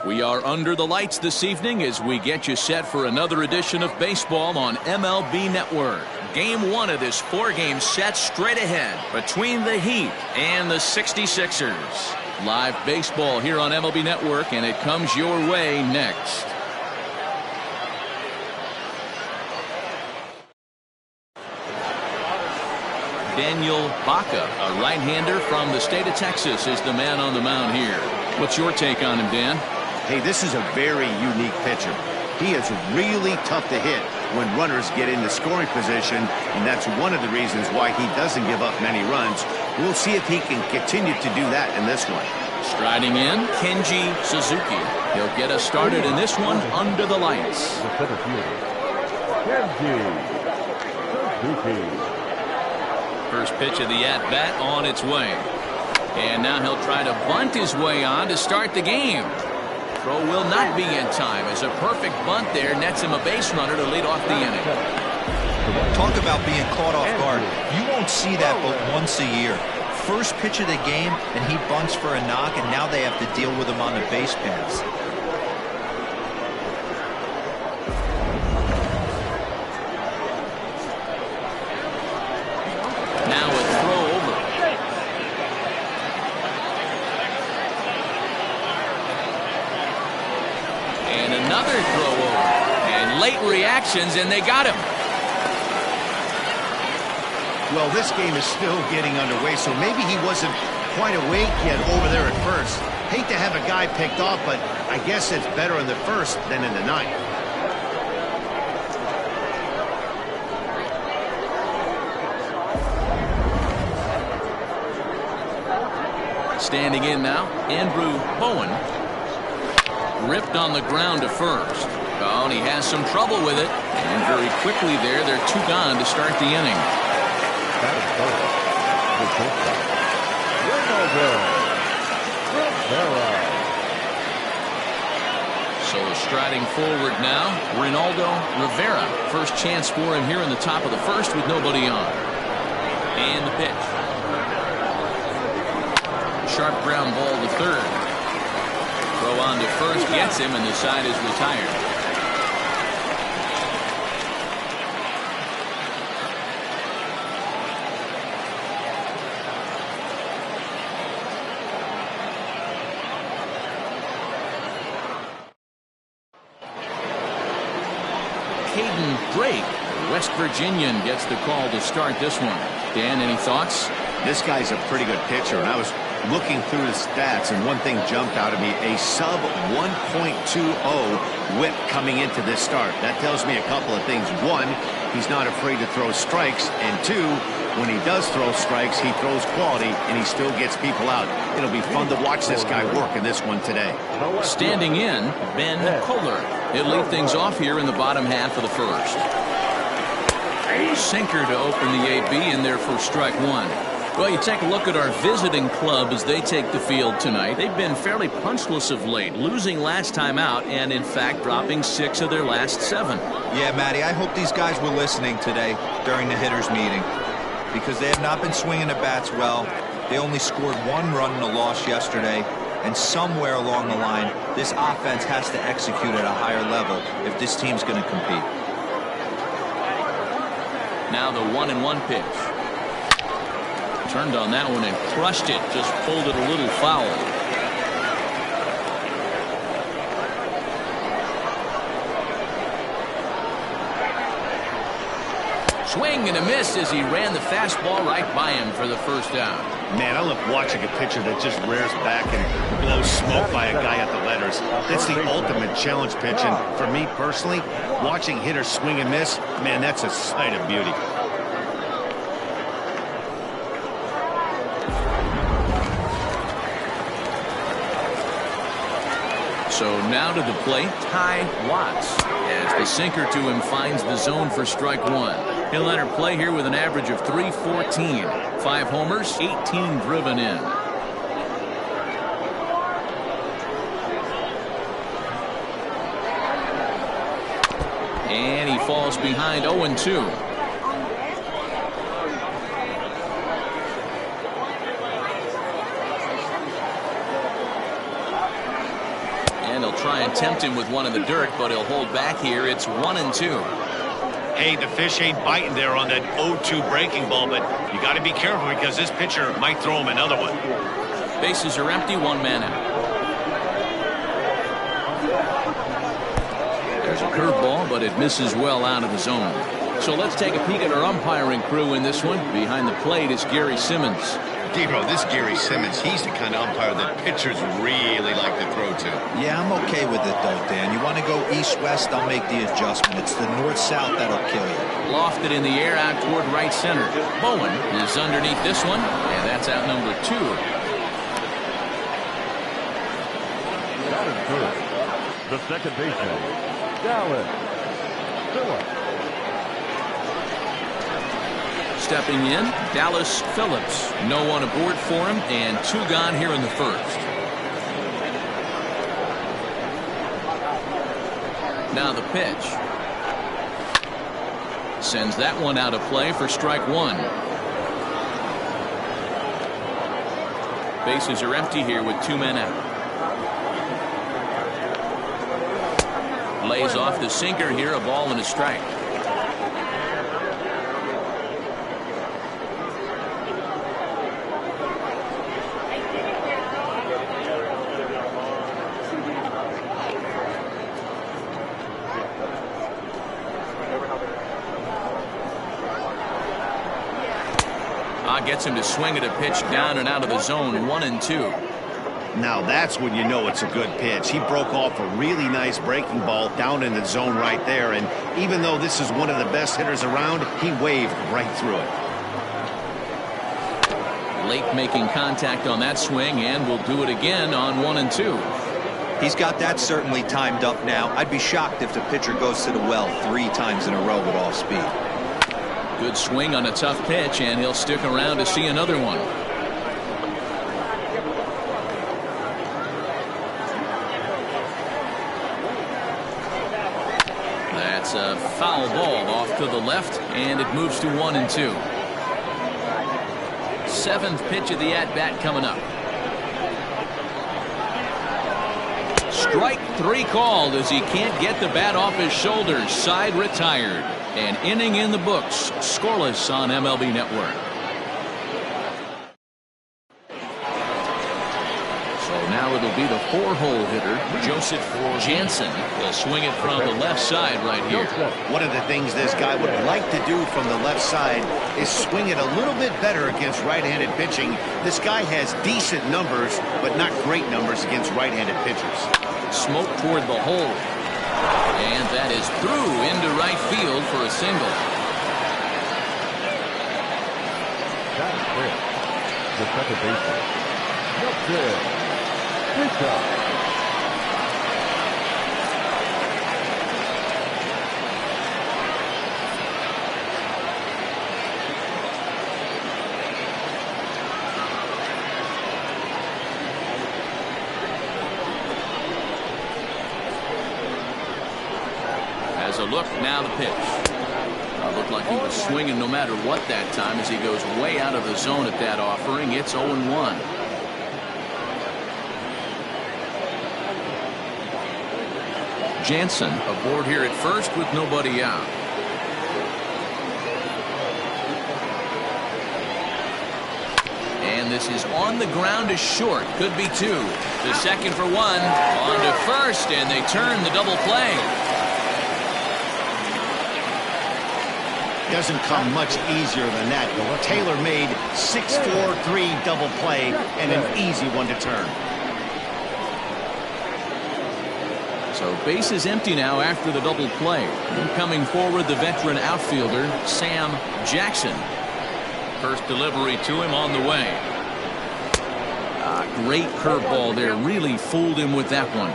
We are under the lights this evening as we get you set for another edition of baseball on MLB Network. Game one of this four-game set straight ahead between the Heat and the 66ers. Live baseball here on MLB Network, and it comes your way next. Daniel Baca, a right-hander from the state of Texas, is the man on the mound here. What's your take on him, Dan? Hey, this is a very unique pitcher. He is really tough to hit when runners get into scoring position, and that's one of the reasons why he doesn't give up many runs. We'll see if he can continue to do that in this one. Striding in, Kenji Suzuki. He'll get us started in this one under the lights. First pitch of the at-bat on its way. And now he'll try to bunt his way on to start the game. Throw will not be in time as a perfect bunt there nets him a base runner to lead off the inning. Talk about being caught off guard. You won't see that but once a year. First pitch of the game, and he bunts for a knock, and now they have to deal with him on the base paths. Now a throw over. And another throw over. And late reactions, and they got him. Well, this game is still getting underway, so maybe he wasn't quite awake yet over there at first. Hate to have a guy picked off, but I guess it's better in the first than in the ninth. Standing in now, Andrew Bowen. Ripped on the ground to first. Oh, and he has some trouble with it. And very quickly there, they're two gone to start the inning. So striding forward now, Ronaldo Rivera. First chance for him here in the top of the first with nobody on. And the pitch. Sharp ground ball to third. Throw on to first gets him, and the side is retired. Drake, West Virginian, gets the call to start this one. Dan, any thoughts? This guy's a pretty good pitcher, and I was looking through the stats, and one thing jumped out at me, a sub 1.20 whip coming into this start. That tells me a couple of things. One, he's not afraid to throw strikes, and two, when he does throw strikes, he throws quality, and he still gets people out. It'll be fun to watch this guy work in this one today. Standing in, Ben Kohler. He'll lead things off here in the bottom half of the first. Sinker to open the AB in there for strike one. Well, you take a look at our visiting club as they take the field tonight. They've been fairly punchless of late, losing last time out and, in fact, dropping 6 of their last 7. Yeah, Matty, I hope these guys were listening today during the hitters' meeting because they have not been swinging the bats well. They only scored 1 run in a loss yesterday, and somewhere along the line, this offense has to execute at a higher level if this team's going to compete. Now the 1-1 pitch. Turned on that one and crushed it. Just pulled it a little foul. Swing and a miss as he ran the fastball right by him for the first down. Man, I love watching a pitcher that just rears back and blows smoke by a guy at the letters. That's the ultimate challenge pitch, and for me personally, watching hitters swing and miss, man, that's a sight of beauty. So now to the plate, Ty Watts, as the sinker to him finds the zone for strike one. He'll enter play here with an average of .314. 5 homers, 18 driven in. And he falls behind 0-2. tempt him with one in the dirt, but he'll hold back here. It's 1-2. Hey, the fish ain't biting there on that 0-2 breaking ball, but you got to be careful because this pitcher might throw him another one. Bases are empty, one man out. There's a curveball, but it misses well out of the zone. So let's take a peek at our umpiring crew in this one. Behind the plate is Gary Simmons. Gabriel, this Gary Simmons, he's the kind of umpire that pitchers really like to throw to. Yeah, I'm okay with it, though, Dan. You want to go east-west, I'll make the adjustment. It's the north-south that'll kill you. Lofted in the air out toward right center. Bowen is underneath this one, and that's out number 2. That is good. The second baseman, Dallas Phillips. Stepping in, Dallas Phillips. No one aboard for him, and 2 gone here in the first. Now the pitch. Sends that one out of play for strike 1. Bases are empty here with 2 men out. Lays off the sinker here, a ball and a strike. Gets him to swing at a pitch down and out of the zone. 1-2. Now that's when you know it's a good pitch. He broke off a really nice breaking ball down in the zone right there, and even though this is one of the best hitters around, he waved right through it. Late making contact on that swing, and will do it again on 1-2. He's got that certainly timed up now. I'd be shocked if the pitcher goes to the well 3 times in a row with off speed. Good swing on a tough pitch, and he'll stick around to see another one. That's a foul ball off to the left, and it moves to 1-2. 7th pitch of the at-bat coming up. Strike 3 called as he can't get the bat off his shoulders. Side retired. An inning in the books. Scoreless on MLB Network. So now it'll be the 4-hole hitter, Joseph Jansen. He'll swing it from the left side right here. One of the things this guy would like to do from the left side is swing it a little bit better against right-handed pitching. This guy has decent numbers, but not great numbers against right-handed pitchers. Smoke toward the hole. And that is through into right field for a single. That is clear. The second baseman, Justin Bishop. As a look, now the pitch. Looked like he was swinging no matter what that time as he goes way out of the zone at that offering. It's 0-1. Jansen aboard here at first with nobody out. And this is on the ground to short. Could be 2. The second for 1. On to first, and they turn the double play. Doesn't come much easier than that. Taylor made 6-4-3 double play and an easy one to turn. So base is empty now after the double play. And coming forward, the veteran outfielder, Sam Jackson. First delivery to him on the way. Great curveball there. Really fooled him with that one.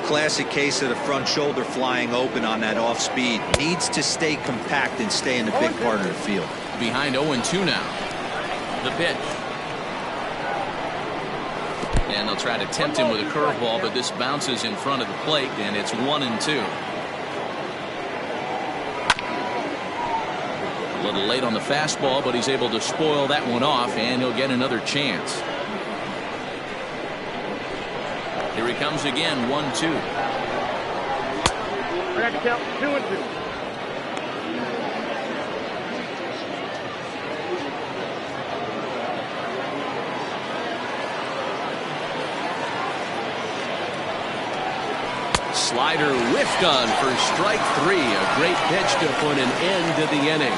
Classic case of the front shoulder flying open on that off speed. Needs to stay compact and stay in the big part of the field. Behind 0-2 now. The pitch. And they'll try to tempt him with a curveball, but this bounces in front of the plate, and it's 1-2. A little late on the fastball, but he's able to spoil that one off, and he'll get another chance. Here he comes again, 1-2. Strike count 2-2. Slider whiffed on for strike 3. A great pitch to put an end to the inning.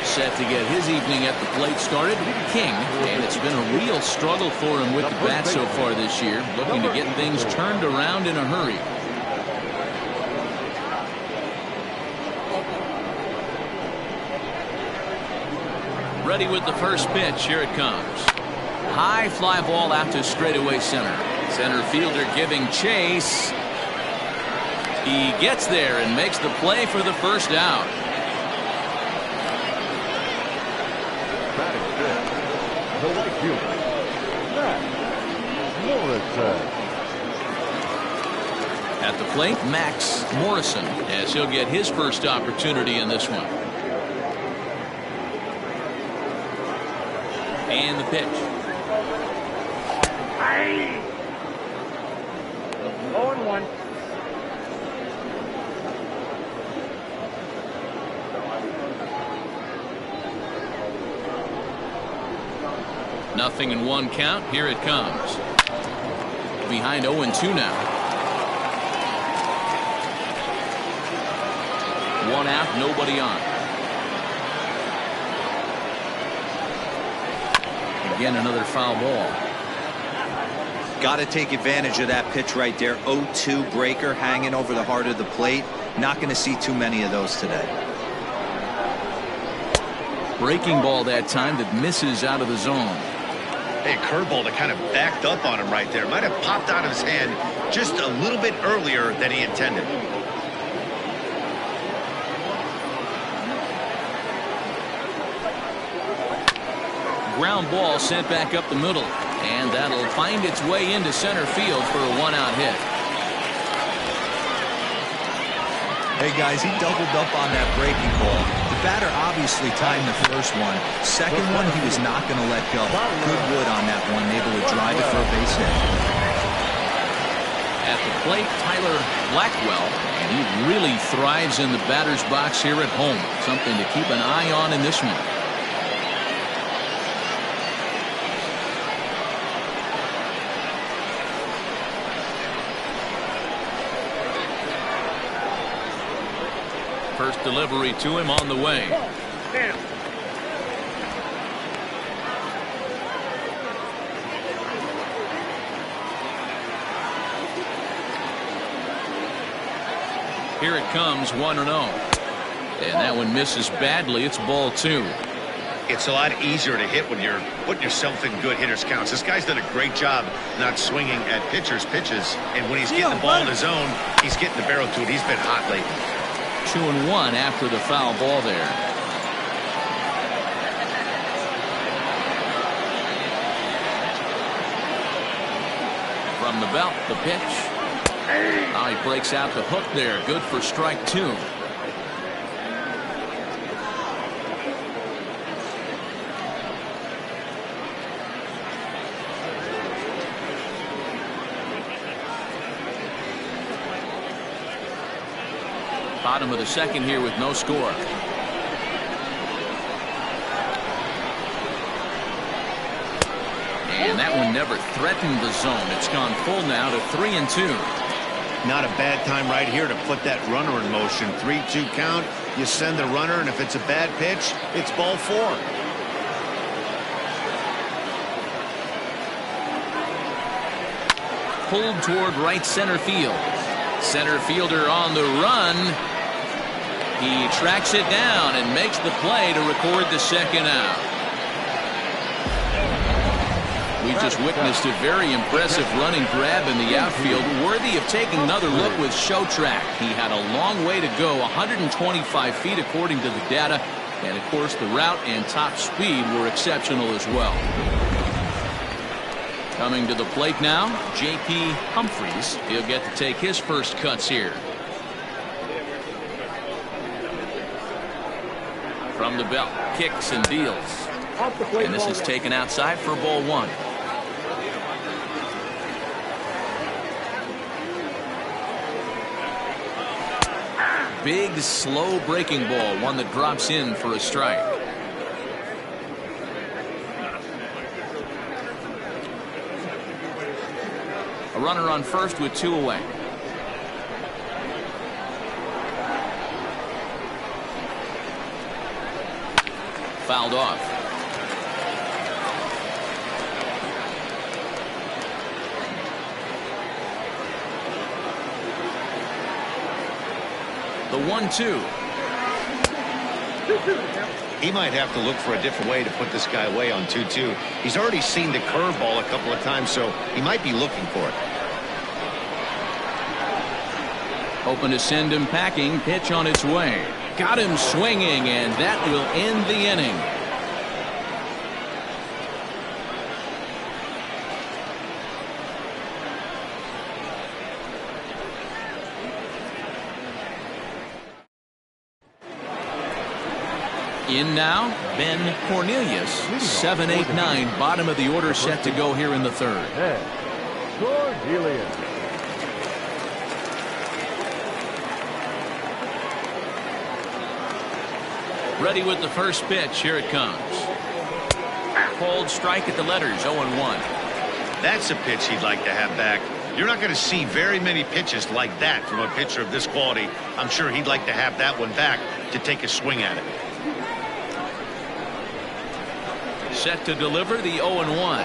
Set to get his evening at the plate started, King, and it's been a real struggle for him with the bat so far this year, looking to get things turned around in a hurry. Ready with the first pitch. Here it comes. High fly ball out to straightaway center. Center fielder giving chase. He gets there and makes the play for the first out. Batting fifth, the right fielder, Max Morrison. At the plate, Max Morrison, as he'll get his first opportunity in this one. And the pitch. 0-1. Nothing in one count. Here it comes. Behind 0-2 now. One out, nobody on. Again, another foul ball. Got to take advantage of that pitch right there. 0-2 breaker hanging over the heart of the plate. Not going to see too many of those today. Breaking ball that time that misses out of the zone. Hey, curveball that kind of backed up on him right there. Might have popped out of his hand just a little bit earlier than he intended. Ground ball sent back up the middle, and that'll find its way into center field for a one-out hit. Hey guys, he doubled up on that breaking ball. The batter obviously timed the first one. Second one, he was not going to let go. Good wood on that one, able to drive it for a base hit. At the plate, Tyler Blackwell, and he really thrives in the batter's box here at home. Something to keep an eye on in this one. First delivery to him on the way. Here it comes, 1-0. And that one misses badly. It's ball 2. It's a lot easier to hit when you're putting yourself in good hitters counts. This guy's done a great job not swinging at pitchers' pitches. And when he's getting the ball in his zone, he's getting the barrel to it. He's been hot lately. 2-1 after the foul ball there. From the belt, the pitch. Now he breaks out the hook there. Good for strike 2. Bottom of the second here with no score. And that one never threatened the zone. It's gone full now to 3-2. Not a bad time right here to put that runner in motion. 3-2 count. You send the runner, and if it's a bad pitch, it's ball 4. Pulled toward right center field. Center fielder on the run. He tracks it down and makes the play to record the second out. We just witnessed a very impressive running grab in the outfield, worthy of taking another look with Show Track. He had a long way to go, 125 feet according to the data, and of course the route and top speed were exceptional as well. Coming to the plate now, J.P. Humphries. He'll get to take his first cuts here. From the belt, kicks and deals. And this is taken outside for ball one. Big, slow breaking ball, one that drops in for a strike. A runner on first with 2 away. Fouled off. The 1-2. He might have to look for a different way to put this guy away on 2-2. He's already seen the curveball a couple of times, so he might be looking for it. Hoping to send him packing. Pitch on its way. Got him swinging, and that will end the inning. In now, Ben Cornelius, 7-8-9, bottom of the order, set to go here in the third. Cornelius. Ready with the first pitch. Here it comes. Called strike at the letters, 0-1. That's a pitch he'd like to have back. You're not going to see very many pitches like that from a pitcher of this quality. I'm sure he'd like to have that one back to take a swing at it. Set to deliver the 0-1.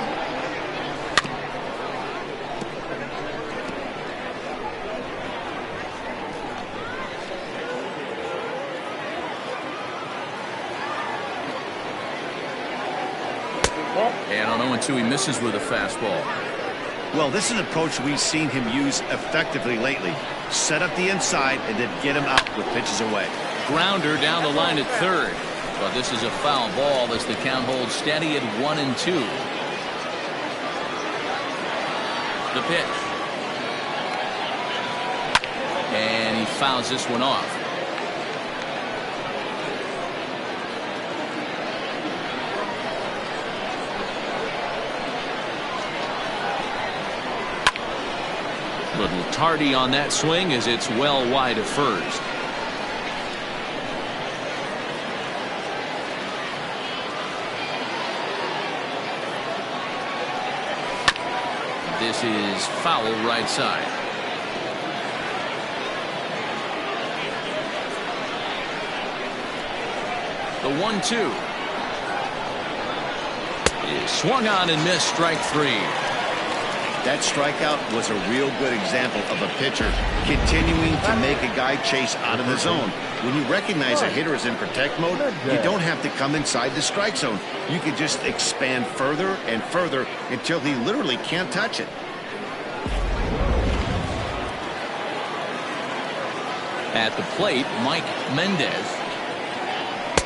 And on 0-2, he misses with a fastball. Well, this is an approach we've seen him use effectively lately. Set up the inside and then get him out with pitches away. Grounder down the line at third. But this is a foul ball as the count holds steady at 1-2. The pitch. And he fouls this one off. Little tardy on that swing as it's well wide of first. This is foul right side. The 1-2 is swung on and missed, strike three. That strikeout was a real good example of a pitcher continuing to make a guy chase out of the zone. When you recognize a hitter is in protect mode, you don't have to come inside the strike zone. You can just expand further and further until he literally can't touch it. At the plate, Mike Mendez.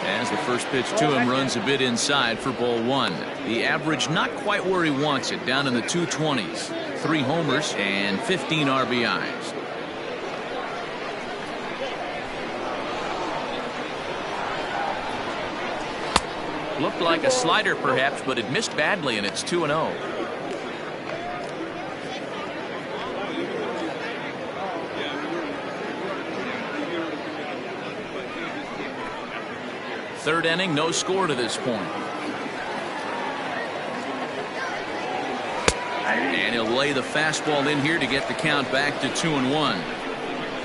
As the first pitch to him runs a bit inside for ball one. The average not quite where he wants it, down in the 220s. 3 homers and 15 RBIs. Looked like a slider perhaps, but it missed badly, and it's 2-0. Third inning, no score to this point. And he'll lay the fastball in here to get the count back to 2-1.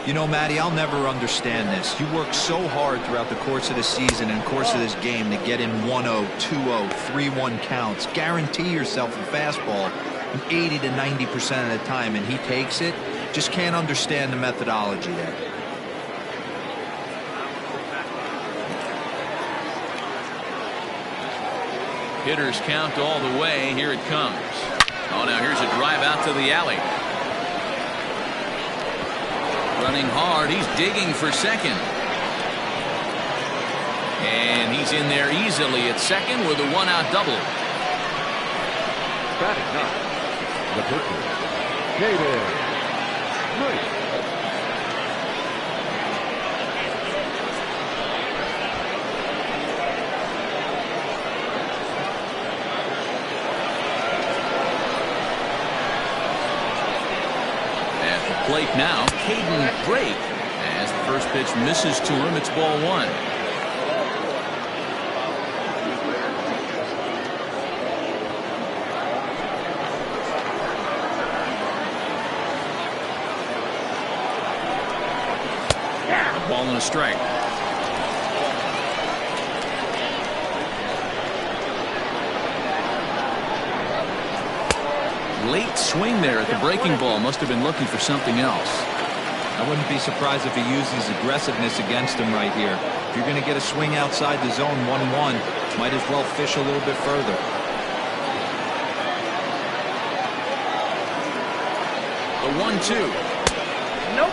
You know, Matty, I'll never understand this. You work so hard throughout the course of the season and course of this game to get in 1-0, 2-0, 3-1 counts. Guarantee yourself a fastball 80 to 90% of the time, and he takes it. Just can't understand the methodology there. Hitters count all the way. Here it comes. Oh, now here's a drive out to the alley. Running hard. He's digging for second. And he's in there easily at second with a one-out double. Batting ninth, the pitcher, David Wright. plate now, Caden Drake. As the first pitch misses to him, it's ball one. Ball and a strike. Late swing there at the breaking ball. Must have been looking for something else. I wouldn't be surprised if he used his aggressiveness against him right here. If you're going to get a swing outside the zone 1-1, might as well fish a little bit further. The 1-2. Nope.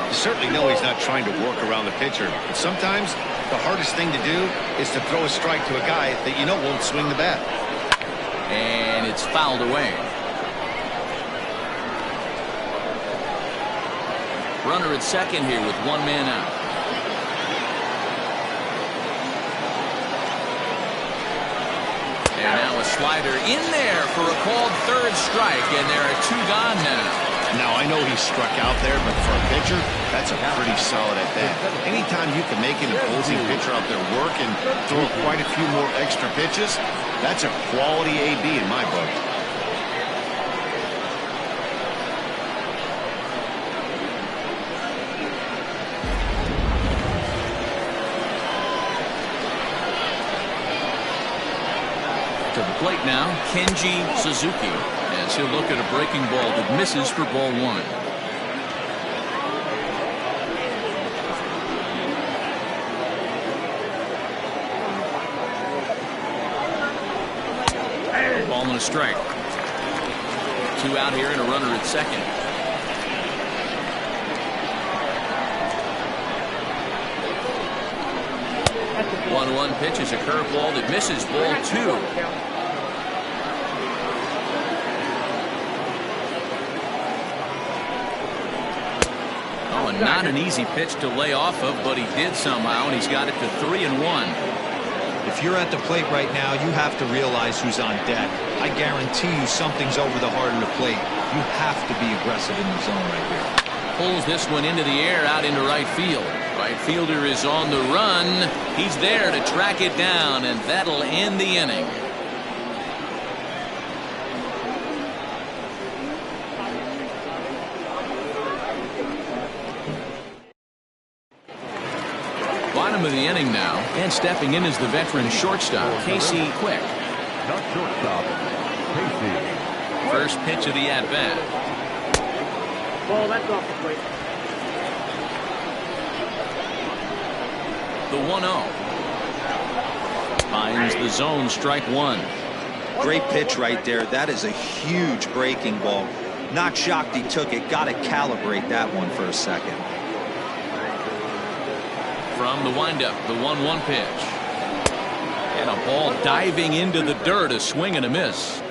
You certainly know he's not trying to work around the pitcher. But sometimes the hardest thing to do is to throw a strike to a guy that you know won't swing the bat. And it's fouled away. Runner at second here with one man out. And now a slider in there for a called third strike, and there are two gone now. Now, I know he struck out there, but for a pitcher, that's a pretty solid at bat. Anytime you can make an opposing pitcher out there work and throw quite a few more extra pitches, that's a quality AB in my book. To the plate now, Kenji Suzuki, as he'll look at a breaking ball that misses for ball one. Ball and a strike. Two out here and a runner at second. The 1-1 pitch is a curveball that misses, ball two. Oh, and not an easy pitch to lay off of, but he did somehow, and he's got it to 3-1. If you're at the plate right now, you have to realize who's on deck. I guarantee you something's over the heart of the plate. You have to be aggressive in the zone right here. Pulls this one into the air out into right field. Right fielder is on the run. He's there to track it down, and that'll end the inning. Bottom of the inning now, and stepping in is the veteran shortstop, Casey Quick. Not shortstop, Casey. First pitch of the at-bat. Ball, that's off the plate. The 1-0. Finds the zone, strike one. Great pitch right there. That is a huge breaking ball. Not shocked he took it. Got to calibrate that one for a second. From the windup, the 1-1 pitch. And a ball diving into the dirt, a swing and a miss.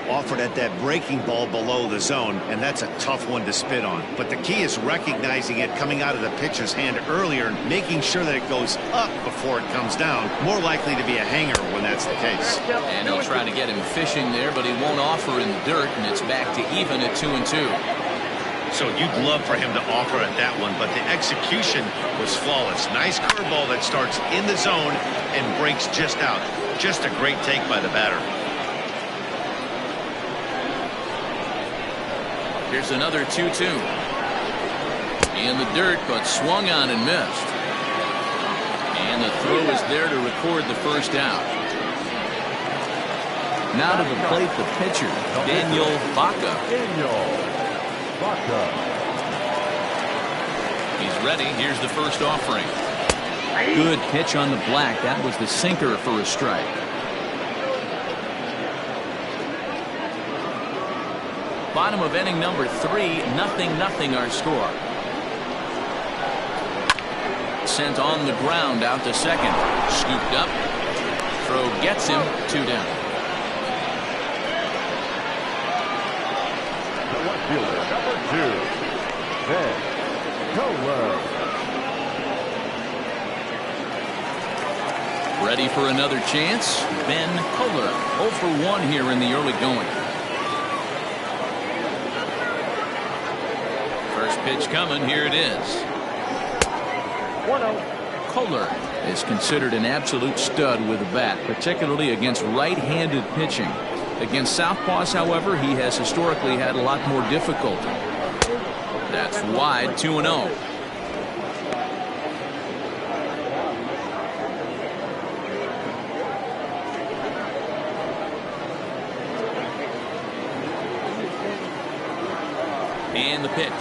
Offered at that breaking ball below the zone, and that's a tough one to spit on. But the key is recognizing it coming out of the pitcher's hand earlier and making sure that it goes up before it comes down. More likely to be a hanger when that's the case. And he'll try to get him fishing there, but he won't offer in the dirt, and it's back to even at 2-2. So you'd love for him to offer at that one, but the execution was flawless. Nice curveball that starts in the zone and breaks just out. Just a great take by the batter. Here's another 2-2. In the dirt, but swung on and missed. And the throw is there to record the first out. Now to the plate, the pitcher, Daniel Baca. He's ready. Here's the first offering. Good pitch on the black. That was the sinker for a strike. Bottom of inning number 3, 0-0 our score. Sent on the ground out to second. Scooped up. Throw gets him, 2 down. The left fielder, number 2, Ben Kohler. Ready for another chance. Ben Kohler, 0 for 1 here in the early going. Pitch coming. Here it is. 1-0. Kohler is considered an absolute stud with a bat, particularly against right-handed pitching. Against southpaws, however, he has historically had a lot more difficulty. That's wide. 2-0. And the pitch.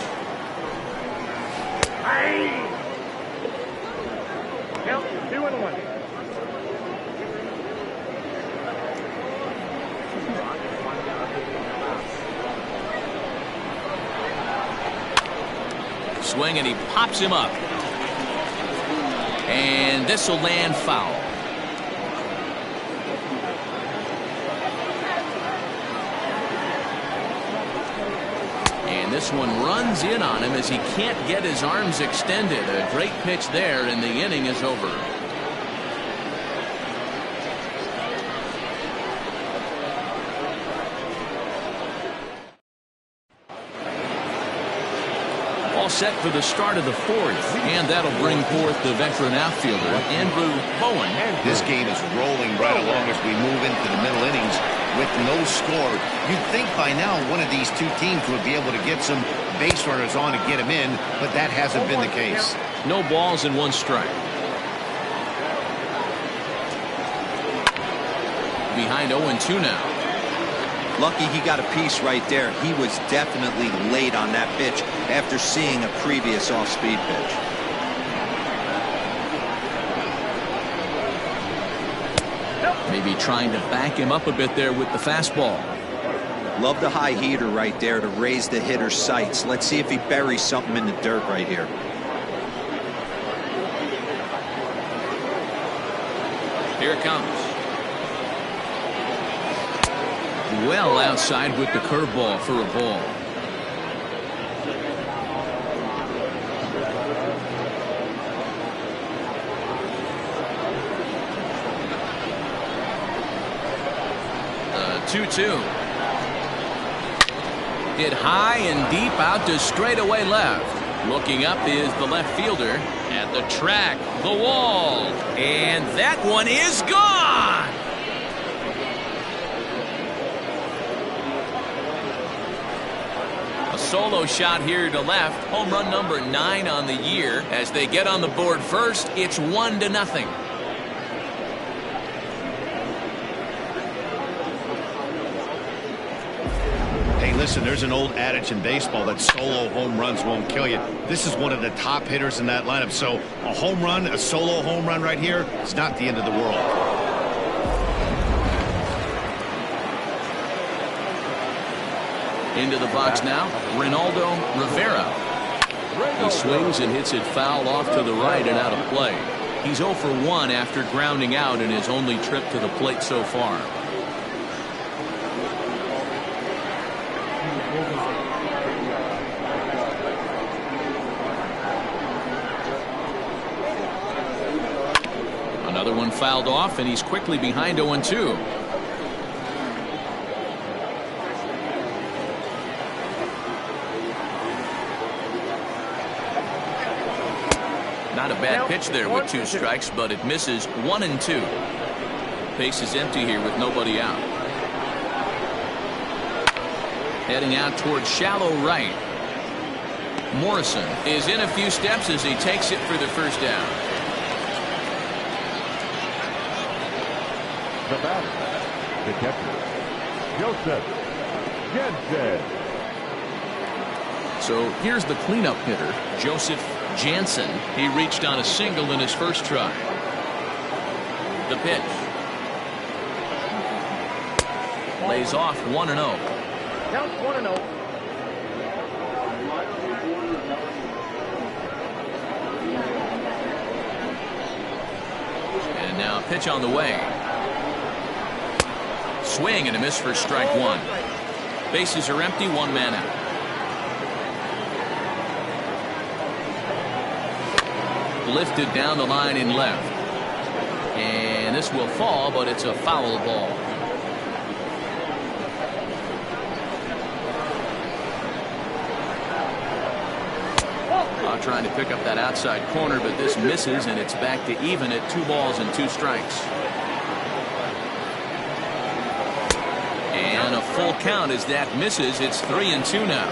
Count 2-1. Swing, and he pops him up. And this will land foul. And this one runs in on him as he can't get his arms extended. A great pitch there, and the inning is over. All set for the start of the fourth, and that'll bring forth the veteran outfielder, Andrew Bowen. This game is rolling right along as we move into the middle innings with no score. You'd think by now one of these two teams would be able to get some base runners on and get them in, but that hasn't been the case. No balls and 1 strike. Behind 0-2 now. Lucky he got a piece right there. He was definitely late on that pitch after seeing a previous off-speed pitch. Maybe trying to back him up a bit there with the fastball. Love the high heater right there to raise the hitter's sights. Let's see if he buries something in the dirt right here. Here it comes. Well outside with the curveball for a ball. The 2-2. Hit high and deep out to straightaway left. Looking up is the left fielder at the track, the wall, and that one is gone. A solo shot here to left. Home run number 9 on the year. As they get on the board first, it's 1-0. Hey, listen, there's an old adage in baseball that solo home runs won't kill you. This is one of the top hitters in that lineup. So a home run, a solo home run right here, it's not the end of the world. Into the box now, Ronaldo Rivera. He swings and hits it foul off to the right and out of play. He's 0 for 1 after grounding out in his only trip to the plate so far. Another one fouled off, and he's quickly behind 0-2. Not a bad pitch there with 2 strikes, but it misses. 1-2. Base is empty here with nobody out. Heading out towards shallow right. Morrison is in a few steps as he takes it for the first down. The batter, the catcher, Joseph Jansen. So here's the cleanup hitter, Joseph Jansen. He reached on a single in his first try. The pitch. Lays off 1-0. Count 1-0. And now a pitch on the way. Swing and a miss for strike 1. Bases are empty, 1 man out. Lifted down the line in left. And this will fall, but it's a foul ball. trying to pick up that outside corner, but this misses, and it's back to even at 2 balls and 2 strikes. And a full count as that misses. It's 3-2 now.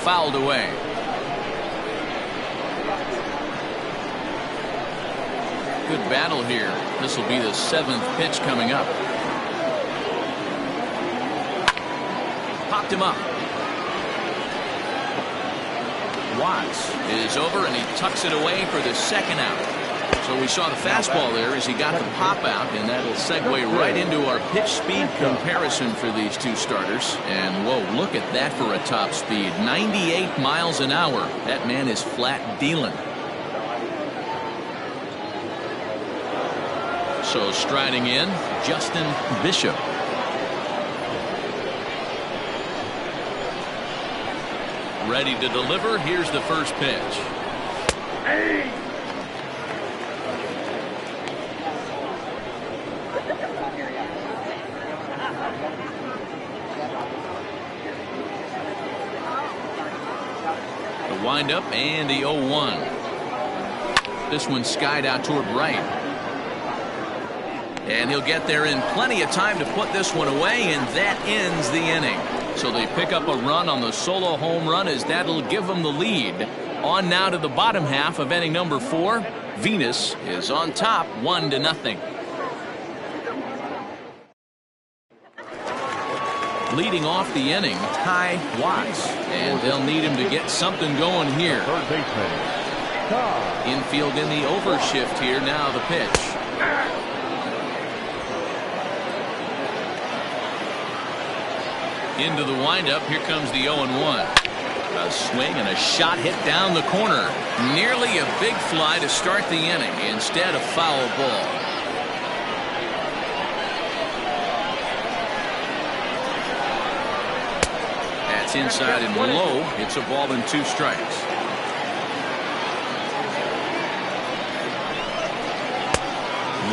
Fouled away. Good battle here. This will be the 7th pitch coming up. Popped him up. Watts is over, and he tucks it away for the 2nd out. So we saw the fastball there as he got the pop out, and that'll segue right into our pitch speed comparison for these two starters. And whoa, look at that for a top speed. 98 miles an hour. That man is flat dealing. So striding in, Justin Bishop. Ready to deliver. Here's the first pitch. Hey! The windup and the 0-1. This one skied out toward right. And he'll get there in plenty of time to put this one away, and that ends the inning. So they pick up a run on the solo home run as that'll give them the lead. On now to the bottom half of inning number 4. Venus is on top 1-0. Leading off the inning, Ty Watts, and they'll need him to get something going here. Third baseman. Infield in the overshift here. Now the pitch. Into the windup. Here comes the 0-1. A swing and a shot hit down the corner. Nearly a big fly to start the inning. Instead, a foul ball. That's inside and low. It's a ball and 2 strikes.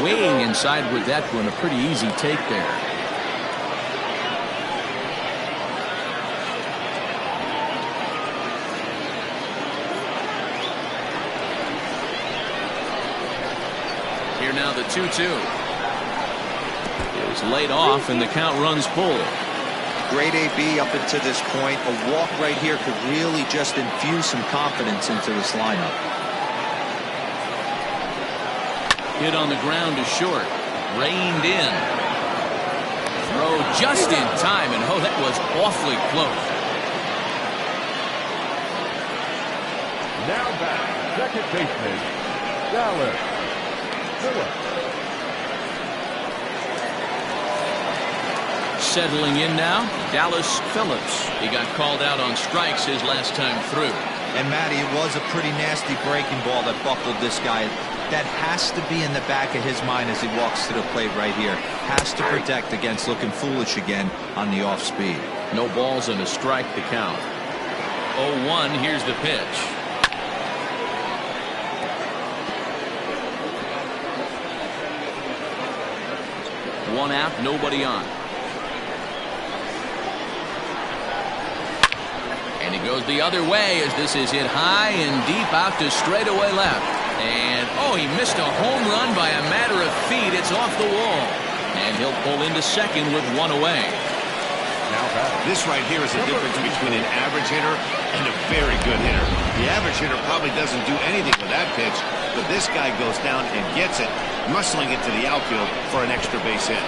Way inside with that one. A pretty easy take there. Here now the 2-2 is laid off, and the count runs full. Great AB up until this point. A walk right here could really just infuse some confidence into this lineup. Hit on the ground to short. Reined in. Throw just in time, and oh, that was awfully close. Now back, second baseman, Dallas Phillips. Settling in now, Dallas Phillips. He got called out on strikes his last time through. And Matty, it was a pretty nasty breaking ball that buckled this guy. That has to be in the back of his mind as he walks to the plate right here. Has to protect against looking foolish again on the off speed. No balls and a strike to count. 0-1. Here's the pitch. One out, nobody on. And he goes the other way as this is hit high and deep out to straightaway left. And oh, he missed a home run by a matter of feet. It's off the wall. And he'll pull into second with 1 away. Now back. This right here is the difference between an average hitter and a very good hitter. The average hitter probably doesn't do anything with that pitch, but this guy goes down and gets it, muscling it to the outfield for an extra base hit.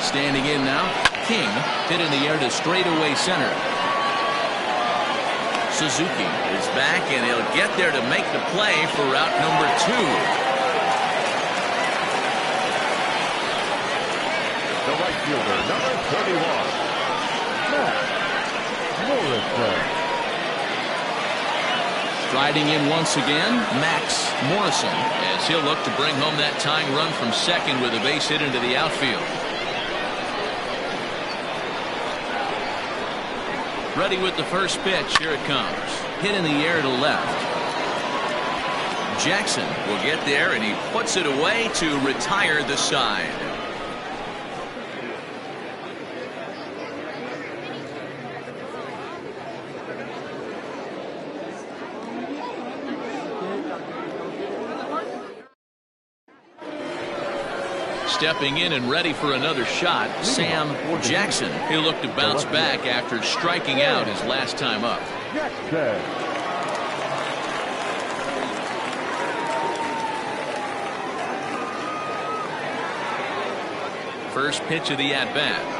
Standing in now, King hit in the air to straightaway center. Suzuki is back, and he'll get there to make the play for route number 2. The right fielder, number 31, Max Morrison. Striding in once again, Max Morrison, as he'll look to bring home that tying run from second with a base hit into the outfield. Ready with the first pitch. Here it comes. Hit in the air to left. Jackson will get there, and he puts it away to retire the side. Stepping in and ready for another shot, Sam Jackson. He'll look to bounce back after striking out his last time up. First pitch of the at-bat.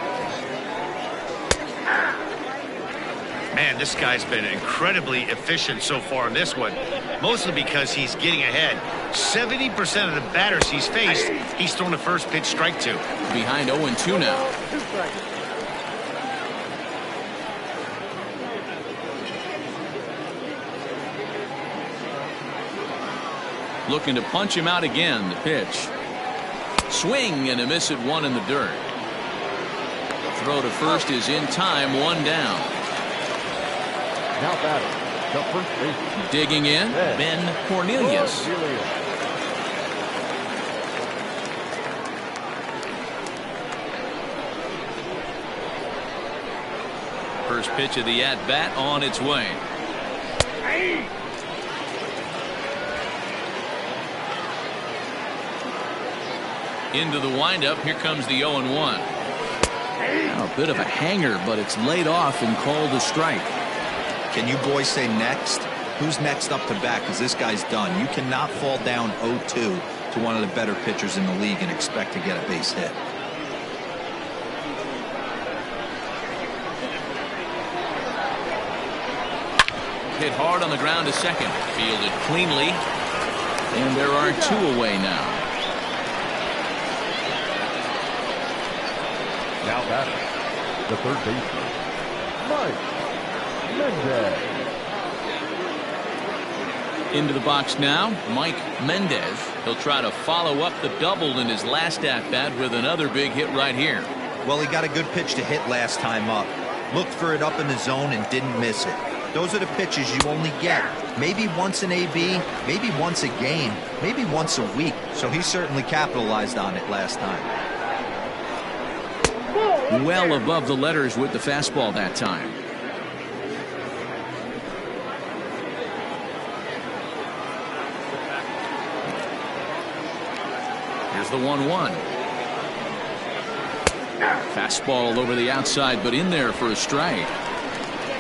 Man, this guy's been incredibly efficient so far in this one, mostly because he's getting ahead. 70% of the batters he's faced, he's thrown a first pitch strike to. Behind 0-2 now. Looking to punch him out again. The pitch. Swing and a miss at one in the dirt. Throw to first is in time. One down. Now batting, the first baseman. Digging in, Ben Cornelius. First pitch of the at-bat on its way. Into the windup. Here comes the 0-1. A bit of a hanger, but it's laid off and called a strike. Can you boys say next? Who's next up to bat? Because this guy's done. You cannot fall down 0-2 to one of the better pitchers in the league and expect to get a base hit. Hit hard on the ground to second. Fielded cleanly. And there are two away now. Now batting, the third baseman, Mike Mendez. Into the box now, Mike Mendez. He'll try to follow up the double in his last at-bat with another big hit right here. Well, he got a good pitch to hit last time up. Looked for it up in the zone and didn't miss it. Those are the pitches you only get. Maybe once an AB, maybe once a game, maybe once a week. So he certainly capitalized on it last time. Well above the letters with the fastball that time. Here's the 1-1. Fastball over the outside, but in there for a strike.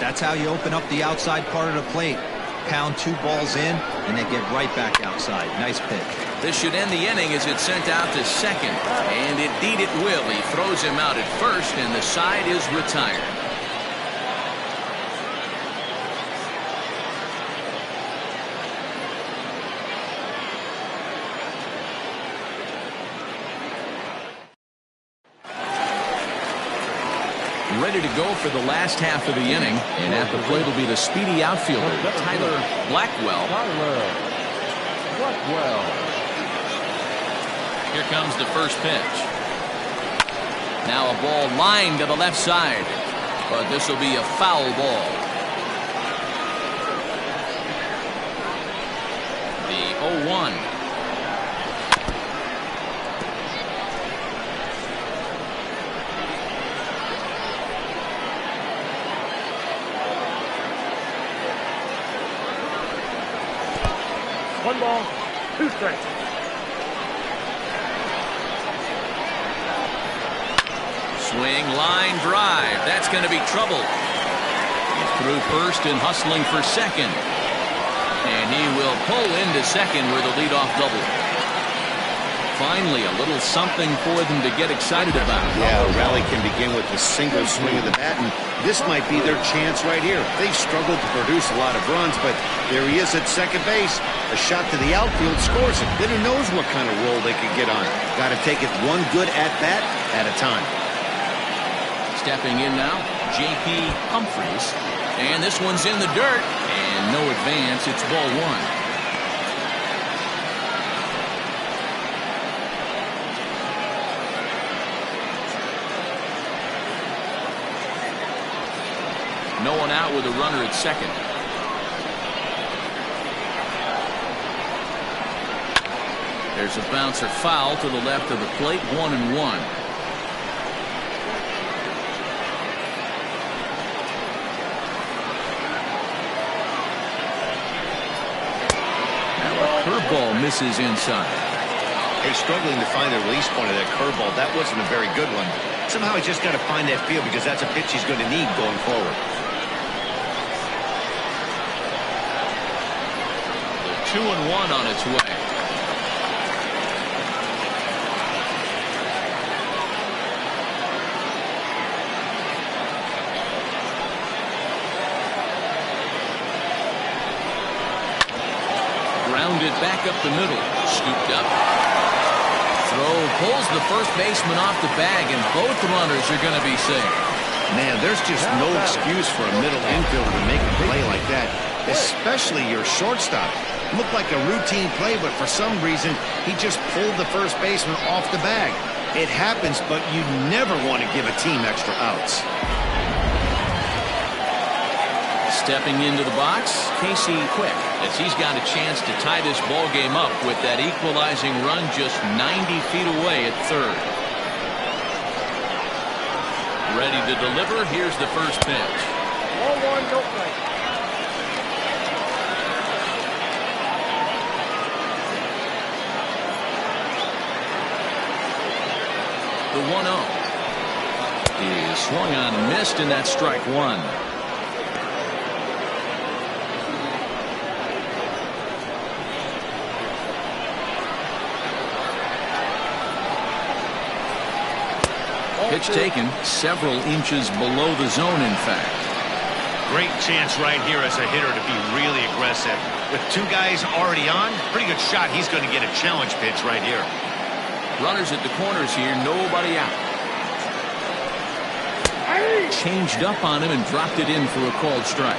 That's how you open up the outside part of the plate. Pound two balls in, and they get right back outside. Nice pitch. This should end the inning as it's sent out to second. And indeed it will. He throws him out at first, and the side is retired. Ready to go for the last half of the inning. And at the plate will be the speedy outfielder, Tyler Blackwell. Here comes the first pitch. Now a ball lined to the left side. But this will be a foul ball. The 0-1. One ball, two strikes. Swing, line, drive. That's going to be trouble. He's through first and hustling for second. And he will pull into second with a leadoff double. Finally, a little something for them to get excited about. Yeah, a rally can begin with a single swing of the bat, and this might be their chance right here. They've struggled to produce a lot of runs, but there he is at second base. A shot to the outfield scores it. Then who knows what kind of roll they could get on. Got to take it one good at-bat at a time. Stepping in now, J.P. Humphries. And this one's in the dirt. And no advance. It's ball one. No one out. out with a runner at second. There's a bouncer foul to the left of the plate. 1-1. Curveball misses inside. He's struggling to find the release point of that curveball. That wasn't a very good one. Somehow he's just got to find that feel because that's a pitch he's going to need going forward. The 2-1 on its way. Grounded back up the middle. Scooped up. Throw pulls the first baseman off the bag, and both runners are going to be safe. Man, there's just no excuse for a middle infielder to make a play like that, especially your shortstop. Looked like a routine play, but for some reason, he just pulled the first baseman off the bag. It happens, but you never want to give a team extra outs. Stepping into the box, Casey Quick, as he's got a chance to tie this ball game up with that equalizing run just 90 feet away at third. Ready to deliver. Here's the first pitch. 1-1, no play. The 1-0 is swung on and missed, and that's strike one. Pitch taken several inches below the zone, in fact. Great chance right here as a hitter to be really aggressive. With two guys already on, pretty good shot. He's going to get a challenge pitch right here. Runners at the corners here, nobody out. Changed up on him and dropped it in for a called strike.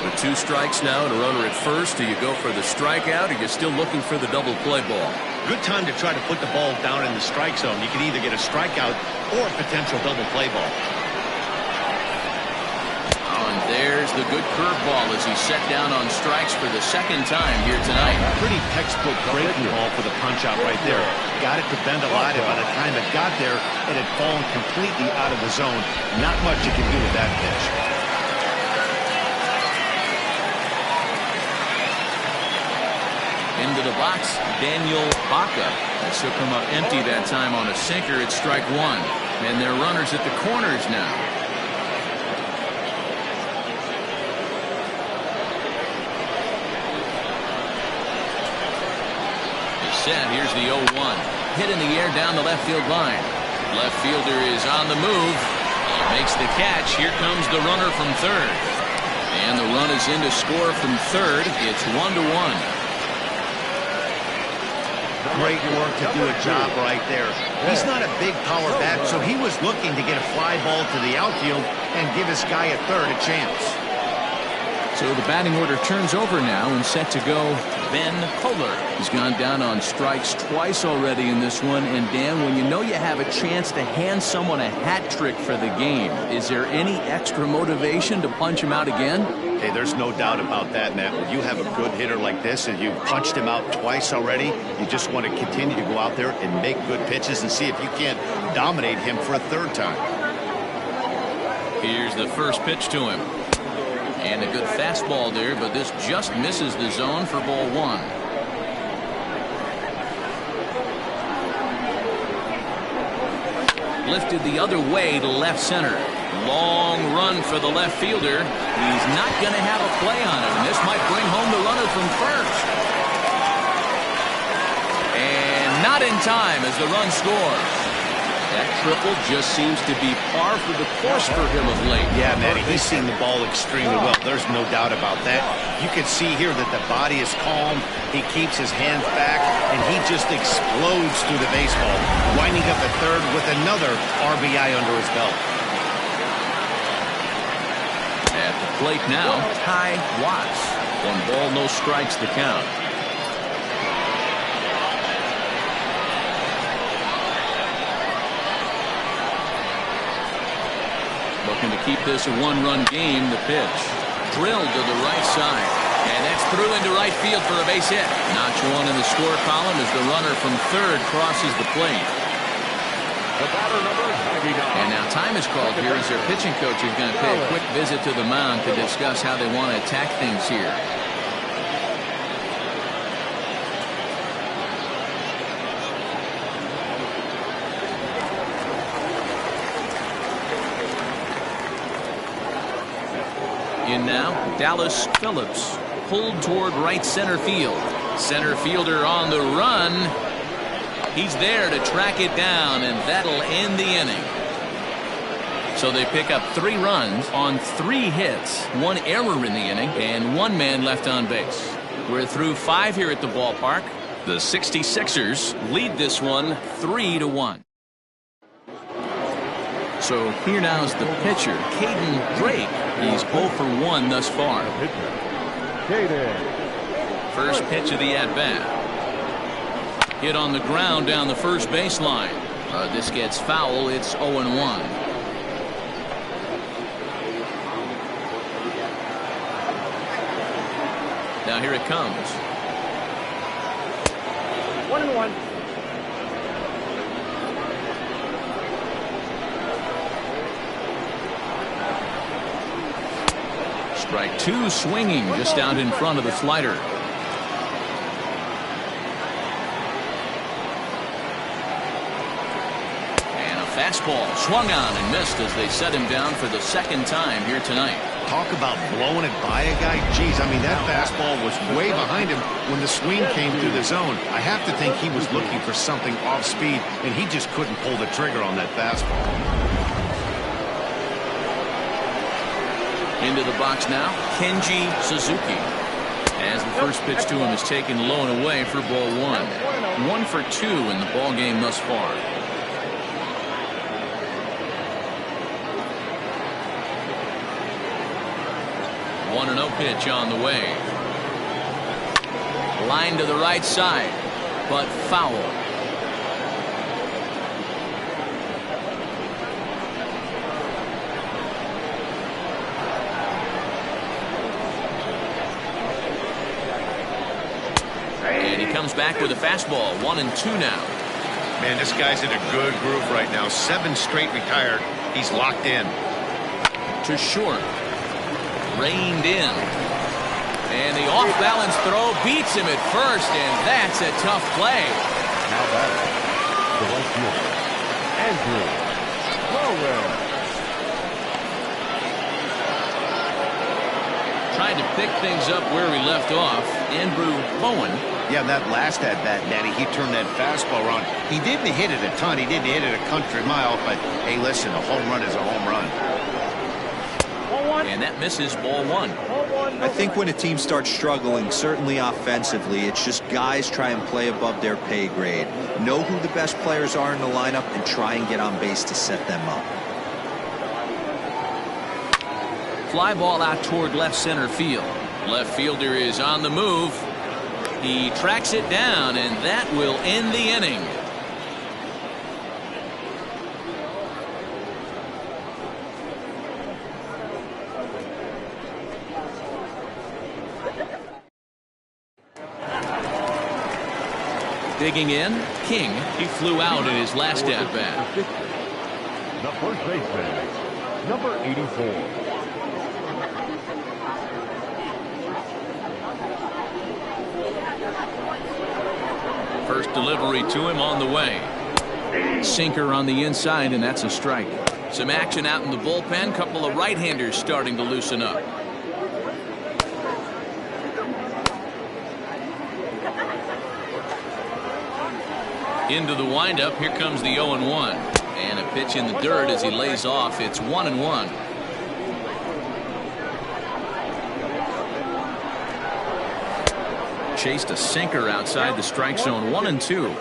With two strikes now and a runner at first, do you go for the strikeout or you're still looking for the double play ball? Good time to try to put the ball down in the strike zone. You can either get a strikeout or a potential double play ball. Oh, and there's the good curveball as he's set down on strikes for the second time here tonight. Pretty textbook breaking ball for the punch out right there. Got it to bend a lot, and by the time it got there, it had fallen completely out of the zone. Not much you can do with that pitch. Into the box, Daniel Baca. This will come up empty that time on a sinker. It's strike one. And they're runners at the corners now. He's set. Here's the 0-1. Hit in the air down the left field line. Left fielder is on the move. Makes the catch. Here comes the runner from third. And the run is in to score from third. It's 1-1. Great work to do a job right there. He's not a big power bat, so he was looking to get a fly ball to the outfield and give his guy at third a chance. So the batting order turns over now and set to go Ben Kohler. He's gone down on strikes twice already in this one. And Dan, when you know you have a chance to hand someone a hat trick for the game, is there any extra motivation to punch him out again? Hey, there's no doubt about that, Matt. When you have a good hitter like this and you've punched him out twice already, you just want to continue to go out there and make good pitches and see if you can't dominate him for a third time. Here's the first pitch to him. And a good fastball there, but this just misses the zone for ball one. Lifted the other way to left center. Long run for the left fielder. He's not going to have a play on it, and this might bring home the runner from first. And not in time as the run scores. That triple just seems to be par for the course for him of late. Yeah, Matty, he's seen the ball extremely well. There's no doubt about that. You can see here that the body is calm. He keeps his hands back, and he just explodes through the baseball, winding up at third with another RBI under his belt. At the plate now, Ty Watts. 1 ball, no strikes to count. looking to keep this a one-run game. The pitch drilled to the right side, and that's through into right field for a base hit. Notch one in the score column as the runner from third crosses the plate. The batter, number 99. And now time is called here as their pitching coach is going to pay a quick visit to the mound to discuss how they want to attack things here. In now, Dallas Phillips, pulled toward right center field. Center fielder on the run. He's there to track it down, and that'll end the inning. So they pick up 3 runs on 3 hits, 1 error in the inning, and 1 man left on base. We're through 5 here at the ballpark. The 66ers lead this one 3-1. So here now is the pitcher, Caden Drake. He's 0 for 1 thus far. First pitch of the at-bat. Hit on the ground down the first baseline. This gets foul. It's 0-1. Now here it comes. 1-1. Strike 2 swinging just out in front of the slider. And a fastball swung on and missed as they set him down for the 2nd time here tonight. Talk about blowing it by a guy. Geez, I mean, that fastball was way behind him when the swing came through the zone. I have to think he was looking for something off speed, and he just couldn't pull the trigger on that fastball. Into the box now, Kenji Suzuki. As the first pitch to him is taken low and away for ball 1. 1 for 2 in the ball game thus far. One 1-0 pitch on the way. Line to the right side, but foul. And he comes back with a fastball. 1-2 now. Man, this guy's in a good groove right now. 7 straight retired. He's locked in. To short. Reined in. And the off-balance throw beats him at first, and that's a tough play. Now batter, the right fielder, Andrew Lower. Trying to pick things up where we left off. Andrew Bowen. Yeah, that last at-bat, Danny, he turned that fastball around. He didn't hit it a ton. He didn't hit it a country mile, but, hey, listen, a home run is a home run. And that misses ball 1. I think when a team starts struggling, certainly offensively, it's just guys try and play above their pay grade. Know who the best players are in the lineup and try and get on base to set them up. Fly ball out toward left center field. Left fielder is on the move. He tracks it down, and that will end the inning. Digging in, King. He flew out in his last at-bat. The first baseman, number 84. First delivery to him on the way. Sinker on the inside, and that's a strike. Some action out in the bullpen. Couple of right-handers starting to loosen up. Into the windup. Here comes the 0-1. And a pitch in the dirt as he lays off. It's 1-1. Chased a sinker outside the strike zone. 1-2.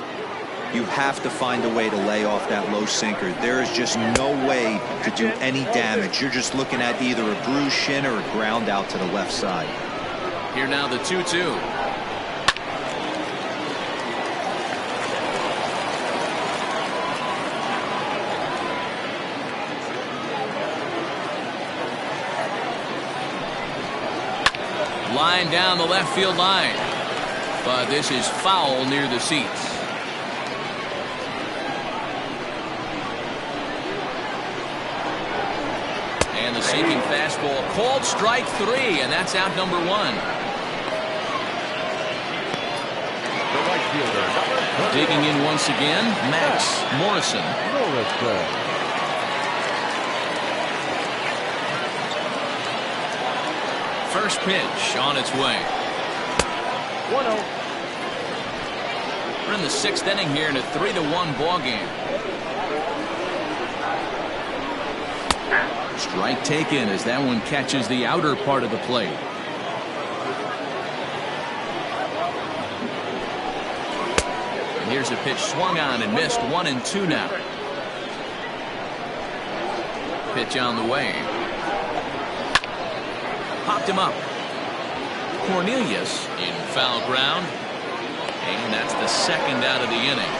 You have to find a way to lay off that low sinker. There is just no way to do any damage. You're just looking at either a bruised shin or a ground out to the left side. Here now the 2-2. line down the left field line. But this is foul near the seats. And the sinking fastball called strike 3, and that's out number 1. The right fielder, number 20. Digging in once again, Max Morrison. First pitch on its way. 1-0. We're in the 6th inning here in a 3-1 ball game. Strike taken as that one catches the outer part of the plate. And here's a pitch swung on and missed. 1-2 now. Pitch on the way. Popped him up. Cornelius in foul ground. And that's the 2nd out of the inning.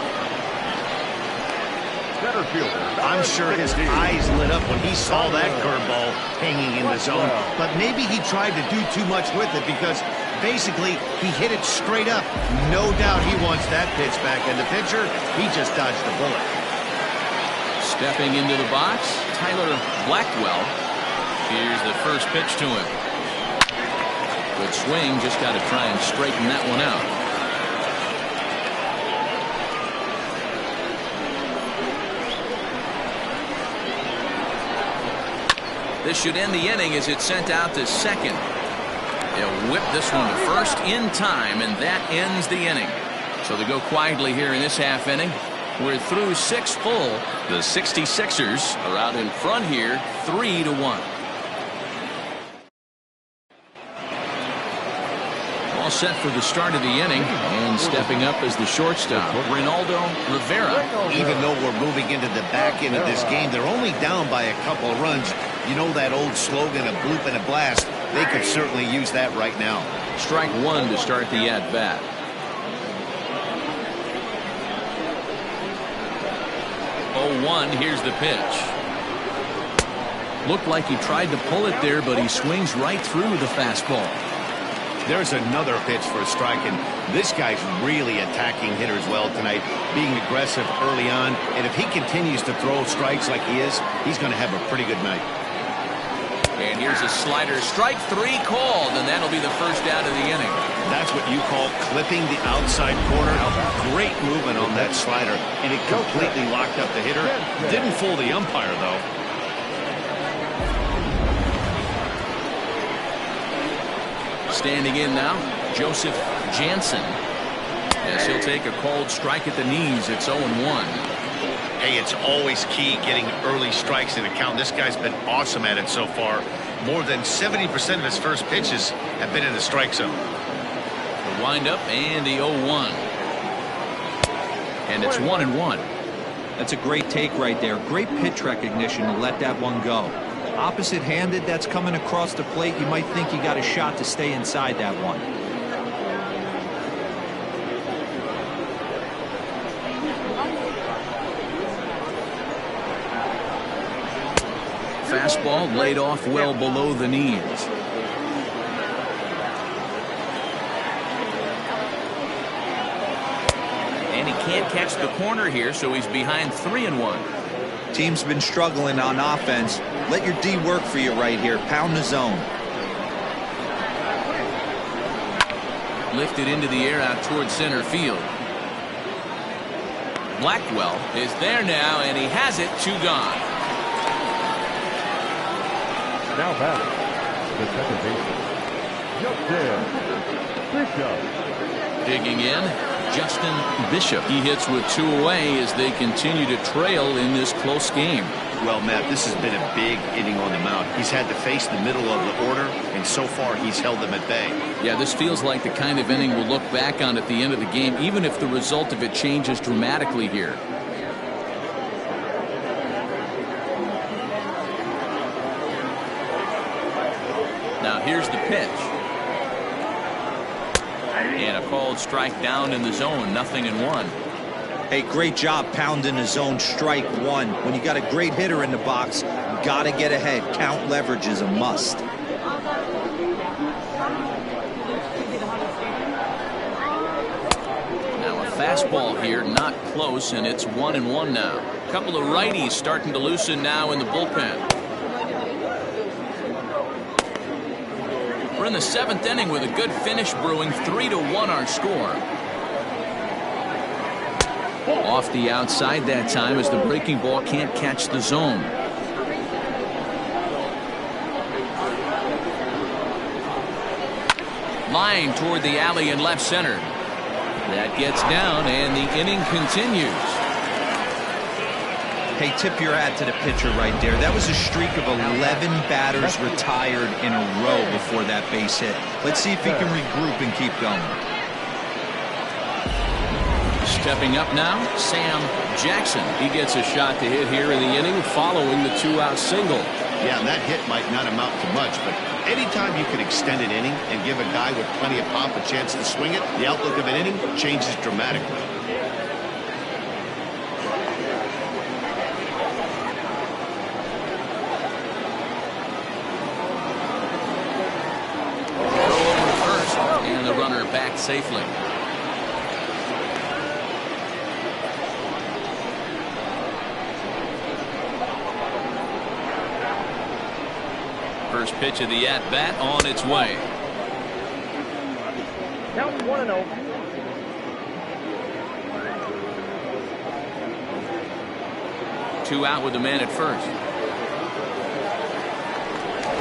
Center fielder. I'm sure his eyes lit up when he saw that curveball hanging in the zone. But maybe he tried to do too much with it because basically he hit it straight up. No doubt he wants that pitch back. And the pitcher, he just dodged the bullet. Stepping into the box, Tyler Blackwell. Here's the first pitch to him. Good swing, just got to try and straighten that one out. This should end the inning as it's sent out to second. They'll whip this one to first in time, and that ends the inning. So they go quietly here in this half inning. We're through 6 full. The 66ers are out in front here, 3-1. All set for the start of the inning, and stepping up as the shortstop, Ronaldo Rivera. Even though we're moving into the back end of this game, they're only down by a couple of runs. You know that old slogan, a bloop and a blast. They could certainly use that right now. Strike 1 to start the at-bat. 0-1, here's the pitch. Looked like he tried to pull it there, but he swings right through the fastball. There's another pitch for a strike, and this guy's really attacking hitters well tonight, being aggressive early on. And if he continues to throw strikes like he is, he's going to have a pretty good night. And here's a slider. Strike 3 called, and that'll be the first out of the inning. That's what you call clipping the outside corner. Great movement on that slider, and it completely locked up the hitter. Didn't fool the umpire, though. Standing in now, Joseph Jansen. Yes, he'll take a called strike at the knees. It's 0-1. Hey, it's always key getting early strikes in a count. This guy's been awesome at it so far. More than 70% of his first pitches have been in the strike zone. The windup and the 0-1. And it's 1-1. That's a great take right there. Great pitch recognition to let that one go. Opposite-handed, that's coming across the plate. You might think you got a shot to stay inside that one. Fastball laid off well below the knees. And he can't catch the corner here, so he's behind 3-1. Team's been struggling on offense. Let your D work for you right here. Pound the zone. Lifted into the air out towards center field. Blackwell is there now, and he has it. 2 gone. Now batting, the second baseman, Justin Bishop. Digging in, Justin Bishop. He hits with 2 away as they continue to trail in this close game. Well, Matt, this has been a big inning on the mound. He's had to face the middle of the order, and so far he's held them at bay. Yeah, this feels like the kind of inning we'll look back on at the end of the game, even if the result of it changes dramatically here. Now here's the pitch. And a called strike down in the zone, 0-1. Hey, great job pounding the zone. Strike 1. When you got a great hitter in the box, you got to get ahead. Count leverage is a must. fastball here, not close, and it's 1-1 now. A couple of righties starting to loosen now in the bullpen. We're in the 7th inning with a good finish brewing. 3-1 our score. Off the outside that time as the breaking ball can't catch the zone. Line toward the alley in left center. That gets down and the inning continues. Hey, tip your hat to the pitcher right there. That was a streak of 11 batters retired in a row before that base hit. Let's see if he can regroup and keep going. Stepping up now, Sam Jackson. He gets a shot to hit here in the inning following the 2-out single. Yeah, that hit might not amount to much, but anytime you can extend an inning and give a guy with plenty of pop a chance to swing it, the outlook of an inning changes dramatically. Throw over to first, and the runner back safely. First pitch of the at-bat on its way. Count 1-0. Two out with the man at first.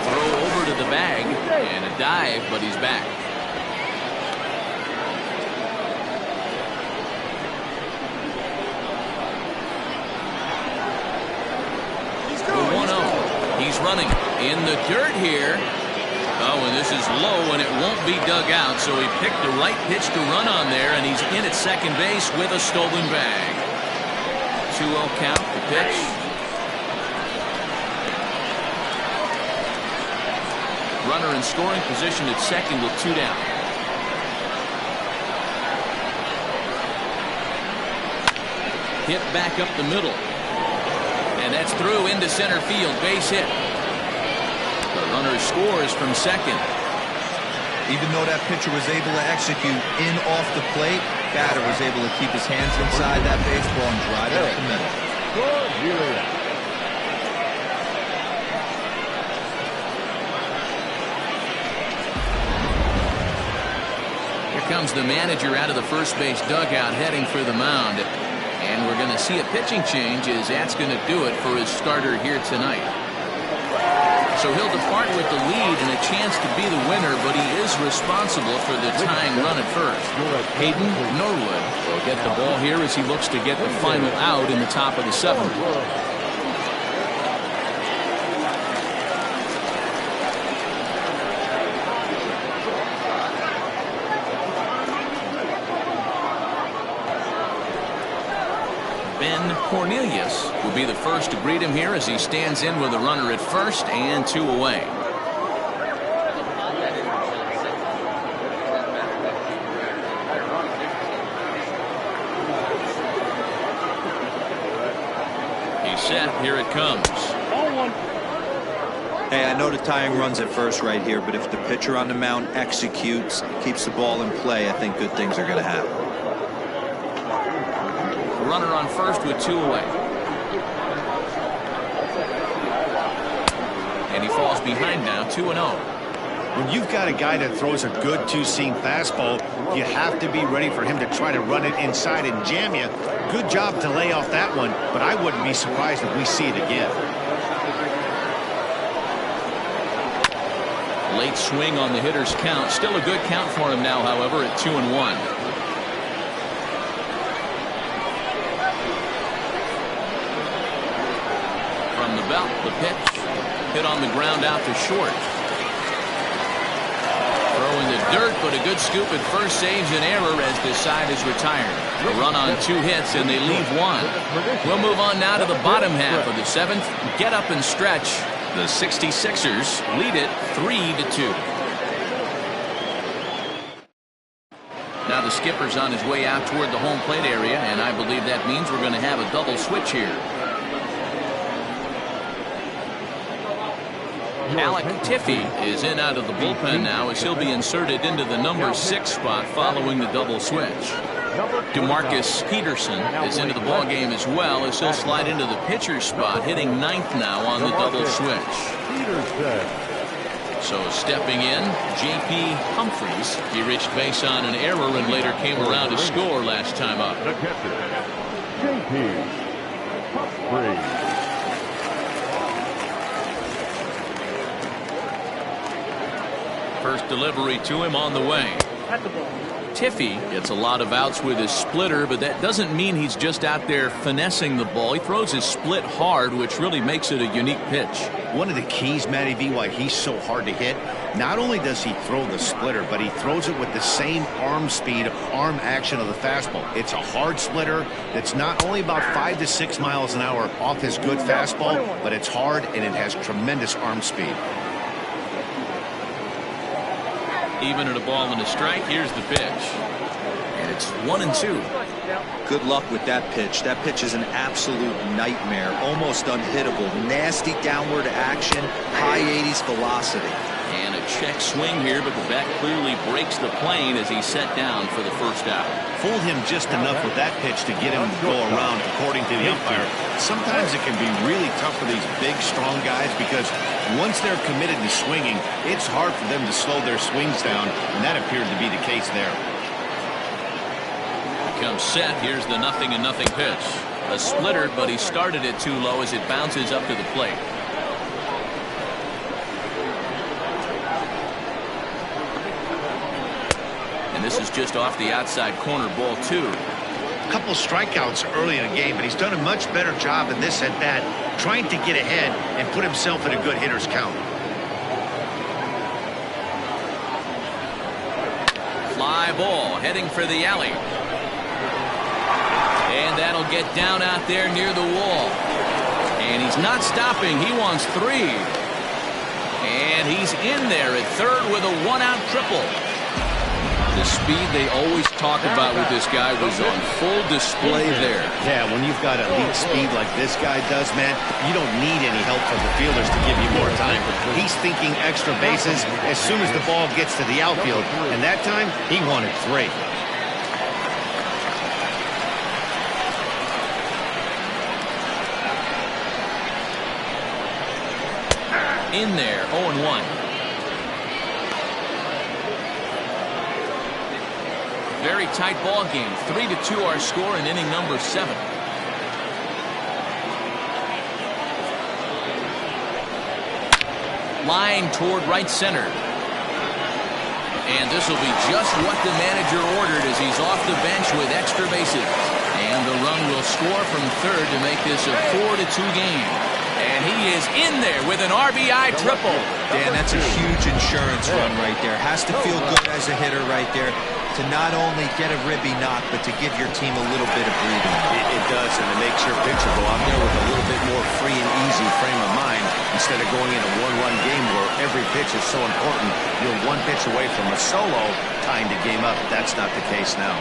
Throw over to the bag and a dive, but he's back. The 1-0. He's running in the dirt here. Oh, and this is low, and it won't be dug out, so he picked the right pitch to run on there, and he's in at second base with a stolen bag. 2-0 count, the pitch. Runner in scoring position at second with 2 down. Hit back up the middle. And that's through into center field, base hit. The runner scores from second. Even though that pitcher was able to execute in off the plate, batter was able to keep his hands inside that baseball and drive it up the middle. Here comes the manager out of the first base dugout heading for the mound. And we're going to see a pitching change as that's going to do it for his starter here tonight. So he'll depart with the lead and a chance to be the winner, but he is responsible for the tying run at first. Hayden Norwood will get the ball here as he looks to get the final out in the top of the 7th. Ben Cornelius will be the first to greet him here as he stands in with a runner at first and 2 away. He's set. Here it comes. Hey, I know the tying runs at first right here, but if the pitcher on the mound executes, keeps the ball in play, I think good things are going to happen. Runner on first with 2 away. And he falls behind now, 2-0. When you've got a guy that throws a good two-seam fastball, you have to be ready for him to try to run it inside and jam you. Good job to lay off that one, but I wouldn't be surprised if we see it again. Late swing on the hitter's count. Still a good count for him now, however, at 2-1. The belt, the pitch, hit on the ground out to short. Throw in the dirt, but a good scoop at first saves an error as this side is retired. A run on 2 hits, and they leave 1. We'll move on now to the bottom half of the 7th. Get up and stretch. The 66ers lead it 3-2. Now the skipper's on his way out toward the home plate area, and I believe that means we're going to have a double switch here. Alec Tiffy is in out of the bullpen now as he'll be inserted into the number 6 spot following the double switch. DeMarcus Peterson is into the ball game as well, as he'll slide into the pitcher's spot, hitting ninth now on the double switch. So stepping in, J.P. Humphries. He reached base on an error and later came around to score last time up. The catcher, J.P. Humphries. First delivery to him on the way. Tiffy gets a lot of outs with his splitter, but that doesn't mean he's just out there finessing the ball. He throws his split hard, which really makes it a unique pitch. One of the keys, Matty V, why he's so hard to hit, not only does he throw the splitter, but he throws it with the same arm speed, arm action of the fastball. It's a hard splitter that's not only about 5 to 6 miles an hour off his good fastball, but it's hard and it has tremendous arm speed. Even at a ball and a strike, here's the pitch. And it's 1-2. Good luck with that pitch. That pitch is an absolute nightmare. Almost unhittable. Nasty downward action. High 80s velocity. And a check swing here, but the bat clearly breaks the plane as he's set down for the first out. Fooled him just enough with that pitch to get him to go around, according to the umpire. Sometimes it can be really tough for these big, strong guys because once they're committed to swinging, it's hard for them to slow their swings down, and that appeared to be the case there. Comes set. Here's the 0-0 pitch. A splitter, but he started it too low as it bounces up to the plate. And this is just off the outside corner, ball 2. A couple strikeouts early in the game, but he's done a much better job in this at bat, trying to get ahead and put himself in a good hitter's count. Fly ball heading for the alley. And that'll get down out there near the wall. And he's not stopping. He wants 3. And he's in there at third with a 1-out triple. The speed they always talk about with this guy was on full display there. Yeah, when you've got elite speed like this guy does, man, you don't need any help from the fielders to give you more time. He's thinking extra bases as soon as the ball gets to the outfield, and that time he wanted 3. In there, 0-1. Very tight ball game. 3-2 our score in inning number 7. Line toward right center. And this will be just what the manager ordered as he's off the bench with extra bases. And the run will score from third to make this a 4-2 game. And he is in there with an RBI triple. Dan, that's a huge insurance run right there. Has to feel good as a hitter right there to not only get a ribby knock, but to give your team a little bit of breathing. It does, and it makes your pitcher go out there with a little bit more free and easy frame of mind instead of going in a one-run game where every pitch is so important. You're one pitch away from a solo, tying the game up. That's not the case now.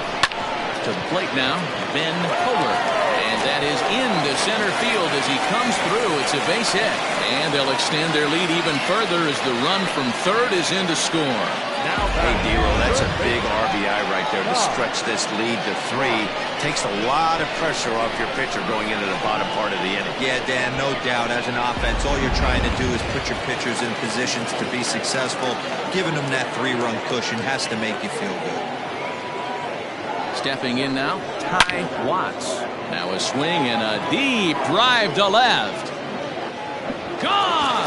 To the plate now, Ben Kohler. And that is into center field as he comes through. It's a base hit. And they'll extend their lead even further as the run from third is in to score. Hey, Dero, that's a big RBI right there to stretch this lead to 3. Takes a lot of pressure off your pitcher going into the bottom part of the inning. Yeah, Dan, no doubt. As an offense, all you're trying to do is put your pitchers in positions to be successful. Giving them that 3-run cushion has to make you feel good. Stepping in now, Ty Watts. Now a swing and a deep drive to left. Gone!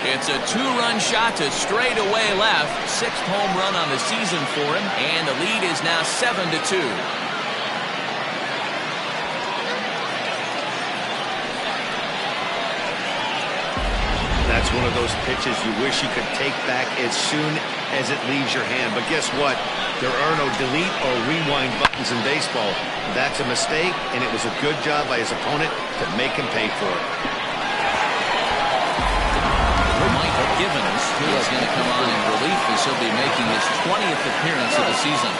It's a 2-run shot to straightaway left. 6th home run on the season for him, and the lead is now 7-2. That's one of those pitches you wish you could take back as soon as it leaves your hand. But guess what? There are no delete or rewind buttons in baseball. That's a mistake, and it was a good job by his opponent to make him pay for it. Mike Givens is going to come on in relief as he'll be making his 20th appearance of the season.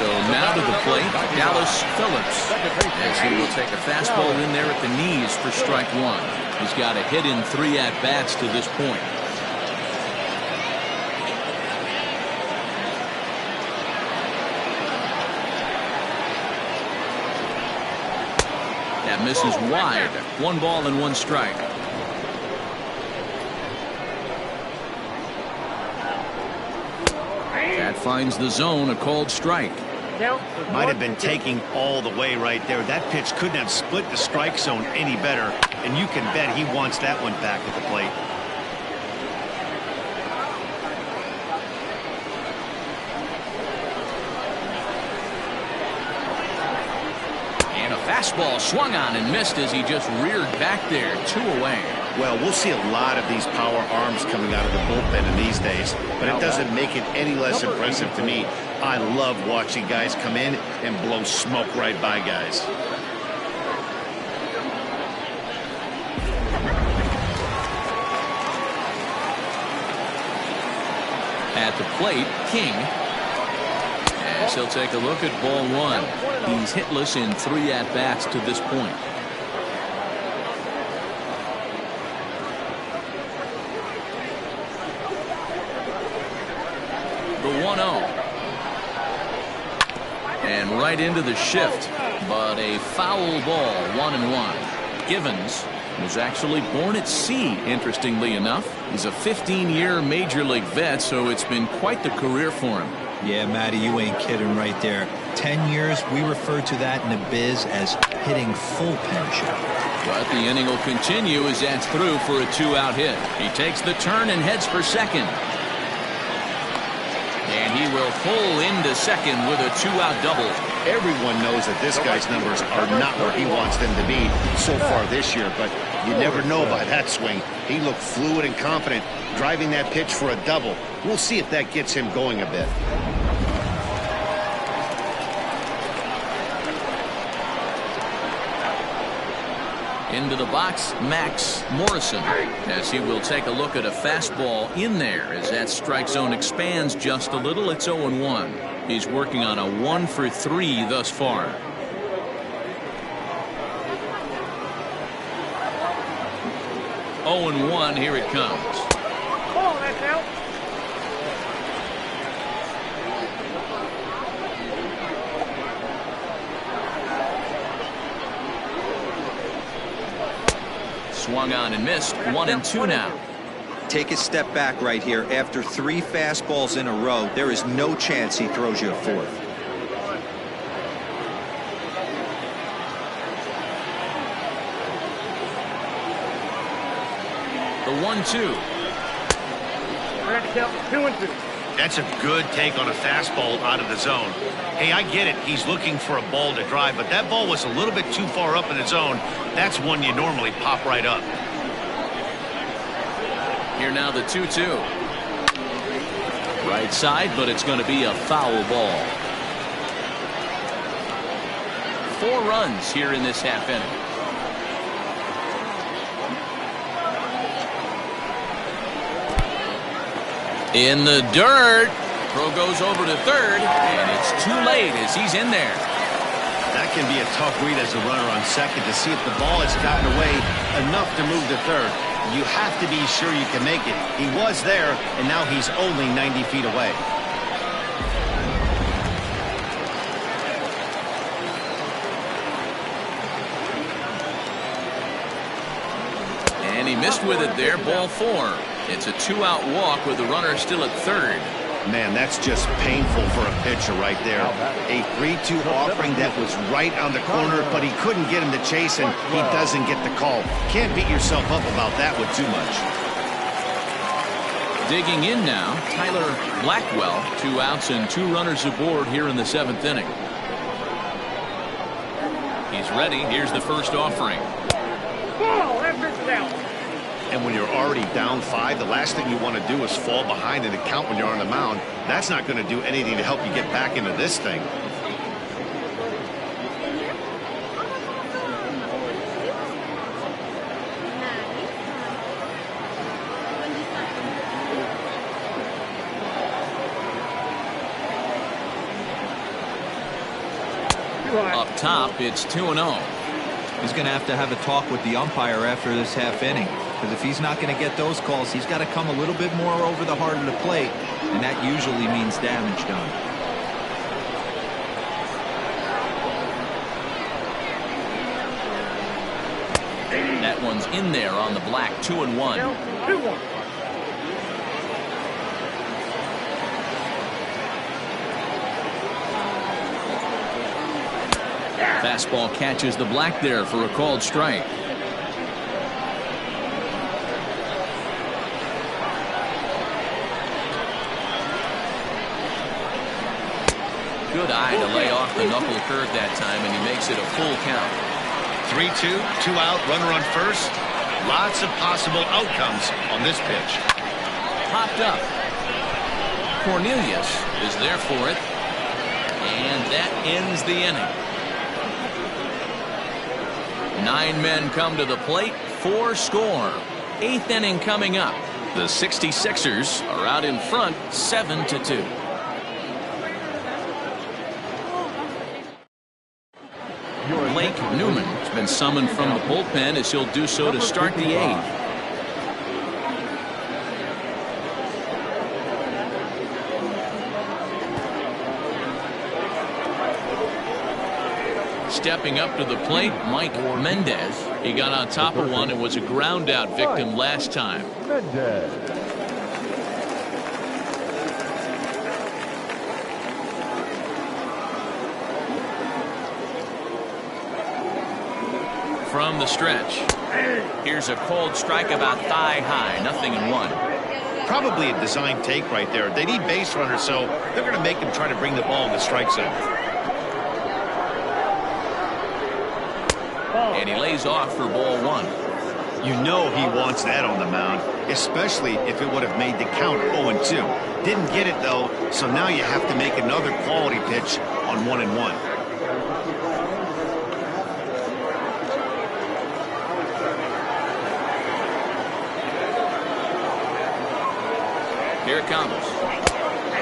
So now to the plate, Dallas Phillips, as he will take a fastball in there at the knees for strike one. He's got a hit in 3 at-bats to this point. That misses wide. 1 ball and 1 strike. That finds the zone, a called strike. Might have been taking all the way right there. That pitch couldn't have split the strike zone any better, and you can bet he wants that one back at the plate. And a fastball swung on and missed as he just reared back there. 2 away. Well, we'll see a lot of these power arms coming out of the bullpen in these days, but it doesn't make it any less impressive to me. I love watching guys come in and blow smoke right by guys. At the plate, King. As he'll take a look at ball 1. He's hitless in 3 at-bats to this point. The 1-0. And right into the shift, but a foul ball. 1-1. Givens was actually born at sea, interestingly enough. He's a 15-year major league vet, so it's been quite the career for him. Yeah, Matty, you ain't kidding right there. 10 years, we refer to that in the biz as hitting full pension. But the inning will continue as that's through for a 2-out hit. He takes the turn and heads for second. And he will pull into second with a 2-out double. Everyone knows that this guy's numbers are not where he wants them to be so far this year, but you never know by that swing. He looked fluid and confident, driving that pitch for a double. We'll see if that gets him going a bit. Into the box, Max Morrison, as he will take a look at a fastball in there as that strike zone expands just a little. It's 0-1. He's working on a 1 for 3 thus far. Oh, and 1. Here it comes. Oh, that's out. Swung on and missed. 1-2 now. Take a step back right here. After 3 fastballs in a row, there is no chance he throws you a 4th. The 1-2. We're at the count 2-2. That's a good take on a fastball out of the zone. Hey, I get it. He's looking for a ball to drive, but that ball was a little bit too far up in the zone. That's one you normally pop right up. Here now the 2-2. Right side, but it's going to be a foul ball. 4 runs here in this half inning. In the dirt. Throw goes over to third, and it's too late as he's in there. That can be a tough read as a runner on second to see if the ball has gotten away enough to move to third. You have to be sure you can make it. He was there, and now he's only 90 feet away. And he missed with it there, ball 4. It's a 2-out walk with the runner still at third. Man, that's just painful for a pitcher right there. A 3-2 offering that was right on the corner, but he couldn't get him to chase, and he doesn't get the call. Can't beat yourself up about that one too much. Digging in now, Tyler Blackwell. 2 outs and 2 runners aboard here in the 7th inning. He's ready. Here's the first offering. Oh, that pitch is out. And when you're already down 5, the last thing you want to do is fall behind in the count when you're on the mound. That's not going to do anything to help you get back into this thing. Up top, it's 2-0. He's going to have a talk with the umpire after this half inning. Because if he's not going to get those calls, he's got to come a little bit more over the heart of the plate. And that usually means damage done. That one's in there on the black. 2-1. 2-1. Fastball catches the black there for a called strike. Good eye to lay off the knuckle curve that time, and he makes it a full count. 3-2, 2 out, runner on first. Lots of possible outcomes on this pitch. Popped up. Cornelius is there for it, and that ends the inning. 9 men come to the plate, 4 score. 8th inning coming up. The 66ers are out in front, 7-2. Blake Newman has been summoned from the bullpen as he'll do so to start the 8th. Stepping up to the plate, Mike Mendez. He got on top of one and was a ground out victim last time. From the stretch, here's a cold strike about thigh high, 0-1. Probably a design take right there. They need base runners, so they're going to make him try to bring the ball in the strike zone. And he lays off for ball 1. You know he wants that on the mound, especially if it would have made the count 0-2. Didn't get it, though, so now you have to make another quality pitch on 1-1. Here it comes.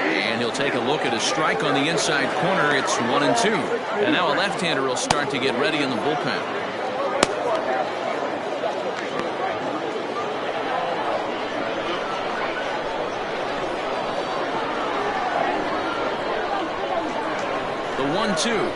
And he'll take a look at a strike on the inside corner. It's 1-2. And now a left-hander will start to get ready in the bullpen. The 1-2.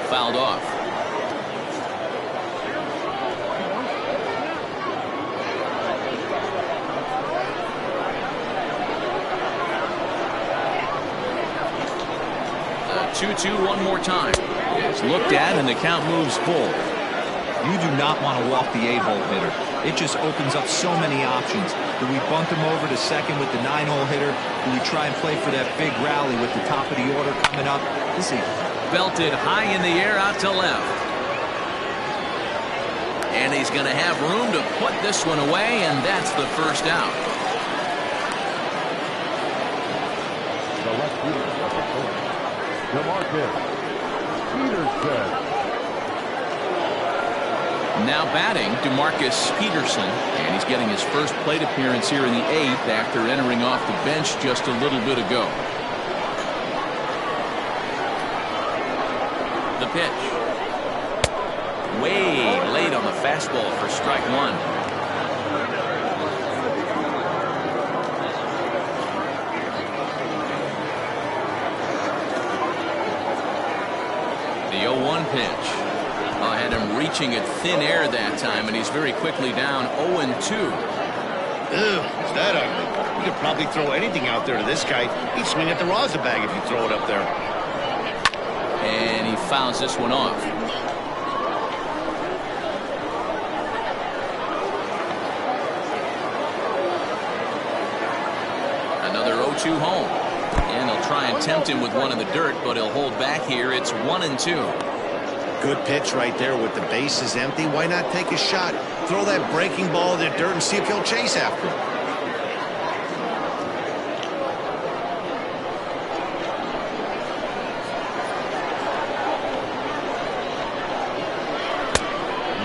Fouled off. The 2-2 one more time. It's looked at and the count moves full. You do not want to walk the 8-hole hitter. It just opens up so many options. Do we bunt him over to second with the 9-hole hitter? Do we try and play for that big rally with the top of the order coming up? This is Belted high in the air out to left. And he's going to have room to put this one away, and that's the first out. The left fielder at the plate, DeMarcus Peterson. Now batting, DeMarcus Peterson, and he's getting his first plate appearance here in the 8th after entering off the bench just a little bit ago. The pitch. Way late on the fastball for strike 1. The 0-1 pitch. Had him reaching at thin air that time, and he's very quickly down 0-2. Ew, is that ugly? You could probably throw anything out there to this guy. He'd swing at the rosin bag if you throw it up there. And he fouls this one off. Another 0-2 home. And they'll try and tempt him with one in the dirt, but he'll hold back here. It's 1-2. Good pitch right there with the bases empty. Why not take a shot? Throw that breaking ball in the dirt and see if he'll chase after it.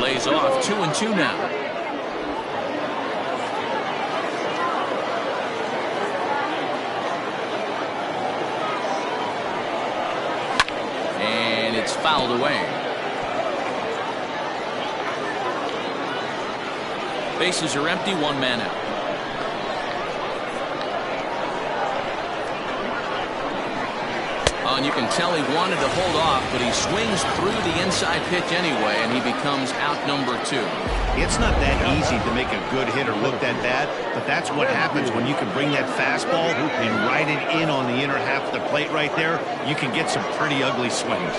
lays off 2-2 now. And it's fouled away. Bases are empty, one man out. And you can tell he wanted to hold off, but he swings through the inside pitch anyway, and he becomes out number 2. It's not that easy to make a good hitter look that bad, but that's what happens when you can bring that fastball and ride it in on the inner half of the plate right there. You can get some pretty ugly swings.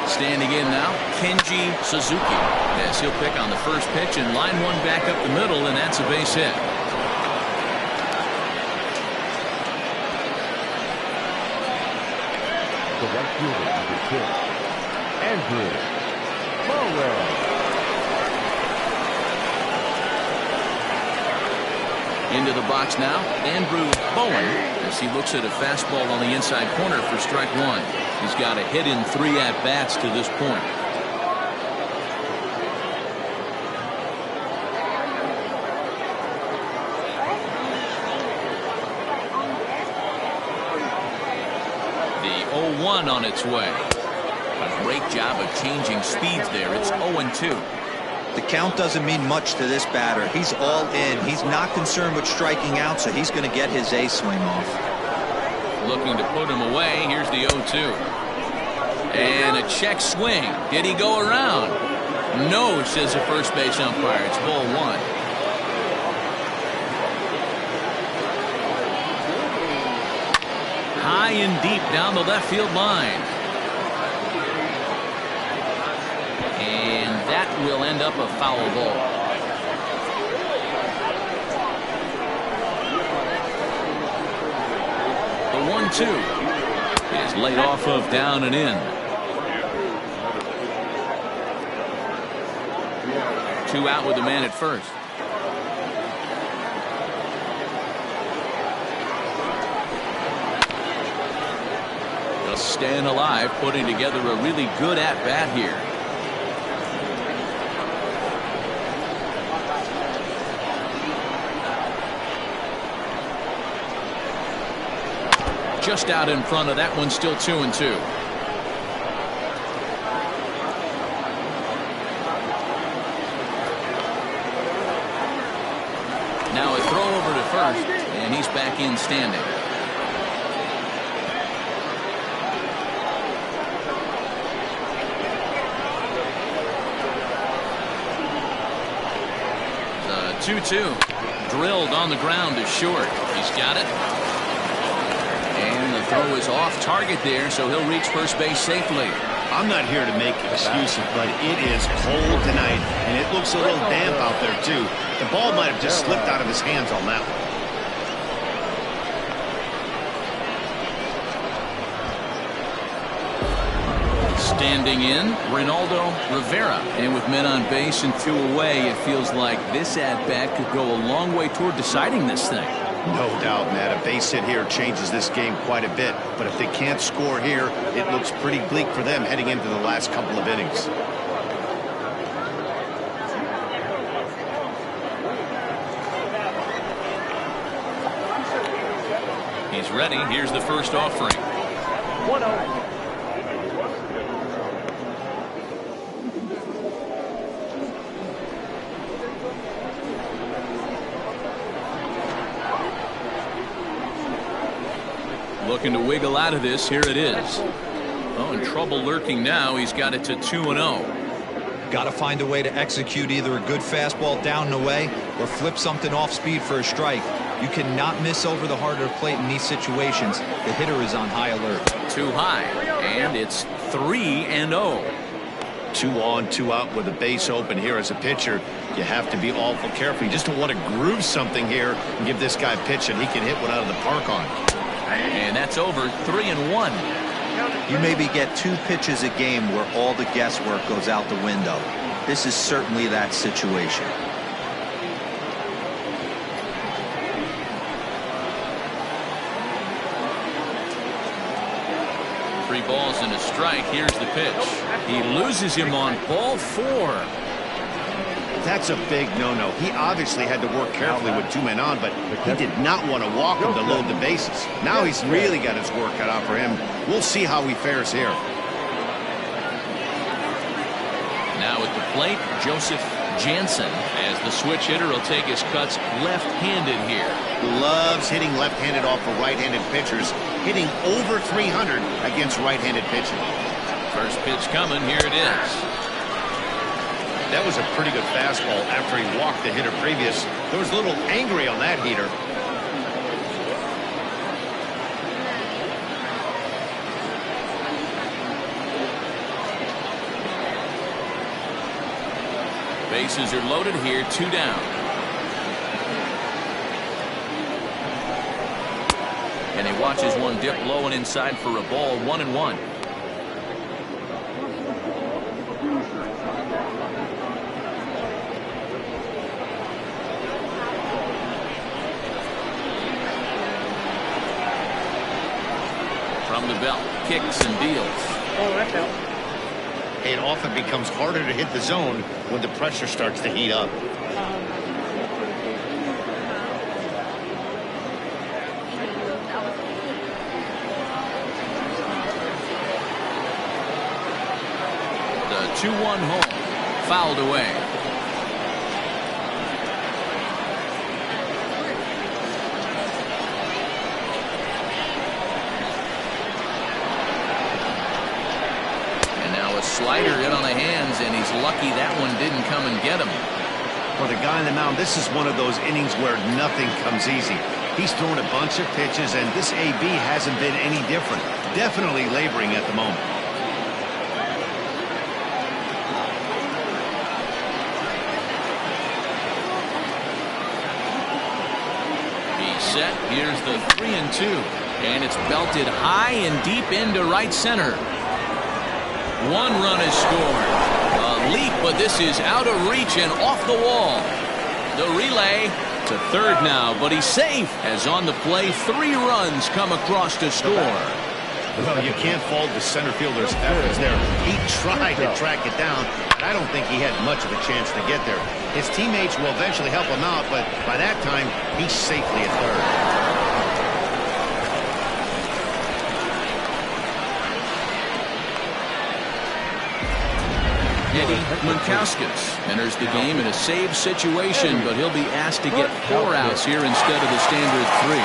Standing in now, Kenji Suzuki. Yes, he'll pick on the first pitch and line one back up the middle, and that's a base hit. The right fielder is the kid, Andrew Morrow. Into the box now, Andrew Bowen, as he looks at a fastball on the inside corner for strike 1. He's got a hit in 3 at-bats to this point. The 0-1 on its way. A great job of changing speeds there. It's 0-2. The count doesn't mean much to this batter. He's all in. He's not concerned with striking out, so he's going to get his A swing off. Looking to put him away. Here's the 0-2. And a check swing. Did he go around? No, says the first base umpire. It's ball 1. High and deep down the left field line. And that will end up a foul ball. The 1-2 is laid off of down and in. 2 out with the man at first. Just staying alive, putting together a really good at-bat here. Just out in front of that one, still 2-2. Now a throw over to first, and he's back in standing. The 2-2 drilled on the ground to short. He's got it. And the throw is off target there, so he'll reach first base safely. I'm not here to make excuses, but it is cold tonight, and it looks a little damp out there, too. The ball might have just slipped out of his hands on that one. Standing in, Ronaldo Rivera. And with men on base and 2 away, it feels like this at-bat could go a long way toward deciding this thing. No doubt, Matt. A base hit here changes this game quite a bit. But if they can't score here, it looks pretty bleak for them heading into the last couple of innings. He's ready. Here's the first offering. 1-0. Looking to wiggle out of this. Here it is. Oh, in trouble lurking now. He's got it to 2-0. Got to find a way to execute either a good fastball down and away or flip something off speed for a strike. You cannot miss over the heart of the plate in these situations. The hitter is on high alert. Too high, and it's 3-0. 2 on, 2 out with the base open here as a pitcher. You have to be awful careful. You just don't want to groove something here and give this guy a pitch that he can hit one out of the park on. And that's over. 3-1. You maybe get 2 pitches a game where all the guesswork goes out the window. This is certainly that situation. 3 balls and a strike. Here's the pitch. He loses him on ball 4. That's a big no-no. He obviously had to work carefully with 2 men on, but he did not want to walk him to load the bases. Now he's really got his work cut out for him. We'll see how he fares here. Now at the plate, Joseph Jansen, as the switch hitter will take his cuts left-handed here. Loves hitting left-handed off of right-handed pitchers, hitting over 300 against right-handed pitching. First pitch coming. Here it is. That was a pretty good fastball after he walked the hitter previous. There was a little angry on that heater. Bases are loaded here, 2 down. And he watches one dip low and inside for a ball, 1-1. From the belt, kicks and deals. Oh, that's out. It often becomes harder to hit the zone when the pressure starts to heat up. The 2-1 home, fouled away. Slider in on the hands, and he's lucky that one didn't come and get him. For the guy on the mound, this is one of those innings where nothing comes easy. He's thrown a bunch of pitches, and this AB hasn't been any different. Definitely laboring at the moment. He's set. Here's the 3-2, and it's belted high and deep into right center. 1 run is scored. A leap, but this is out of reach and off the wall. The relay to third now, but he's safe as on the play 3 runs come across to score. Well, you can't fault the center fielder's efforts there. He tried to track it down, but I don't think he had much of a chance to get there. His teammates will eventually help him out, but by that time, he's safely at third. Eddie Munkauskas enters the game in a save situation, but he'll be asked to get 4 outs here instead of the standard 3.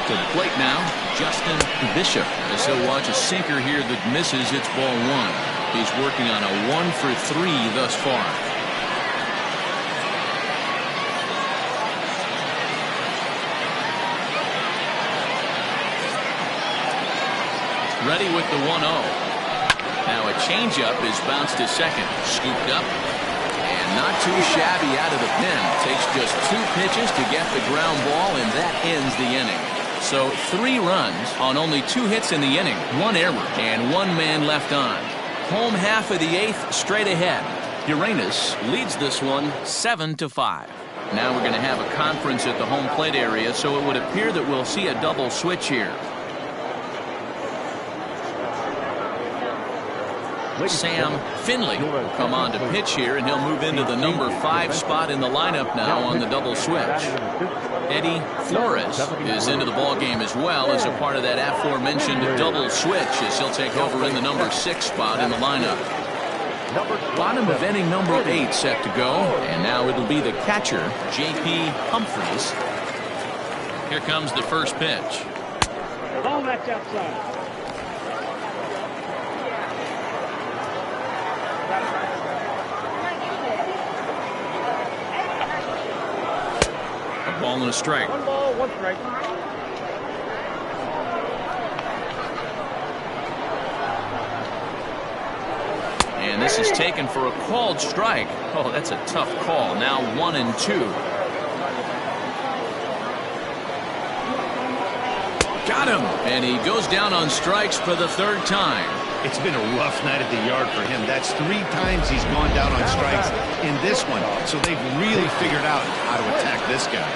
To the plate now, Justin Bishop, as he'll watch a sinker here that misses. It's ball 1. He's working on a 1-for-3 thus far. Ready with the 1-0. Now a changeup is bounced to second, scooped up, and not too shabby out of the pen. Takes just 2 pitches to get the ground ball, and that ends the inning. So 3 runs on only 2 hits in the inning, 1 error, and 1 man left on. Home half of the 8th straight ahead. Uranus leads this one 7-5. Now we're going to have a conference at the home plate area, so it would appear that we'll see a double switch here. Sam Finley will come on to pitch here, and he'll move into the number 5 spot in the lineup now on the double switch. Eddie Flores is into the ball game as well as a part of that aforementioned double switch, as he'll take over in the number 6 spot in the lineup. Bottom of inning number 8 set to go, and now it'll be the catcher, J.P. Humphreys. Here comes the first pitch. Ball that's outside. A ball and a strike. 1 ball, 1 strike. And this is taken for a called strike. Oh, that's a tough call. Now 1-2. Got him. And he goes down on strikes for the third time. It's been a rough night at the yard for him. That's 3 times he's gone down on strikes in this one. So they've really figured out how to attack this guy.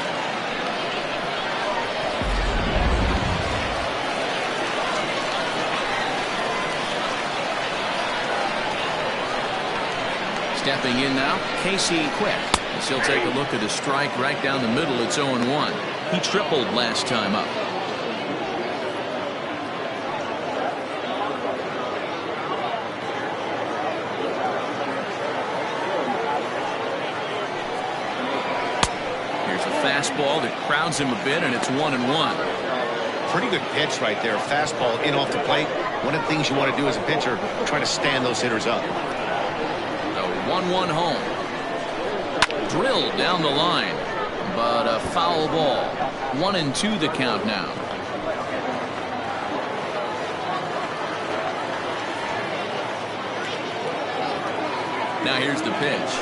Stepping in now, Casey Quick. As he'll take a look at a strike right down the middle. It's 0-1. He tripled last time up. Here's a fastball that crowds him a bit, and it's 1-1. Pretty good pitch right there. Fastball in off the plate. One of the things you want to do as a pitcher, try to stand those hitters up. 1-1 home. Drilled down the line, but a foul ball. 1-2 the count now. Now here's the pitch.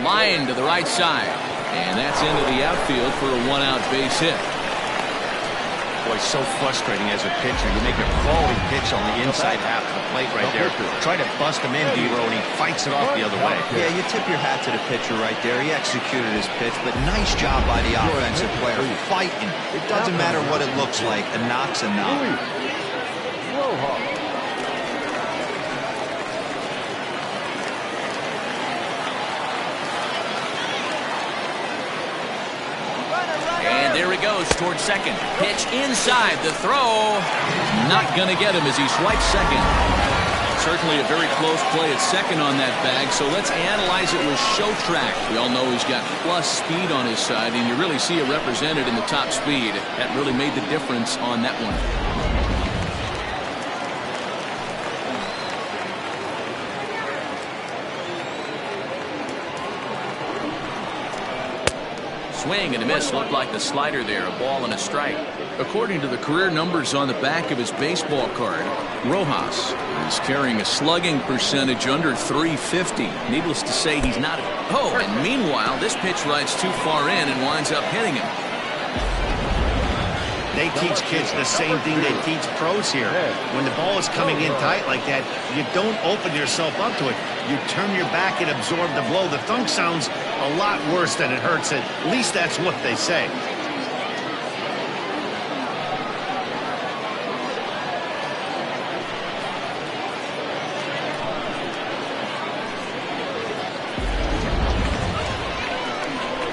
Line to the right side, and that's into the outfield for a 1-out base hit. Boy, so frustrating as a pitcher. You make a quality pitch on the inside half of the plate right there. Try to bust him in, D-Row, and he fights it off the other way. Yeah, you tip your hat to the pitcher right there. He executed his pitch, but nice job by the offensive player fighting. It doesn't matter what it looks like. A knock's a knock. There he goes towards second. Pitch inside. The throw. Not going to get him as he swipes second. Certainly a very close play at second on that bag, so let's analyze it with show track. We all know he's got plus speed on his side, and you really see it represented in the top speed. That really made the difference on that one. Swing and a miss. Looked like the slider there. A ball and a strike. According to the career numbers on the back of his baseball card, Rojas is carrying a slugging percentage under 350. Needless to say, he's not. Oh, and meanwhile, this pitch rides too far in and winds up hitting him. They teach kids the same thing they teach pros here. When the ball is coming in tight like that, you don't open yourself up to it. You turn your back and absorb the blow. The thunk sounds a lot worse than it hurts. At least that's what they say.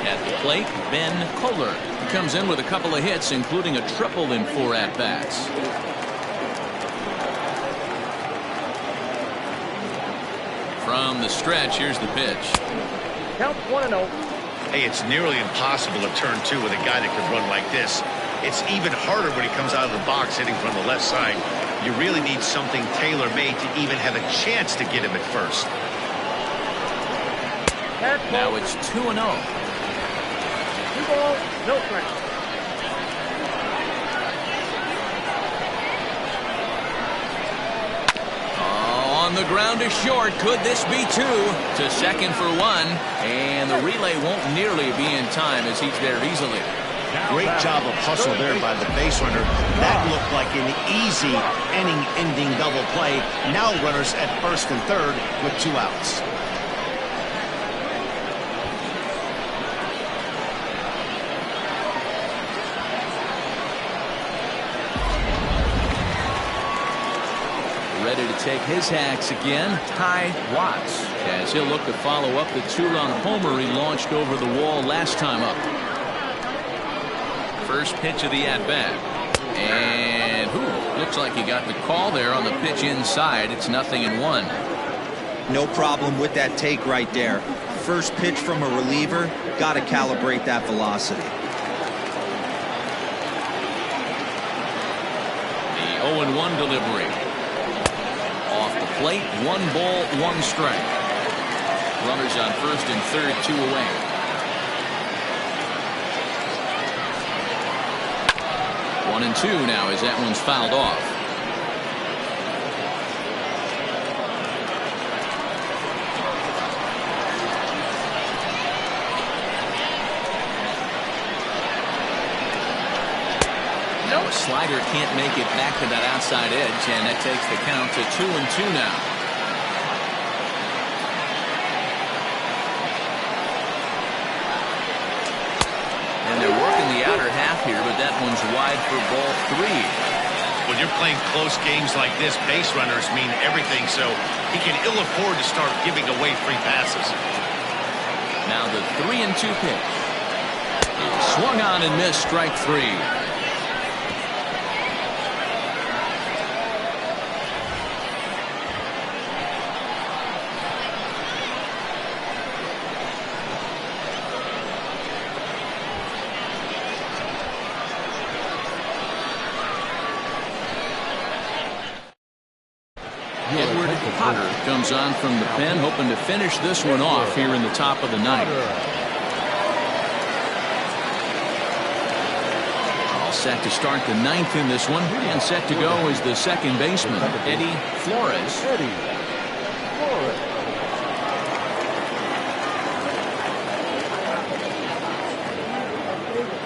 At the plate, Ben Kohler. Comes in with a couple of hits, including a triple in 4 at-bats. From the stretch, here's the pitch. Count 1-0. Hey, it's nearly impossible to turn 2 with a guy that could run like this. It's even harder when he comes out of the box hitting from the left side. You really need something tailor-made to even have a chance to get him at first. Now it's 2-0. 2 balls, no strikes. On the ground to short. Could this be 2? To second for 1. And the relay won't nearly be in time as he's there easily. Great job of hustle there by the base runner. That looked like an easy inning-ending double play. Now runners at first and third with 2 outs. Ready to take his hacks again, Ty Watts, as he'll look to follow up the 2-run homer he launched over the wall last time up. First pitch of the at-bat. And looks like he got the call there on the pitch inside. It's 0-1. No problem with that take right there. First pitch from a reliever, got to calibrate that velocity. The 0-1 delivery. Off the plate, 1 ball, 1 strike. Runners on first and third, 2 away. 1-2 now as that one's fouled off. Now a slider can't make it back to that outside edge, and that takes the count to 2-2 now. And they're working the outer half here, but that one's wide for ball 3. When you're playing close games like this, base runners mean everything, so he can ill afford to start giving away free passes. Now the 3-2 pitch. Swung on and missed, strike 3. Comes on from the pen, hoping to finish this one off here in the top of the ninth. All set to start the ninth in this one, and set to go is the second baseman, Eddie Flores.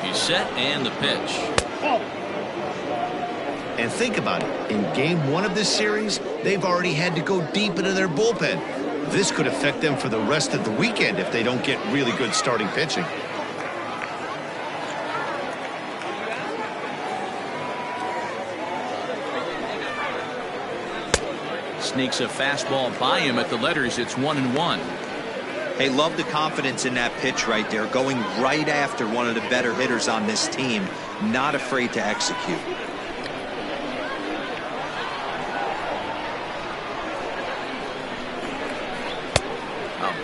He's set, and the pitch. And think about it. In game 1 of this series, they've already had to go deep into their bullpen. This could affect them for the rest of the weekend if they don't get really good starting pitching. Sneaks a fastball by him at the letters. It's 1-1. Hey, love the confidence in that pitch right there. Going right after one of the better hitters on this team. Not afraid to execute.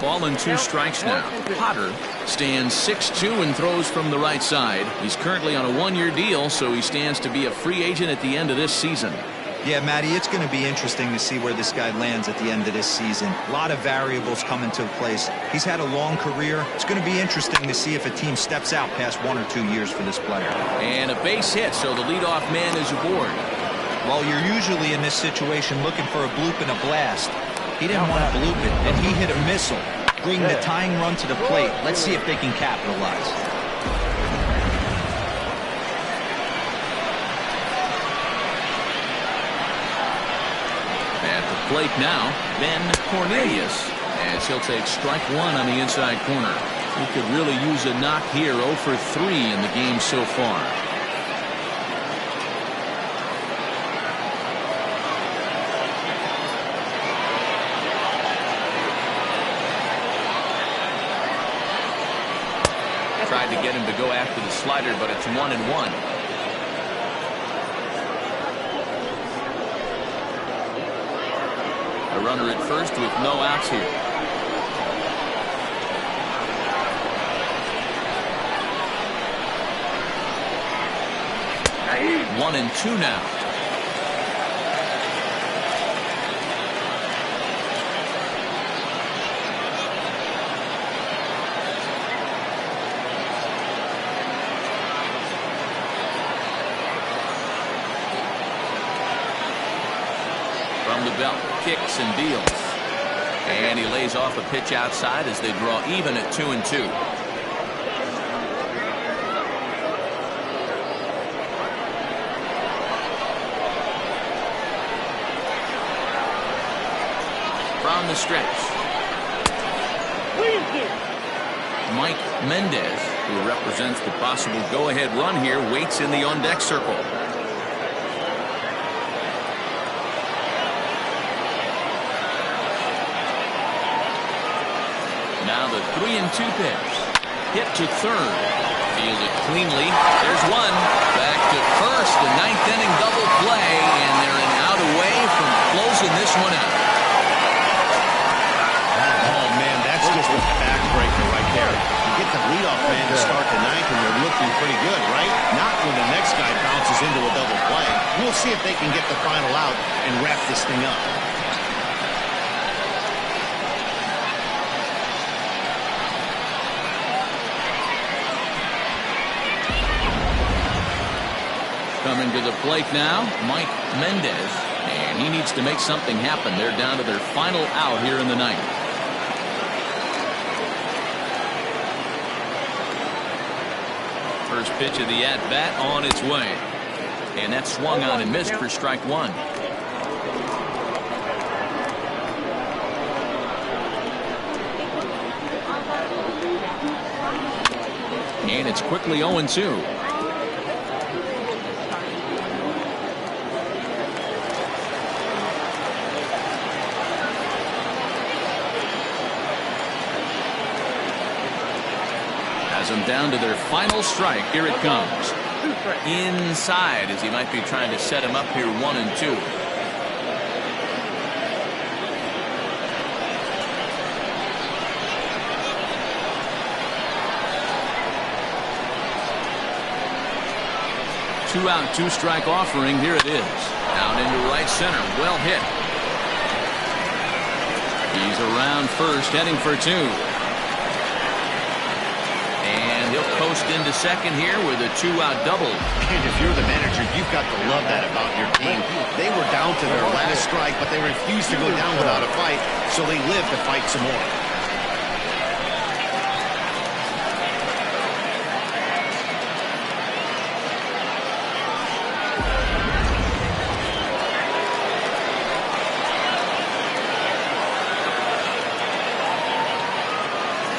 Ball and 2 strikes now. Potter stands 6'2" and throws from the right side. He's currently on a 1-year deal, so he stands to be a free agent at the end of this season. Yeah, Matty, it's going to be interesting to see where this guy lands at the end of this season. A lot of variables come into place. He's had a long career. It's going to be interesting to see if a team steps out past 1 or 2 years for this player. And a base hit, so the leadoff man is aboard. Well, you're usually in this situation looking for a bloop and a blast. He didn't want to bloop it, and he hit a missile, bringing the tying run to the plate. Let's see if they can capitalize. At the plate now, Ben Cornelius, as he'll take strike 1 on the inside corner. He could really use a knock here. 0 for 3 in the game so far. Tried to get him to go after the slider, but it's 1-1. A runner at first with no outs here. 1-2 now. From the belt, kicks and deals. And he lays off a pitch outside as they draw even at 2-2. From the stretch, Mike Mendez, who represents the possible go-ahead run here, waits in the on-deck circle. Now the 3-2 pitch. Hit to third. Fielded cleanly. There's one. Back to first. The ninth inning double play, and they're an out away from closing this one out. Oh, man, that's just a backbreaker right there. You get the leadoff man to start the ninth, and they're looking pretty good, right? Not when the next guy bounces into a double play. We'll see if they can get the final out and wrap this thing up. Coming to the plate now, Mike Mendez. And he needs to make something happen. They're down to their final out here in the ninth. First pitch of the at-bat on its way. And that swung on and missed for strike one. And it's quickly 0-2. Them down to their final strike. Here it comes. Inside, as he might be trying to set him up here 1-2. Two out, two strike offering. Here it is. Out into right center. Well hit. He's around first, heading for two. He'll coast into second here with a two-out double. And if you're the manager, you've got to love that about your team. They were down to their last strike, but they refused to go down without a fight, so they live to fight some more.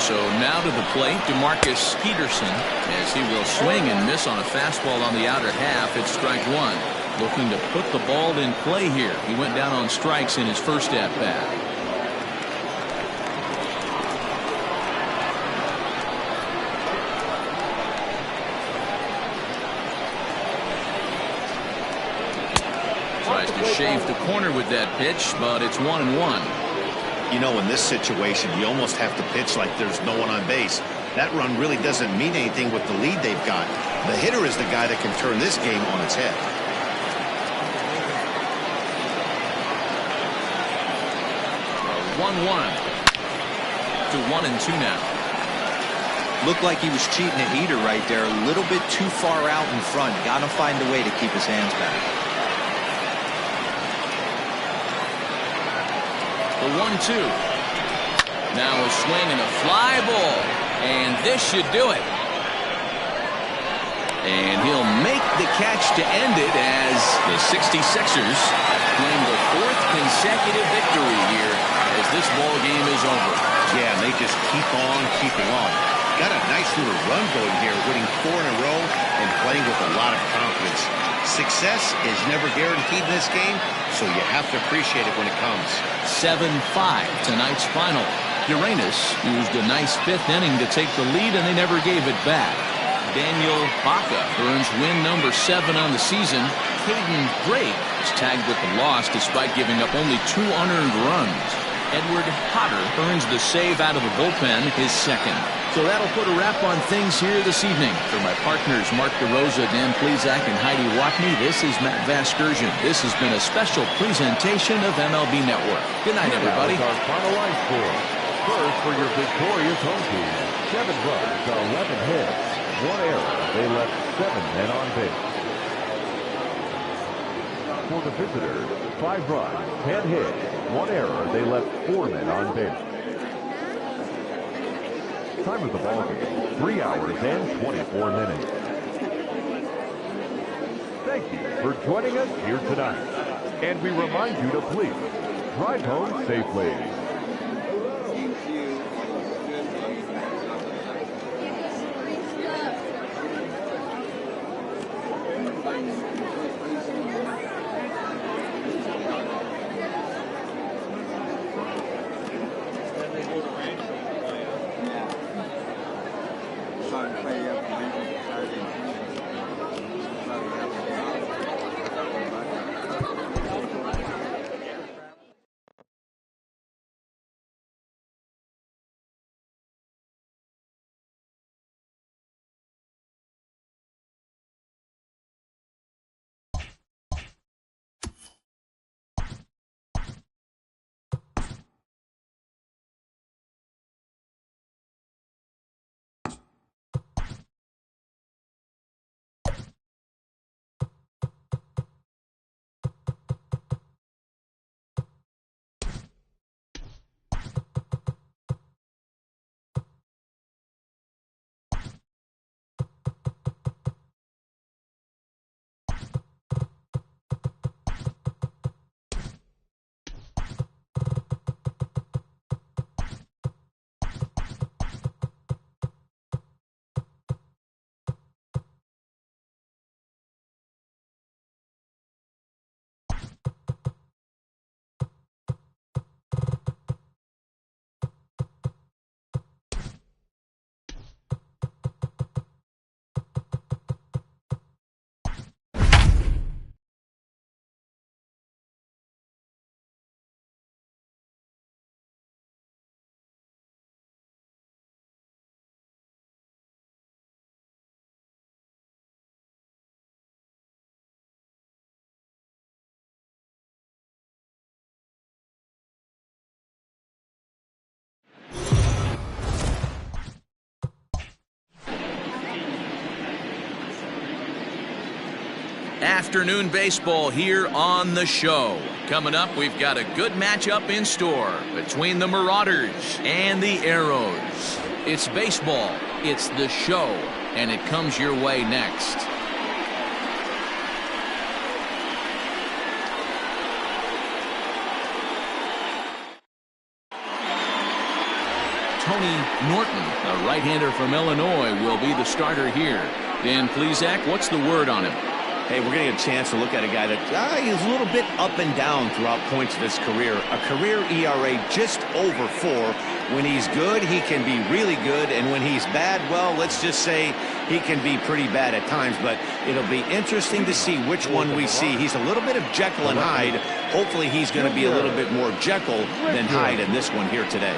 So now to the plate, DeMarcus Peterson, as he will swing and miss on a fastball on the outer half. It's strike one. Looking to put the ball in play here. He went down on strikes in his first at-bat. Tries to shave the corner with that pitch, but it's 1-1. You know, in this situation, you almost have to pitch like there's no one on base. That run really doesn't mean anything with the lead they've got. The hitter is the guy that can turn this game on its head. 1-1 to 1-2 now. Looked like he was cheating a heater right there. A little bit too far out in front. Got to find a way to keep his hands back. The 1-2. Now a swing and a fly ball. And this should do it. And he'll make the catch to end it as the 66ers claim the fourth consecutive victory here as this ball game is over. Yeah, they just keep on keeping on. Got a nice little run going here, winning 4 in a row and playing with a lot of confidence. Success is never guaranteed in this game, so you have to appreciate it when it comes. 7-5 tonight's final. Uranus used a nice fifth inning to take the lead, and they never gave it back. Daniel Baca earns win number 7 on the season. Caden Drake is tagged with the loss despite giving up only 2 unearned runs. Edward Potter earns the save out of the bullpen, his second. So that'll put a wrap on things here this evening. For my partners Mark DeRosa, Dan Plezak, and Heidi Watney, this is Matt Vasgersian. This has been a special presentation of MLB Network. Good night, everybody. Our final line score. First, for your victorious home team, 7 runs, 11 hits, 1 error. They left 7 men on base. For the visitors, 5 runs, 10 hits, 1 error. They left 4 men on base. Time of the ball game, 3 hours and 24 minutes. Thank you for joining us here tonight. And we remind you to please drive home safely. Afternoon baseball here on the show. Coming up, we've got a good matchup in store between the Marauders and the Arrows. It's baseball, it's the show, and it comes your way next. Tony Norton, a right-hander from Illinois, will be the starter here. Dan Plesac, what's the word on him? Hey, we're going to get a chance to look at a guy that is a little bit up and down throughout points of his career. A career ERA just over 4. When he's good, he can be really good. And when he's bad, well, let's just say he can be pretty bad at times. But it'll be interesting to see which one we see. He's a little bit of Jekyll and Hyde. Hopefully he's going to be a little bit more Jekyll than Hyde in this one here today.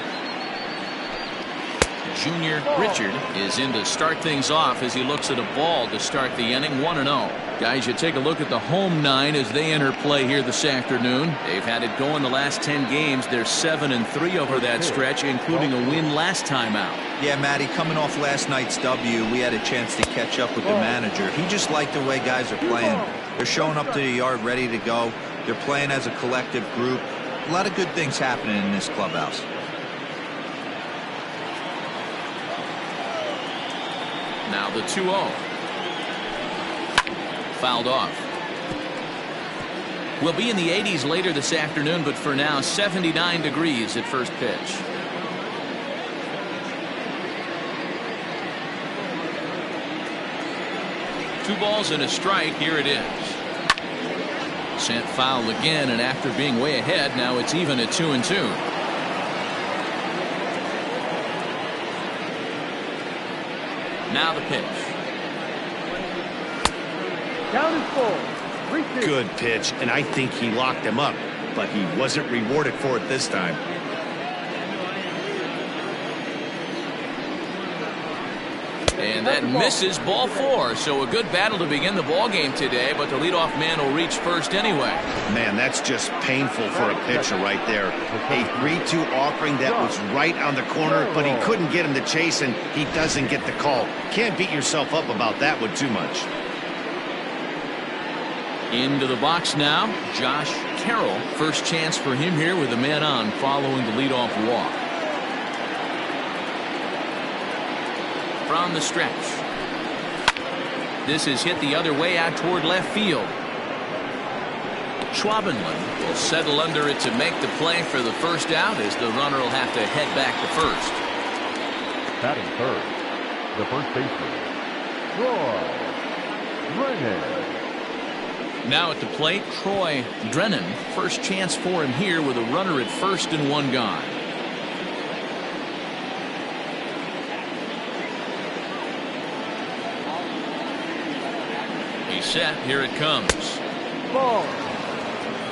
Junior Richard is in to start things off as he looks at a ball to start the inning. 1-0. Guys, you take a look at the home 9 as they enter play here this afternoon. They've had it going the last 10 games. They're 7-3 over that stretch, including a win last time out. Yeah, Matty, coming off last night's W, we had a chance to catch up with the manager. He just liked the way guys are playing. They're showing up to the yard ready to go. They're playing as a collective group. A lot of good things happening in this clubhouse. Now the 2-0. Fouled off. We'll be in the 80s later this afternoon, but for now 79 degrees at first pitch. Two balls and a strike. Here it is. Sent foul again, and after being way ahead, now it's even at 2-2. Now the pitch. Count is full. 3-2. Good pitch, and I think he locked him up, but he wasn't rewarded for it this time. And that misses, ball 4. So a good battle to begin the ball game today, but the leadoff man will reach first anyway. Man, that's just painful for a pitcher right there. A 3-2 offering that was right on the corner, but he couldn't get him to chase, and he doesn't get the call. Can't beat yourself up about that one too much. Into the box now, Josh Carroll. First chance for him here with a man on following the leadoff walk. From the stretch. This is hit the other way out toward left field. Schwabenland will settle under it to make the play for the first out, as the runner will have to head back to first. Batting third, the first baseman, Troy Brennan. Now at the plate, Troy Drennan. First chance for him here with a runner at first and one gone. He's set. Here it comes. Ball.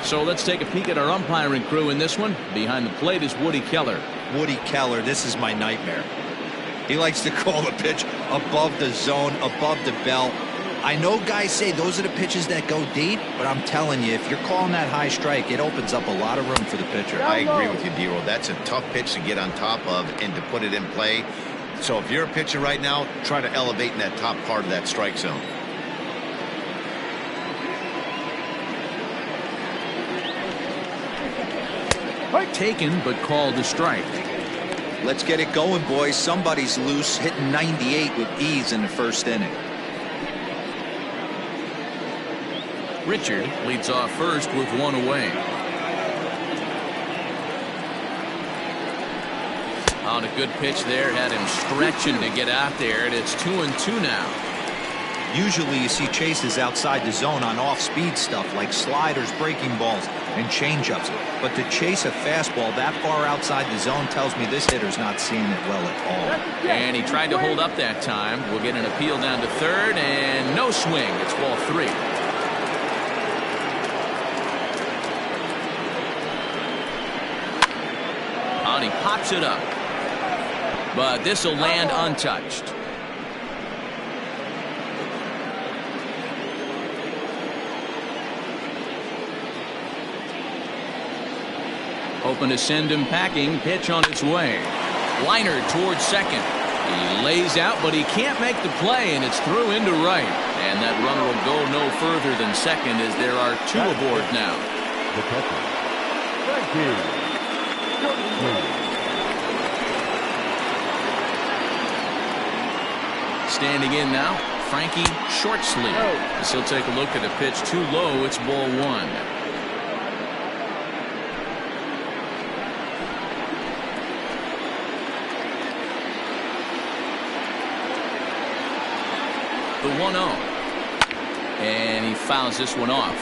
So let's take a peek at our umpiring crew in this one. Behind the plate is Woody Keller. Woody Keller, this is my nightmare. He likes to call the pitch above the zone, above the belt. I know guys say those are the pitches that go deep, but I'm telling you, if you're calling that high strike, it opens up a lot of room for the pitcher. I agree with you, D-Roll. That's a tough pitch to get on top of and to put it in play. So if you're a pitcher right now, try to elevate in that top part of that strike zone. Taken, but called a strike. Let's get it going, boys. Somebody's loose, hitting 98 with ease in the first inning. Richard leads off first with one away. On a good pitch there, had him stretching to get out there, and it's 2-2 now. Usually you see chases outside the zone on off-speed stuff like sliders, breaking balls, and changeups. But to chase a fastball that far outside the zone tells me this hitter's not seeing it well at all. And he tried to hold up that time. We'll get an appeal down to third, and no swing. It's ball 3. And he pops it up. But this will land untouched. Hoping to send him packing. Pitch on its way. Liner towards second. He lays out, but he can't make the play, and it's through into right. And that runner will go no further than second as there are two aboard now. The catcher, Frankie. Standing in now, Frankie Shortsleeve. As he'll take a look at a pitch too low. It's ball one. The 1-0. And he fouls this one off.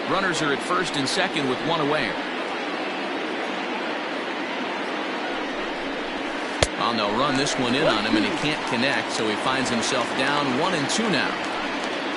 Runners are at first and second with one away. Well, they'll run this one in on him, and he can't connect, so he finds himself down 1-2 now.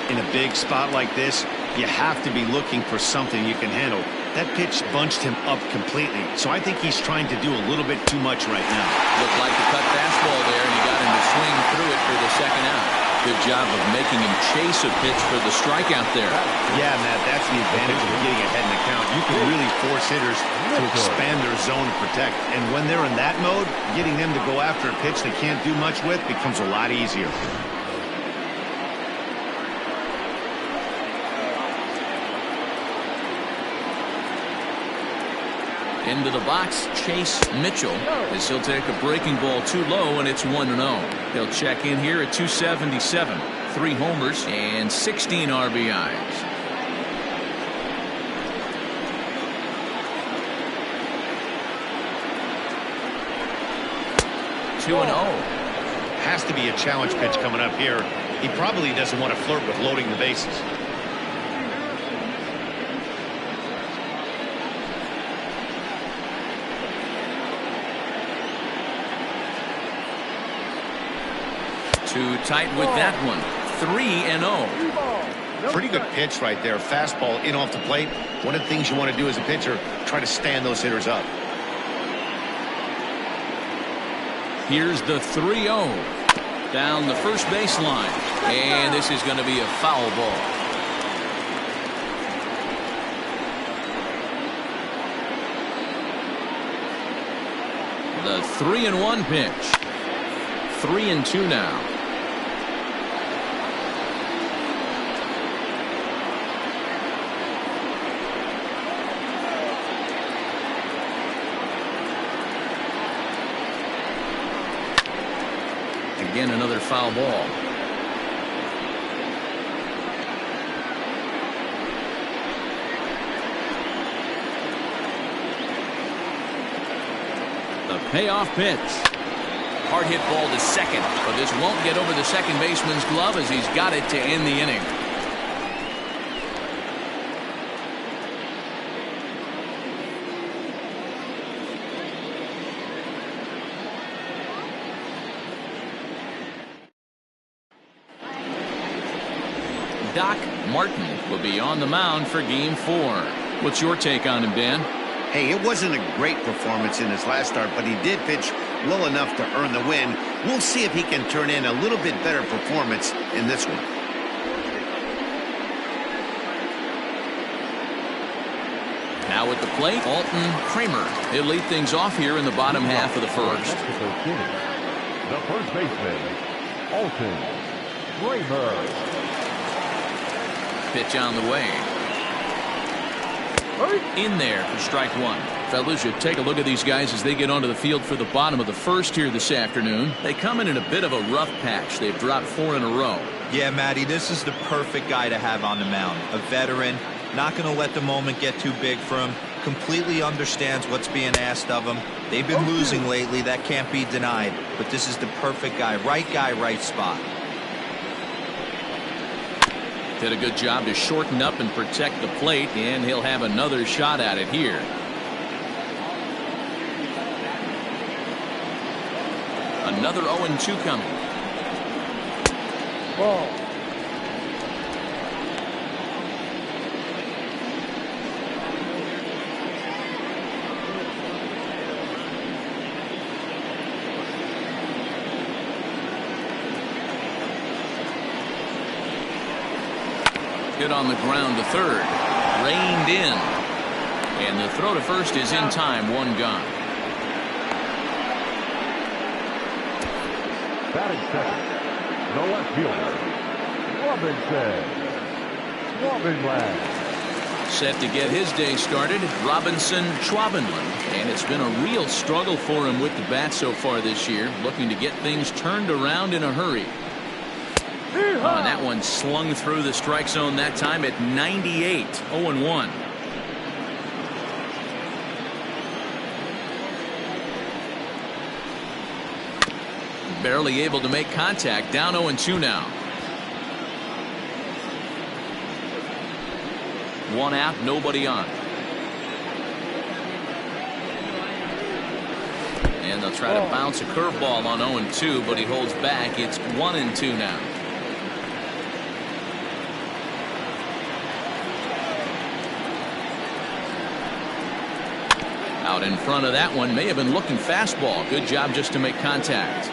In a big spot like this, you have to be looking for something you can handle. That pitch bunched him up completely, so I think he's trying to do a little bit too much right now. Looked like a cut fastball there, and he got him to swing through it for the second out. Good job of making him chase a pitch for the strikeout there. Yeah, Matt, that's the advantage of getting ahead in the count. You can really force hitters to expand their zone and protect. And when they're in that mode, getting them to go after a pitch they can't do much with becomes a lot easier. Into the box, Chase Mitchell, as he'll take a breaking ball too low, and it's 1-0. He'll check in here at 277, 3 homers and 16 RBIs. Two and 0. Has to be a challenge pitch coming up here. He probably doesn't want to flirt with loading the bases. Too tight with that one. 3-0. Pretty good pitch right there. Fastball in off the plate. One of the things you want to do as a pitcher, try to stand those hitters up. Here's the 3-0. Down the first baseline. And this is going to be a foul ball. The 3-1 pitch. 3-2 now. Again, another foul ball. The payoff pitch. Hard hit ball to second, but this won't get over the second baseman's glove as he's got it to end the inning. Doc Martin will be on the mound for Game 4. What's your take on him, Dan? Hey, it wasn't a great performance in his last start, but he did pitch well enough to earn the win. We'll see if he can turn in a little bit better performance in this one. Now at the plate, Alton Kramer. He'll lead things off here in the bottom half of the first. The first baseman, Alton Kramer. Pitch on the way. In there for strike one. Fellas, you take a look at these guys as they get onto the field for the bottom of the first here this afternoon. They come in a bit of a rough patch. They've dropped 4 in a row. Yeah, Matty, this is the perfect guy to have on the mound. A veteran, not going to let the moment get too big for him. Completely understands what's being asked of him. They've been losing lately. That can't be denied. But this is the perfect guy, right spot. Did a good job to shorten up and protect the plate, and he'll have another shot at it here. Another 0-2 coming. Ball. Hit on the ground to third. Reined in. And the throw to first is in time. 1 gone. Batting second, the left fielder, Robinson. Set to get his day started, Robinson Schwabenland, and it's been a real struggle for him with the bat so far this year, looking to get things turned around in a hurry. Oh, and that one slung through the strike zone that time at 98, 0-1. Barely able to make contact, down 0-2 now. One out, nobody on. And they'll try to bounce a curveball on 0-2, but he holds back. It's 1-2 now. Out in front of that one, may have been looking fastball. Good job just to make contact.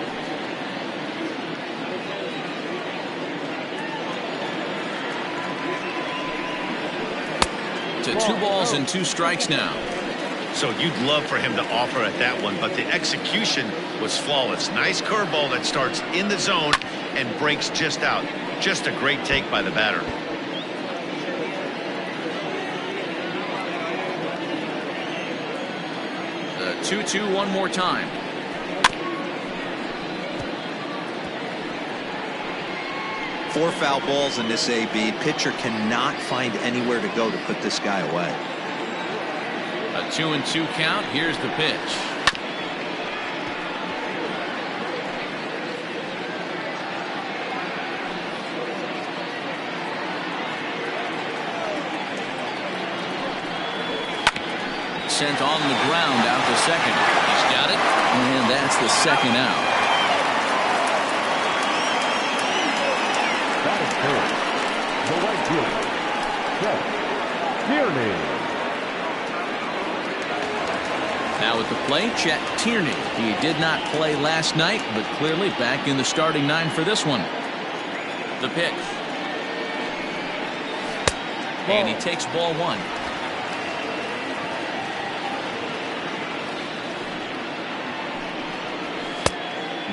To 2 balls and 2 strikes now. So you'd love for him to offer at that one, but the execution was flawless. Nice curveball that starts in the zone and breaks just out. Just a great take by the batter. The 2-2 one more time. Four foul balls in this AB. Pitcher cannot find anywhere to go to put this guy away. A 2-2 count. Here's the pitch. Sent on the ground out to second. He's got it, and that's the second out. Batting third, the right fielder, Tierney. Now at the plate, Chet Tierney. He did not play last night, but clearly back in the starting 9 for this one. The pitch. And he takes ball 1.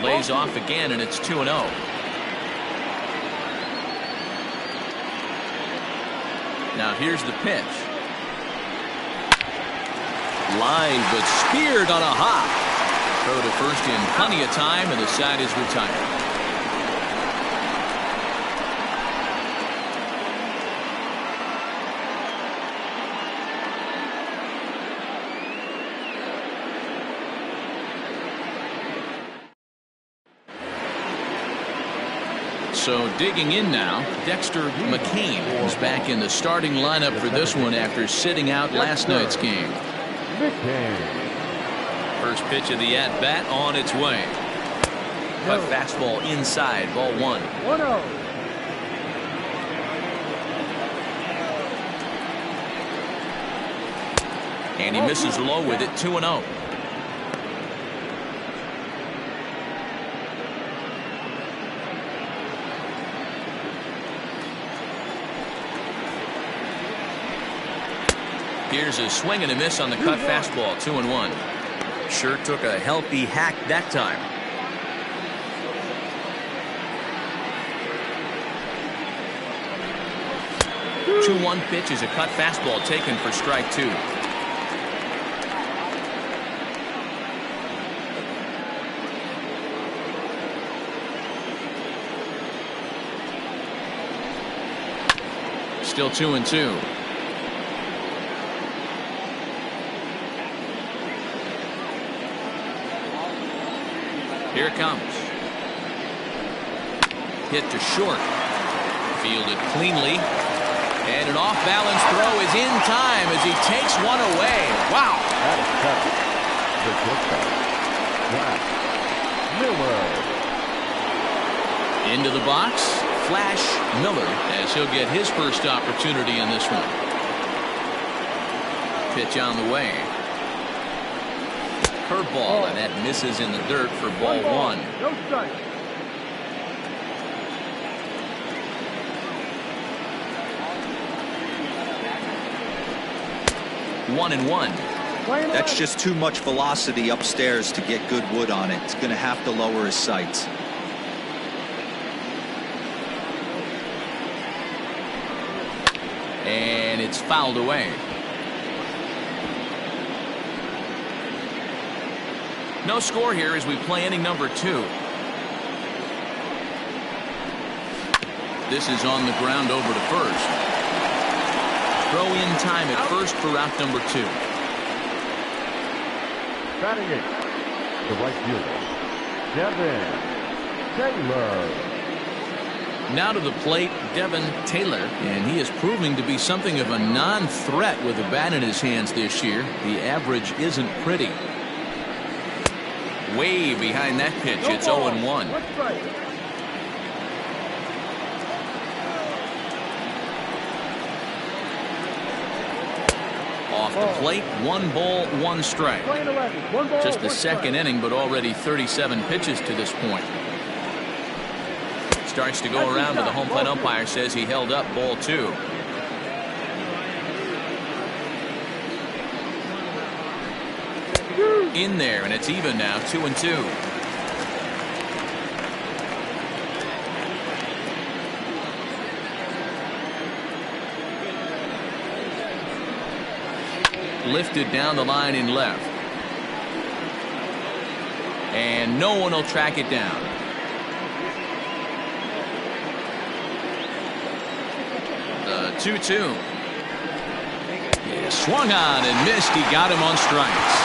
Lays off again, and it's 2-0. Now here's the pitch. Line, but speared on a hop. Throw to first in plenty of time, and the side is retired. So digging in now, Dexter McCain is back in the starting lineup for this one after sitting out last night's game. First pitch of the at-bat on its way. A fastball inside, ball 1. 1-0. And he misses low with it, 2-0. Here's a swing and a miss on the cut fastball, 2-1. Sure took a healthy hack that time. The 2-1 pitch is a cut fastball taken for strike 2. Still 2-2. Here it comes. Hit to short. Fielded cleanly. And an off-balance throw is in time as he takes one away. Wow. That is tough. The Miller. Into the box. Flash Miller as he'll get his first opportunity in this one. Pitch on the way. Curveball, and that misses in the dirt for ball 1. No strike. One and one. That's just too much velocity upstairs to get good wood on it. It's going to have to lower his sights. and it's fouled away. No score here as we play inning number 2. This is on the ground over to first. Throw in time at first for out number 2. Batting it, the right fielder, Devin Taylor. Now to the plate, Devin Taylor, and he is proving to be something of a non-threat with a bat in his hands this year. The average isn't pretty. Way behind that pitch. It's 0-1. Off the plate, 1 ball, 1 strike. Just the second inning, but already 37 pitches to this point. Starts to go around, but the home plate umpire says he held up ball 2. In there, and it's even now, 2-2. Lifted down the line in left. And no one will track it down. The 2-2. Yeah, swung on and missed. He got him on strikes.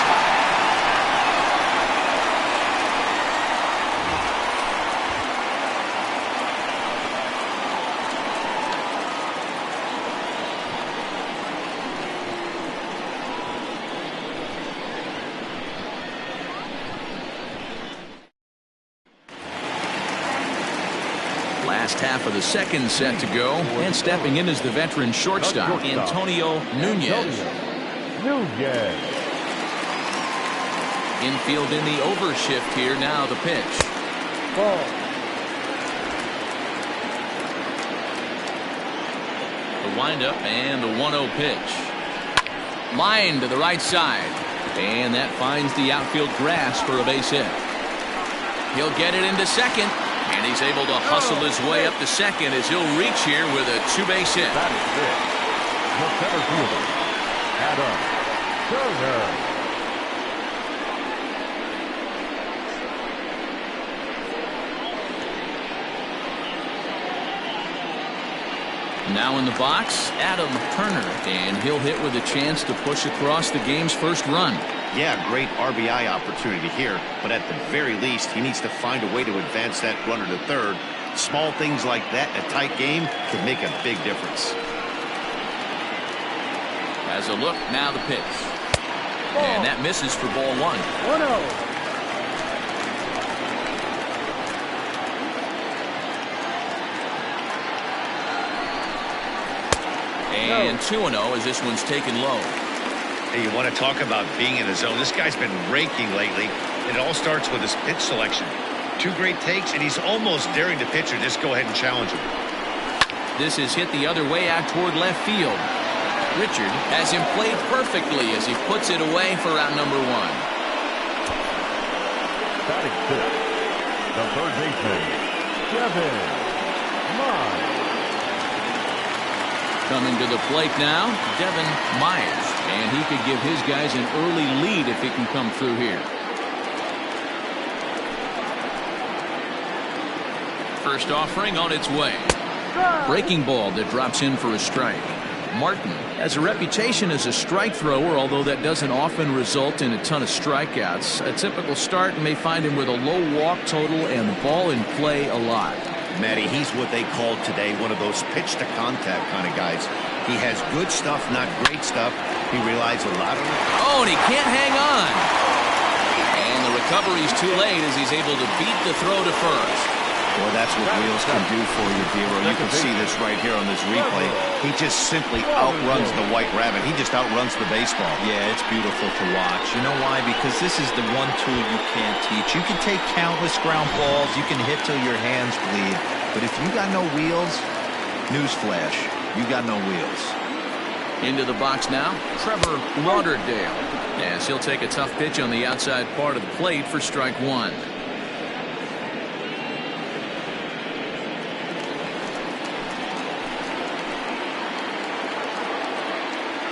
Last half of the second set to go, and stepping in is the veteran shortstop, Antonio Nunez. Infield in the overshift here. Now the pitch. Ball. The windup and the 1-0 pitch. Line to the right side, and that finds the outfield grass for a base hit. He'll get it into second. And he's able to hustle his way up to second as he'll reach here with a 2-base hit. That is it. The center fielder, Adam Turner. Now in the box, Adam Turner, and he'll hit with a chance to push across the game's first run. Yeah, great RBI opportunity here, but at the very least, he needs to find a way to advance that runner to third. Small things like that in a tight game can make a big difference. As a look, now the pitch. And that misses for ball 1. 1-0. And 2-0 as this one's taken low. Hey, you want to talk about being in the zone? This guy's been raking lately, and it all starts with his pitch selection. 2 great takes, and he's almost daring the pitcher just go ahead and challenge him. This is hit the other way out toward left field. Richard has him played perfectly as he puts it away for out number 1. Batting fifth, the third baseman, Devin Myers. Coming to the plate now, Devin Myers. And he could give his guys an early lead if he can come through here. First offering on its way. Breaking ball that drops in for a strike. Martin has a reputation as a strike thrower, although that doesn't often result in a ton of strikeouts. A typical start may find him with a low walk total and the ball in play a lot. Matty, he's what they call today one of those pitch to contact kind of guys. He has good stuff, not great stuff. He relies a lot on it. Oh, and he can't hang on. And the recovery's too late as he's able to beat the throw to first. Well, that's what wheels can do for you, Dero. You can see this right here on this replay. He just simply outruns the white rabbit. He just outruns the baseball. Yeah, it's beautiful to watch. You know why? Because this is the one tool you can't teach. You can take countless ground balls. You can hit till your hands bleed. But if you got no wheels, newsflash, you got no wheels. Into the box now, Trevor Lauderdale. As he'll take a tough pitch on the outside part of the plate for strike 1.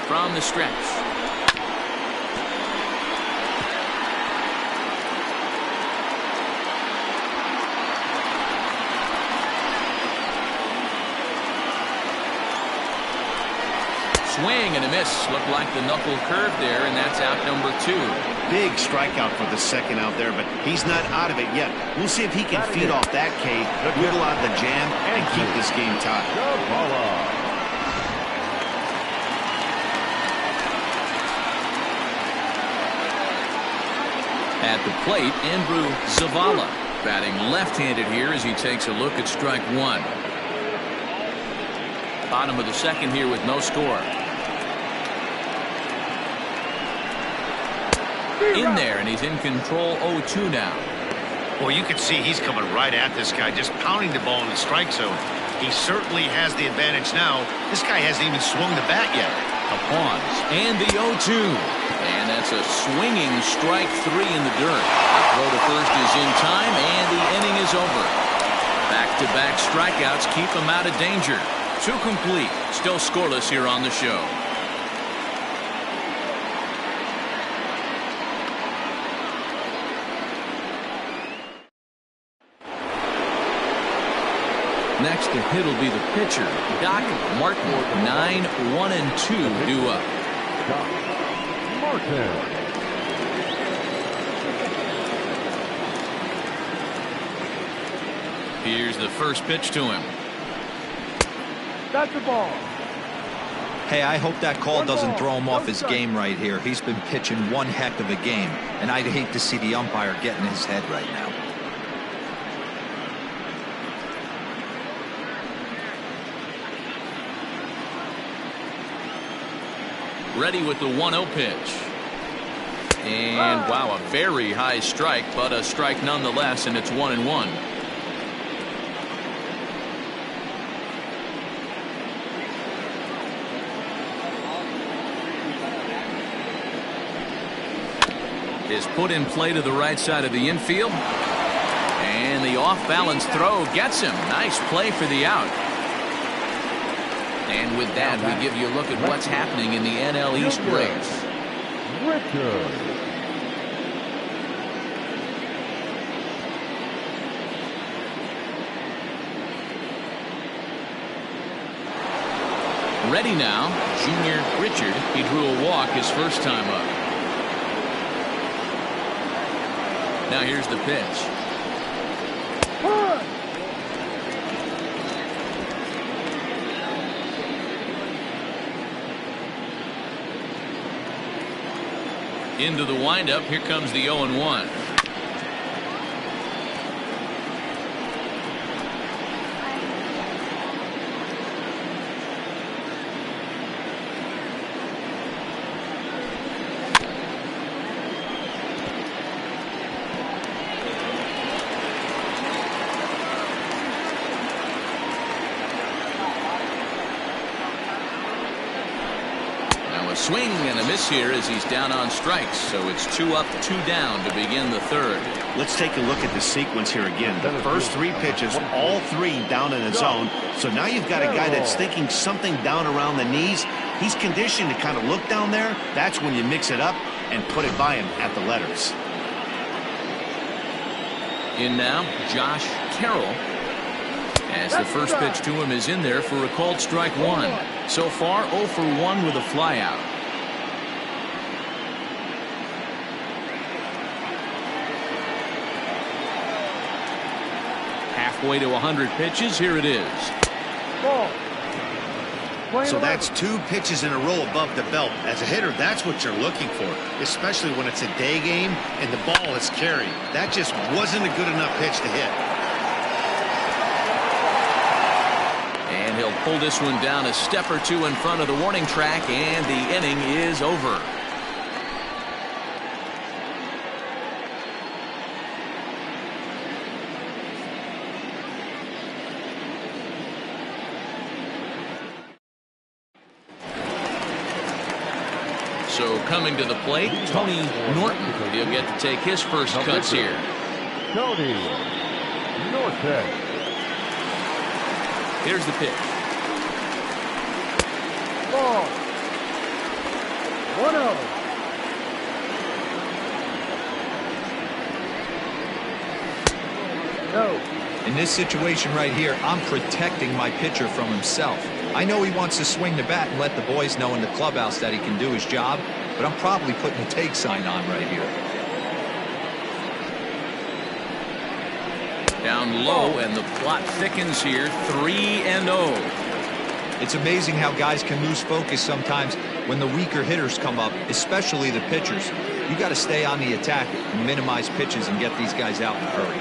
from the stretch. Swing and a miss. Looked like the knuckle curve there, and that's out number 2. Big strikeout for the second out there, but he's not out of it yet. We'll see if he can feed off that K, wiggle out the jam, and keep this game tied. At the plate, Andrew Zavala batting left-handed here as he takes a look at strike 1. Bottom of the second here with no score. In there, and he's in control 0-2 now. Well, you can see he's coming right at this guy, just pounding the ball in the strike zone. He certainly has the advantage now. This guy hasn't even swung the bat yet. A pause, and the 0-2. And that's a swinging strike 3 in the dirt. The throw to first is in time, and the inning is over. Back-to-back strikeouts keep him out of danger. 2 complete. Still scoreless here on the show. Next to hit will be the pitcher, Doc Martin. 9-1-2 due up. Doc Martin. Here's the first pitch to him. That's the ball. Hey, I hope that call doesn't throw him off his game right here. He's been pitching one heck of a game, and I'd hate to see the umpire get in his head right now. Ready with the 1-0 pitch. And wow, a very high strike, but a strike nonetheless, and it's 1-1. Is put in play to the right side of the infield. And the off-balance throw gets him. Nice play for the out. And with that, we give you a look at what's happening in the NL East race. Ready now, Junior Richard. He drew a walk his first time up. Now here's the pitch. Into the windup. Here comes the 0-1. Swing and a miss here as he's down on strikes. So it's 2 up, 2 down to begin the third. Let's take a look at the sequence here again. The first 3 pitches, all 3 down in the zone. So now you've got a guy that's thinking something down around the knees. He's conditioned to kind of look down there. That's when you mix it up and put it by him at the letters. In now, Josh Carroll. As the first pitch to him is in there for a called strike 1. So far 0 for 1 with a flyout. Halfway to 100 pitches. Here it is. Ball. So that's 2 pitches in a row above the belt. As a hitter, that's what you're looking for, especially when it's a day game and the ball is carried. That just wasn't a good enough pitch to hit. And he'll pull this one down a step or 2 in front of the warning track, and the inning is over. So coming to the plate, Tony Norton. He'll get to take his first cuts here. Tony Norton. Here's the pitch. Ball. this situation right here, I'm protecting my pitcher from himself. I know he wants to swing the bat and let the boys know in the clubhouse that he can do his job, but I'm probably putting a take sign on right here. Down low, and the plot thickens here, 3-0. It's amazing how guys can lose focus sometimes when the weaker hitters come up, especially the pitchers. You got to stay on the attack and minimize pitches and get these guys out in a hurry.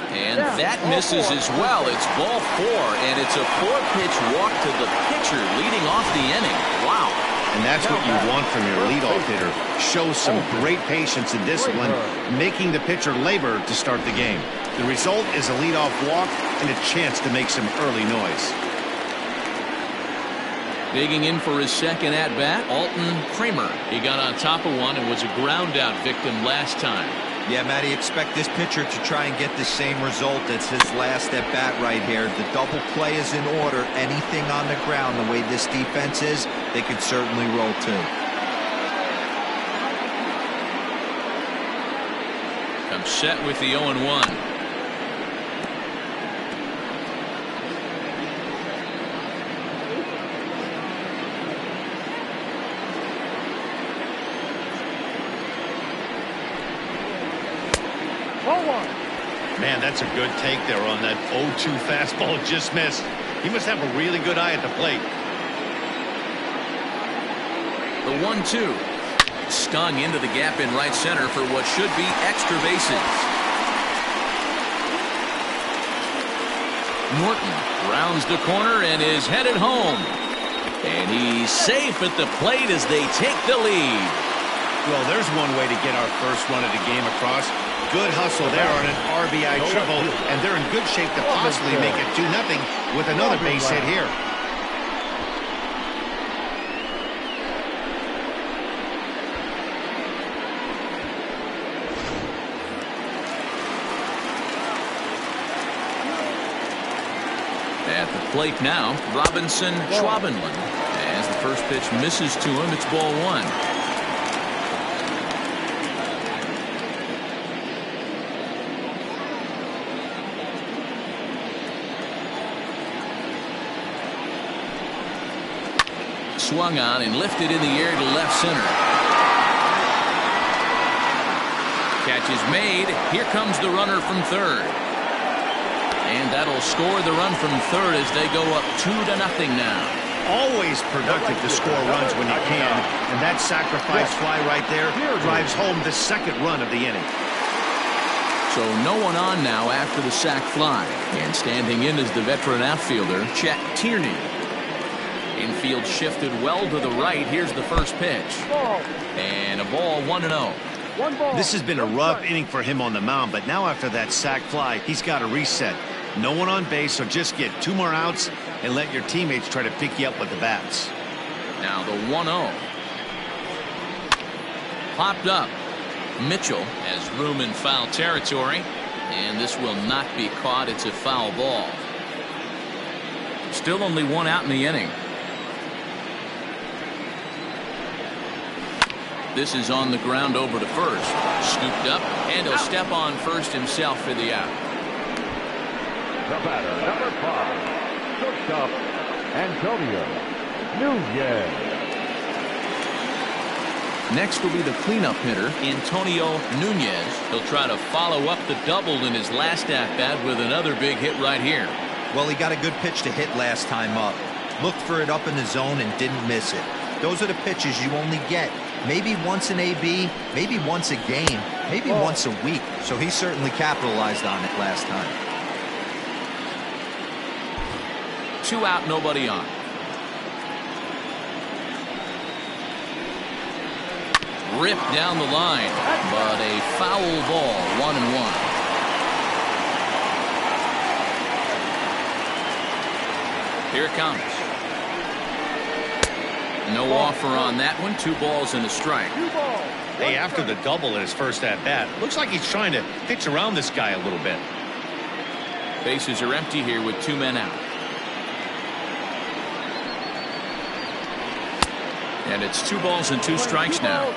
And that misses as well. It's ball 4, and it's a 4-pitch walk to the pitcher leading off the inning. Wow. And that's what you want from your leadoff hitter. Show some great patience and discipline, making the pitcher labor to start the game. The result is a leadoff walk and a chance to make some early noise. Digging in for his second at-bat, Alton Kramer. He got on top of one and was a ground-out victim last time. Yeah, Matty, expect this pitcher to try and get the same result as his last at-bat right here. The double play is in order. Anything on the ground, the way this defense is, they could certainly roll too. I'm set with the 0-1. Man, that's a good take there on that 0-2 fastball. Just missed. He must have a really good eye at the plate. The 1-2. Stung into the gap in right center for what should be extra bases. Norton rounds the corner and is headed home. And he's safe at the plate as they take the lead. Well, there's one way to get our first run of the game across. Good hustle there on an RBI triple, and they're in good shape to possibly make it 2-0 with another base hit here. At the plate now, Robinson Schwabenland. As the first pitch misses to him, it's ball 1. Swung on and lifted in the air to left center. Catch is made. Here comes the runner from third. And that'll score the run from third as they go up 2-0 now. Always productive to score runs when you can, and that sacrifice fly right there drives home the second run of the inning. So no one on now after the sac fly. And standing in is the veteran outfielder, Chet Tierney. Infield shifted well to the right. Here's the first pitch. And a ball, 1-0. This has been a rough inning for him on the mound, but now after that sac fly, he's got to reset. No one on base, so just get 2 more outs and let your teammates try to pick you up with the bats. Now the 1-0. Popped up. Mitchell has room in foul territory, and this will not be caught. It's a foul ball. Still only 1 out in the inning. This is on the ground over to first. Scooped up, and he'll step on first himself for the out. The batter, number 5, shortstop, Antonio Nunez. Next will be the cleanup hitter, Antonio Nunez. He'll try to follow up the double in his last at-bat with another big hit right here. Well, he got a good pitch to hit last time up. Looked for it up in the zone and didn't miss it. Those are the pitches you only get maybe once in AB, maybe once a game, maybe once a week. So he certainly capitalized on it last time. 2 out, nobody on. Ripped down the line, but a foul ball, 1-1. Here it comes. No offer on that one. 2 balls and a strike. Hey, after the double in his first at-bat, looks like he's trying to pitch around this guy a little bit. Bases are empty here with 2 men out. And it's 2 balls and 2 strikes now.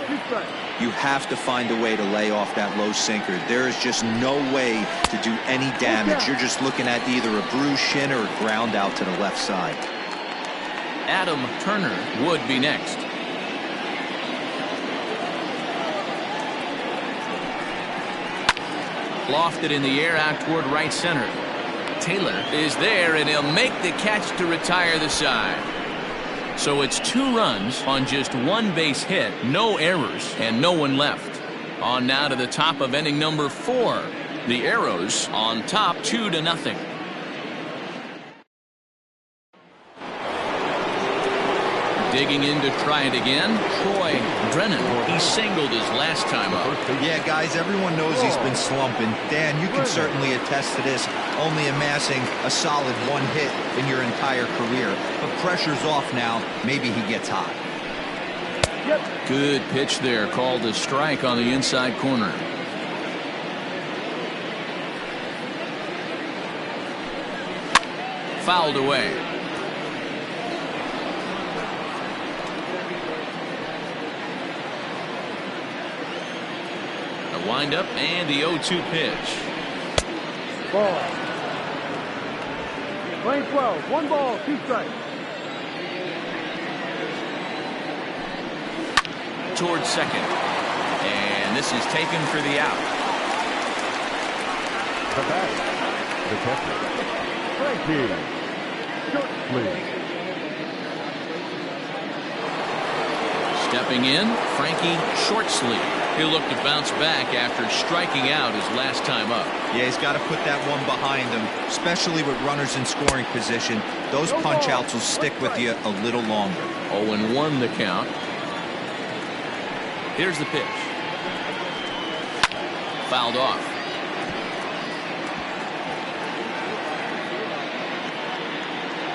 You have to find a way to lay off that low sinker. There is just no way to do any damage. You're just looking at either a bruised shin or a ground out to the left side. Adam Turner would be next. Lofted in the air out toward right center. Taylor is there, and he'll make the catch to retire the side. So it's 2 runs on just 1 base hit, no errors, and no one left. On now to the top of inning number 4. The Arrows on top 2-0. Digging in to try it again, Troy Brennan. He singled his last time up. Yeah, guys, everyone knows he's been slumping. Dan, you can certainly attest to this, only amassing a solid 1 hit in your entire career. But pressure's off now. Maybe he gets hot. Good pitch there, called a strike on the inside corner. Fouled away. Windup and the 0-2 pitch. Ball. Lane 12, 1 ball, 2 strikes. Towards second. And this is taken for the out. The batter, the catcher, Frankie Shortly. Stepping in, Frankie Shortsleeve. He'll look to bounce back after striking out his last time up. Yeah, he's got to put that one behind him, especially with runners in scoring position. Those punch-outs will stick with you a little longer. 0-1 the count. Here's the pitch. Fouled off.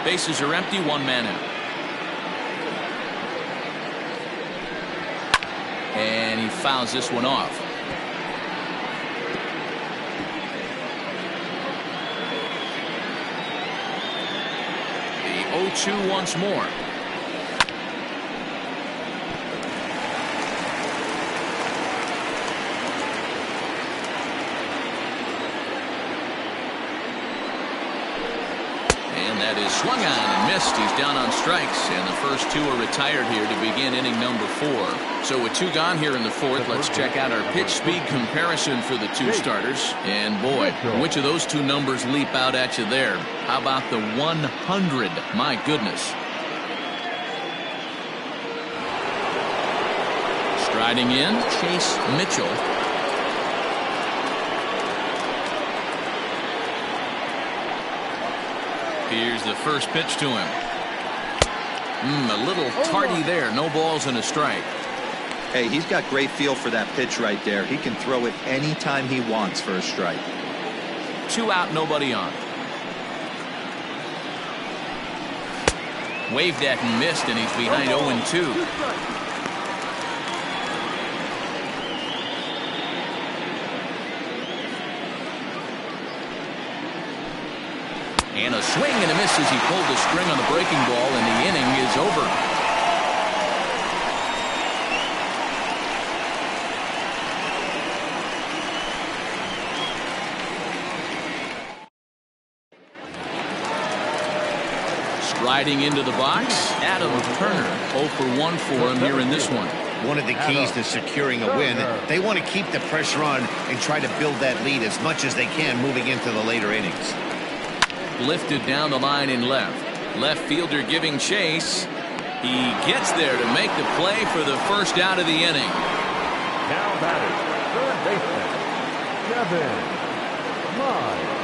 Bases are empty, 1 man out. And he fouls this one off. The 0-2 once more. That is swung on and missed. He's down on strikes, and the first 2 are retired here to begin inning number 4. So with 2 gone here in the 4th, let's check out our pitch speed comparison for the 2 starters. And boy, which of those 2 numbers leap out at you there? How about the 100? My goodness. Striding in, Chase Mitchell. Here's the first pitch to him. A little tardy there. No balls and a strike. Hey, he's got great feel for that pitch right there. He can throw it anytime he wants for a strike. 2 out, nobody on. Waved at and missed, and he's behind 0-2. And a swing and a miss as he pulled the string on the breaking ball, and the inning is over. Striding into the box, Adam Turner. 0 for 1 for him here in this one. One of the keys to securing a win, they want to keep the pressure on and try to build that lead as much as they can moving into the later innings. Lifted down the line in left. Left fielder giving chase. He gets there to make the play for the first out of the inning. Now batting, third baseman, Kevin Miles.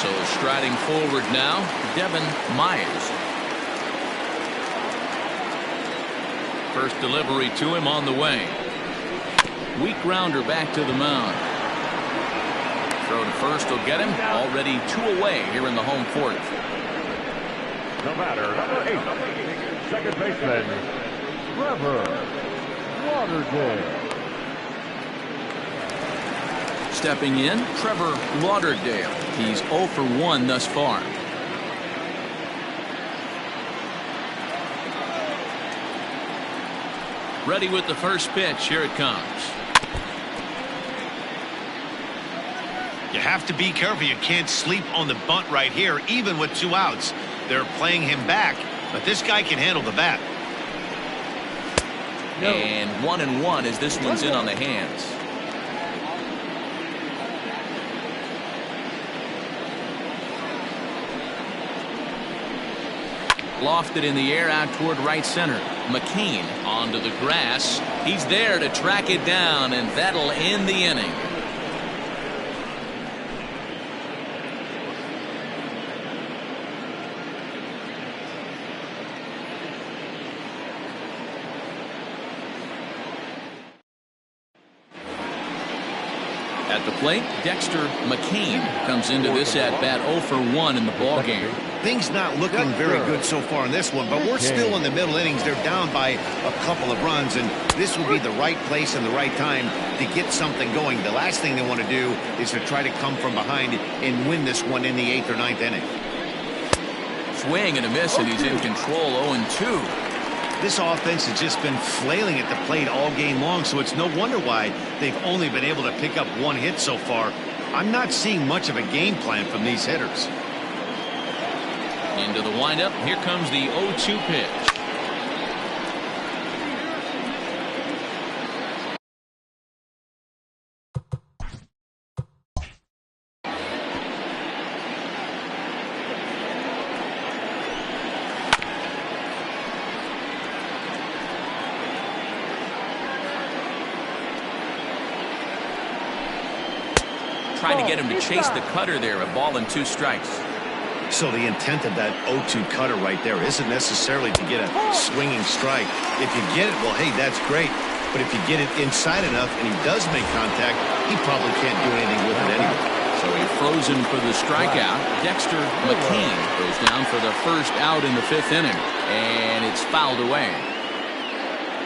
So striding forward now, Devin Myers. First delivery to him on the way. Weak grounder back to the mound. Throw to first will get him. Already 2 away here in the home 4th. The batter, number 8, second baseman, Trevor Lauderdale. Stepping in, Trevor Lauderdale. He's 0 for 1 thus far. Ready with the first pitch. Here it comes. You have to be careful. You can't sleep on the bunt right here, even with 2 outs. They're playing him back, but this guy can handle the bat. And 1-1 as this one's in on the hands. Lofted in the air out toward right center. McCain onto the grass. He's there to track it down, and that'll end the inning. At the plate, Dexter McCain comes into this at-bat 0 for 1 in the ballgame. Things not looking very good so far in this one, but we're still in the middle innings. They're down by a couple of runs, and this would be the right place and the right time to get something going. The last thing they want to do is to try to come from behind and win this one in the 8th or 9th inning. Swing and a miss, and he's in control. 0-2. This offense has just been flailing at the plate all game long, so it's no wonder why they've only been able to pick up 1 hit so far. I'm not seeing much of a game plan from these hitters. Into the windup. Here comes the 0-2 pitch. Trying to get him to chase the cutter there. A ball and 2 strikes. So the intent of that 0-2 cutter right there isn't necessarily to get a swinging strike. If you get it, well, hey, that's great. But if you get it inside enough and he does make contact, he probably can't do anything with it anyway. So he frozen for the strikeout. Dexter McCain goes down for the first out in the 5th inning. And it's fouled away.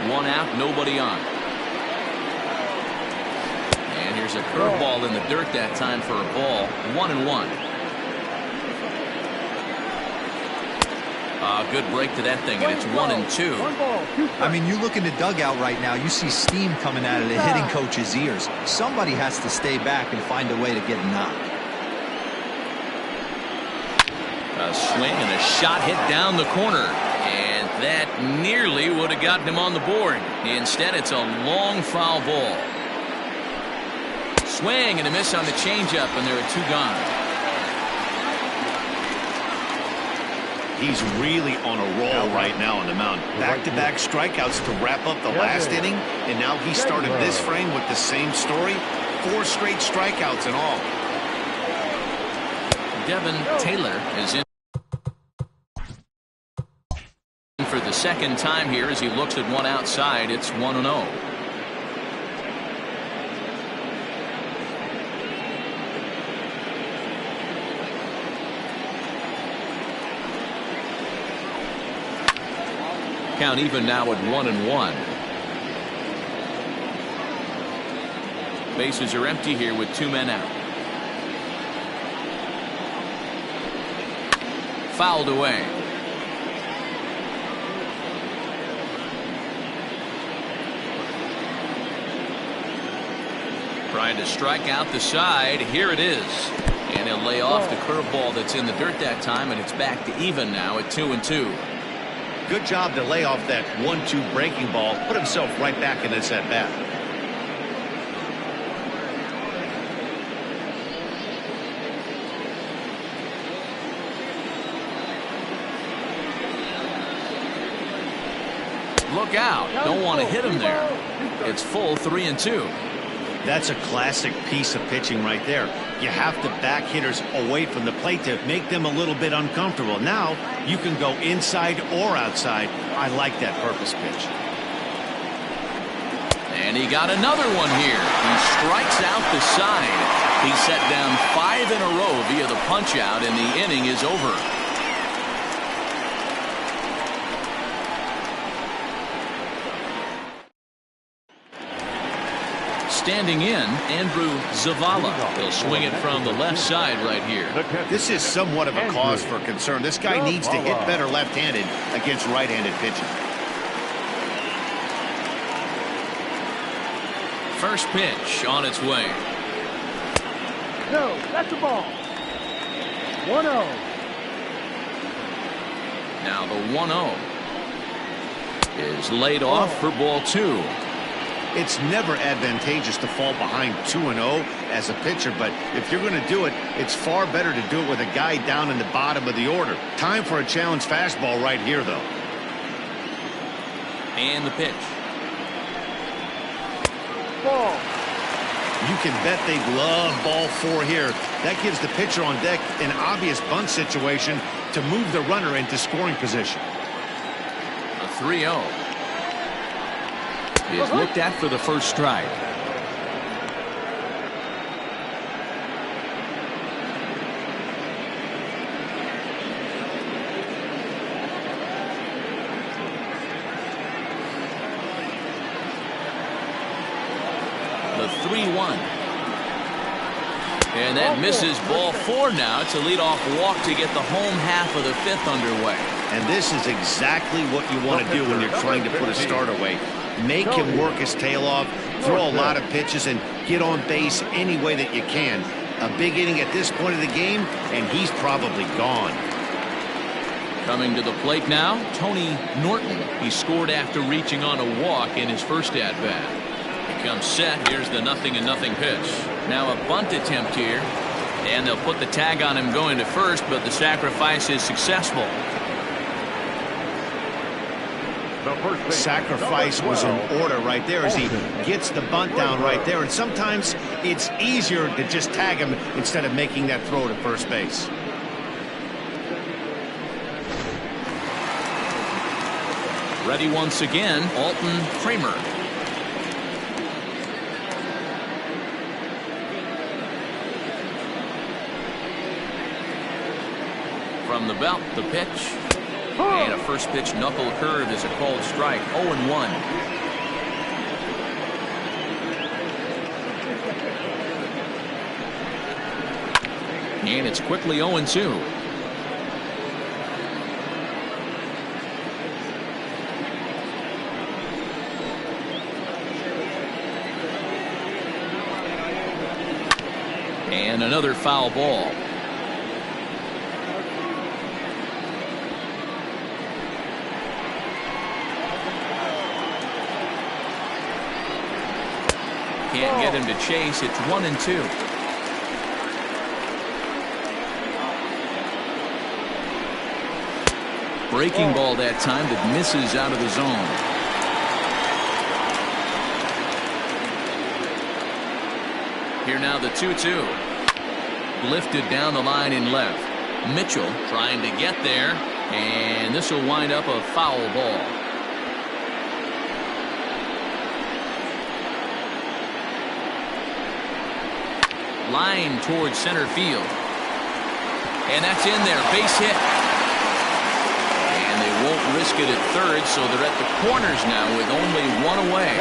1 out, nobody on. And here's a curveball in the dirt that time for a ball. 1-1. Good break to that thing, and it's 1-2. I mean, you look in the dugout right now, you see steam coming out of the hitting coach's ears. Somebody has to stay back and find a way to get knocked. A swing and a shot hit down the corner, and that nearly would have gotten him on the board. Instead, it's a long foul ball. Swing and a miss on the changeup, and there are 2 gone. He's really on a roll right now on the mound. Back-to-back strikeouts to wrap up the last inning, and now he started this frame with the same story. 4 straight strikeouts in all. Devin Taylor is in for the second time here as he looks at one outside. It's 1-0. Count even now at 1-1. Bases are empty here with 2 men out. Fouled away. Trying to strike out the side. Here it is. And he'll lay off the curveball that's in the dirt that time, and it's back to even now at 2-2. Good job to lay off that 1-2 breaking ball. Put himself right back in this at-bat. Look out. Don't want to hit him there. It's full 3-2. That's a classic piece of pitching right there. You have to back hitters away from the plate to make them a little bit uncomfortable. Now you can go inside or outside. I like that purpose pitch. And he got another one here. He strikes out the side. He set down 5 in a row via the punch out, and the inning is over. Standing in, Andrew Zavala. He'll swing it from the left side right here. This is somewhat of a cause for concern. This guy needs to hit better left-handed against right-handed pitching. First pitch on its way. No, that's a ball. 1-0. Now the 1-0 is laid off for ball 2. It's never advantageous to fall behind 2-0 as a pitcher, but if you're going to do it, it's far better to do it with a guy down in the bottom of the order. Time for a challenge fastball right here, though. And the pitch. Ball. You can bet they love ball 4 here. That gives the pitcher on deck an obvious bunt situation to move the runner into scoring position. A 3-0 is looked at for the first strike. The 3-1. And that misses ball 4 now. It's a leadoff walk to get the home half of the 5th underway. And this is exactly what you want to do when you're trying to put a start away. Make him work his tail off, throw a lot of pitches, and get on base any way that you can. A big inning at this point of the game, and he's probably gone. Coming to the plate now, Tony Norton. He scored after reaching on a walk in his first at-bat. He comes set. Here's the 0-0 pitch. Now a bunt attempt here, and they'll put the tag on him going to first, but the sacrifice is successful. Sacrifice was in order right there as he gets the bunt down right there. And sometimes it's easier to just tag him instead of making that throw to first base. Ready once again, Alton Kramer. From the belt, the pitch. And a first pitch knuckle curve is a called strike. 0-1. And it's quickly 0-2. And another foul ball. Can't get him to chase. It's 1-2. Breaking ball that time that misses out of the zone. Here now the 2-2. Lifted down the line in left. Mitchell trying to get there, and this will wind up a foul ball. Line towards center field. And that's in there. Base hit. And they won't risk it at third, so they're at the corners now with only 1 away.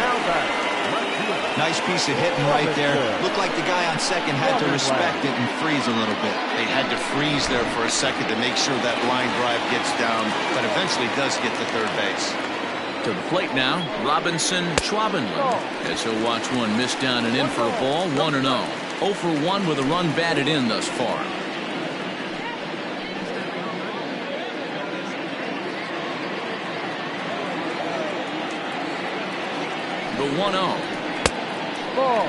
Nice piece of hitting right there. Looked like the guy on second had to respect it and freeze a little bit. They had to freeze there for a second to make sure that line drive gets down, but eventually does get to third base. To the plate now, Robinson Schwabenland. As he'll watch one miss down and in for a ball. 1-0. 0 for 1 with a run batted in thus far. The 1-0. Ball.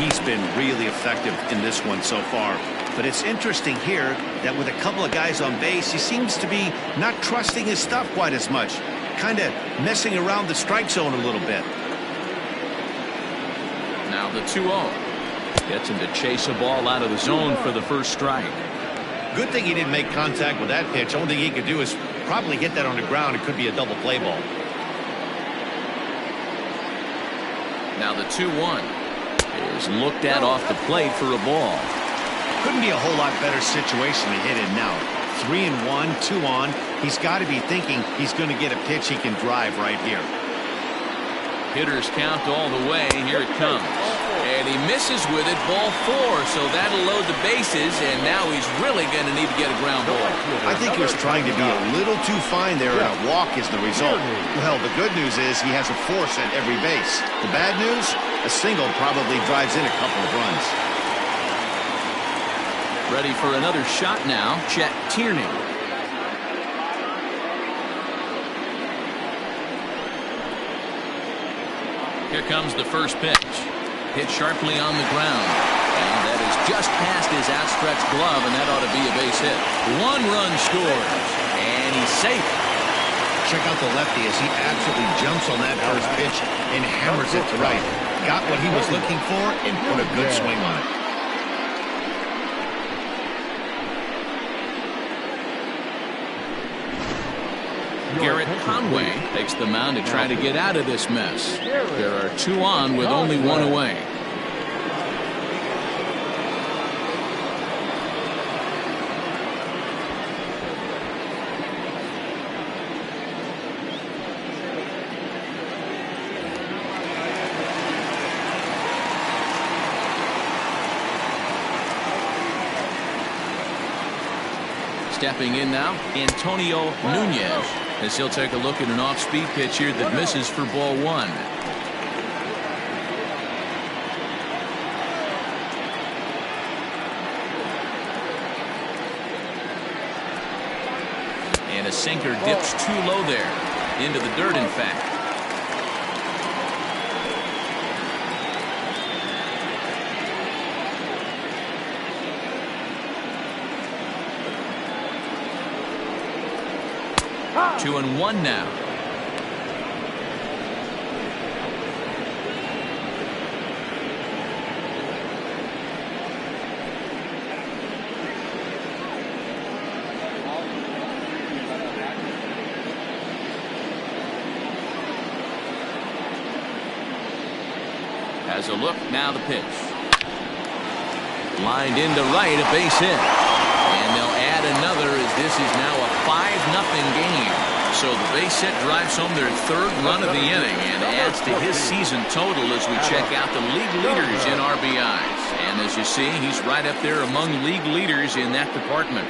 He's been really effective in this one so far. But it's interesting here that with a couple of guys on base, he seems to be not trusting his stuff quite as much. Kind of messing around the strike zone a little bit. Now the 2-0. Gets him to chase a ball out of the zone for the first strike. Good thing he didn't make contact with that pitch. Only thing he could do is probably hit that on the ground. It could be a double play ball. Now the 2-1 is looked at off the plate for a ball. Couldn't be a whole lot better situation to hit in now. 3-1, 2 on. He's got to be thinking he's going to get a pitch he can drive right here. Hitters count all the way. Here it comes. And he misses with it, ball 4, so that'll load the bases, and now he's really going to need to get a ground ball. I think he was trying to be a little too fine there, and a walk is the result. Well, the good news is he has a force at every base. The bad news, a single probably drives in a couple of runs. Ready for another shot now, Chet Tierney. Here comes the first pitch. Hit sharply on the ground. And that is just past his outstretched glove, and that ought to be a base hit. 1 run scores, and he's safe. Check out the lefty as he absolutely jumps on that first pitch and hammers it to right. Got what he was looking for and put a good swing on it. Garrett Conway takes the mound to try to get out of this mess. There are 2 on with only 1 away. Stepping in now, Antonio Nunez, as he'll take a look at an off-speed pitch here that misses for ball 1. And a sinker dips too low there, into the dirt in fact. Two and one now. Has a look, now the pitch. Lined into right, a base hit. And they'll add another as this is now a 5-0 game. So the base hit drives home their 3rd run of the inning and adds to his season total as we check out the league leaders in RBIs. And as you see, he's right up there among league leaders in that department.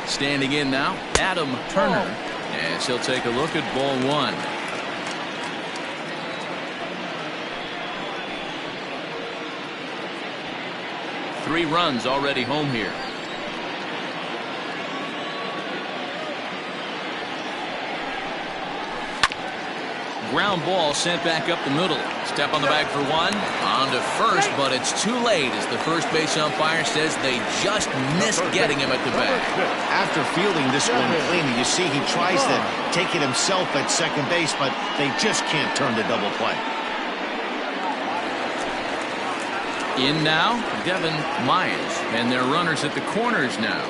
Standing in now, Adam Turner, as he'll take a look at ball 1. Three runs already home here. Ground ball sent back up the middle. Step on the bag for 1. On to first, but it's too late as the first base umpire says they just missed getting him at the bag. After fielding this one cleanly, you see he tries to take it himself at second base, but they just can't turn the double play. In now, Devin Myers, and their runners at the corners now.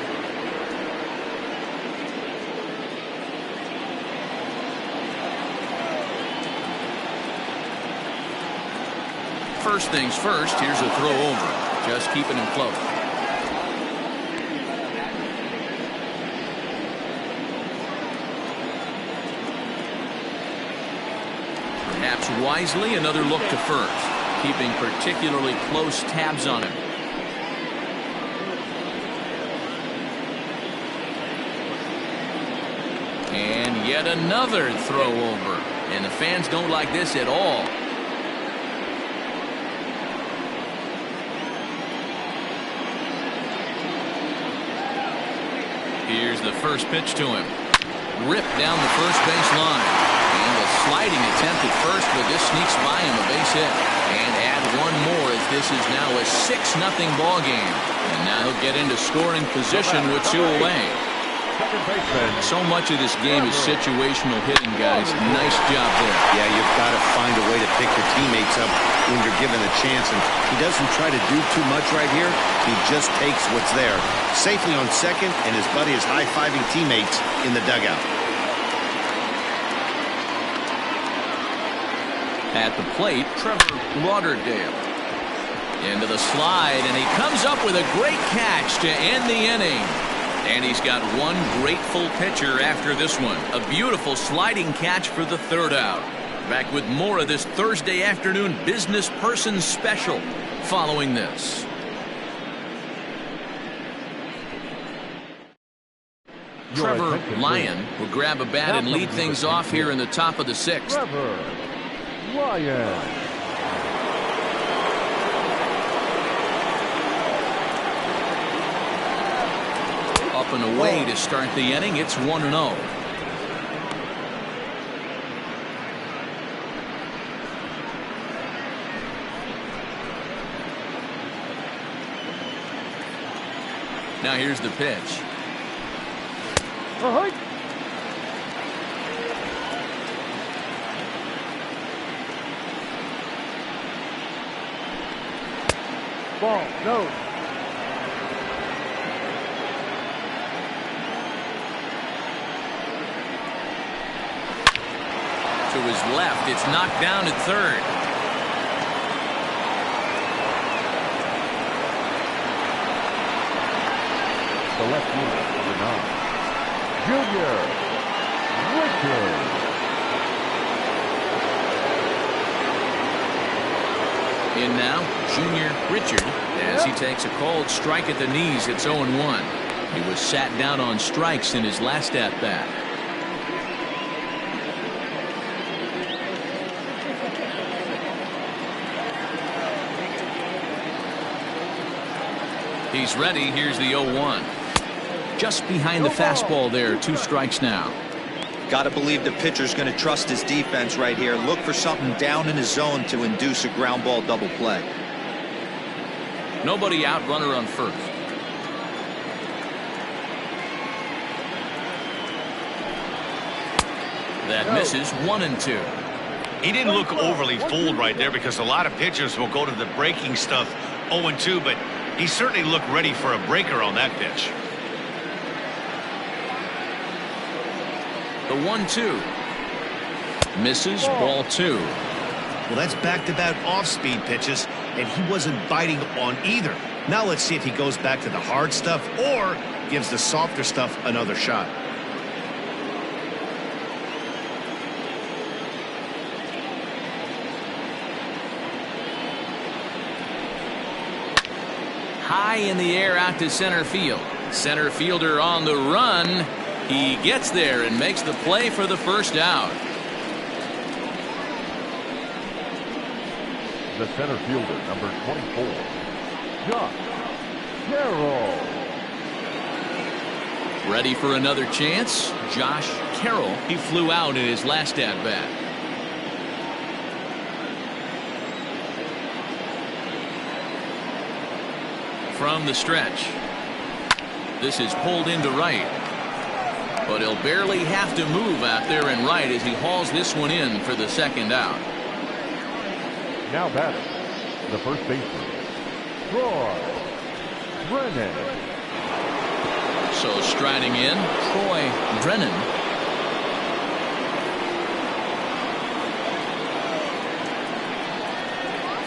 First things first, here's a throw over. Just keeping him close. Perhaps wisely, another look to first, keeping particularly close tabs on him. And yet another throw over. And the fans don't like this at all. Here's the first pitch to him. Ripped down the first base line. And a sliding attempt at first, but this sneaks by him, a base hit. And add one more as this is now a 6-0 ball game. And now he'll get into scoring position with 2 away. So much of this game is situational hitting, guys. Nice job there. Yeah, you've got to find a way to pick your teammates up when you're given a chance. And he doesn't try to do too much right here. He just takes what's there. Safely on second, and his buddy is high-fiving teammates in the dugout. At the plate, Trevor Lauderdale. Into the slide, and he comes up with a great catch to end the inning. And he's got one grateful pitcher after this one. A beautiful sliding catch for the third out. Back with more of this Thursday afternoon business person special following this. Trevor Lyon will grab a bat and lead things off here in the top of the sixth. Trevor Lyon. Up and away to start the inning. It's 1-0. Now here's the pitch. Ball, no. To his left, it's knocked down at third. The left fielder, number 9, Junior Richard. In now, Junior Richard, as he takes a called strike at the knees. It's 0-1. He was sat down on strikes in his last at-bat. He's ready. Here's the 0-1. Just behind the fastball there. 2 strikes now. Got to believe the pitcher's going to trust his defense right here. Look for something down in his zone to induce a ground ball double play. Nobody out, runner on first. That misses. 1-2. He didn't look overly fooled right there because a lot of pitchers will go to the breaking stuff 0-2, but he certainly looked ready for a breaker on that pitch. The 1-2. Misses. Ball 2. Well, that's back-to-back off-speed pitches, and he wasn't biting on either. Now let's see if he goes back to the hard stuff or gives the softer stuff another shot. High in the air out to center field. Center fielder on the run. He gets there and makes the play for the first out. The center fielder, number 24, Josh Carroll. Ready for another chance. Josh Carroll. He flew out in his last at-bat. From the stretch. This is pulled into right. But he'll barely have to move out there in right as he hauls this one in for the second out. Now batting, the first baseman, Troy Brennan. So striding in, Troy Brennan.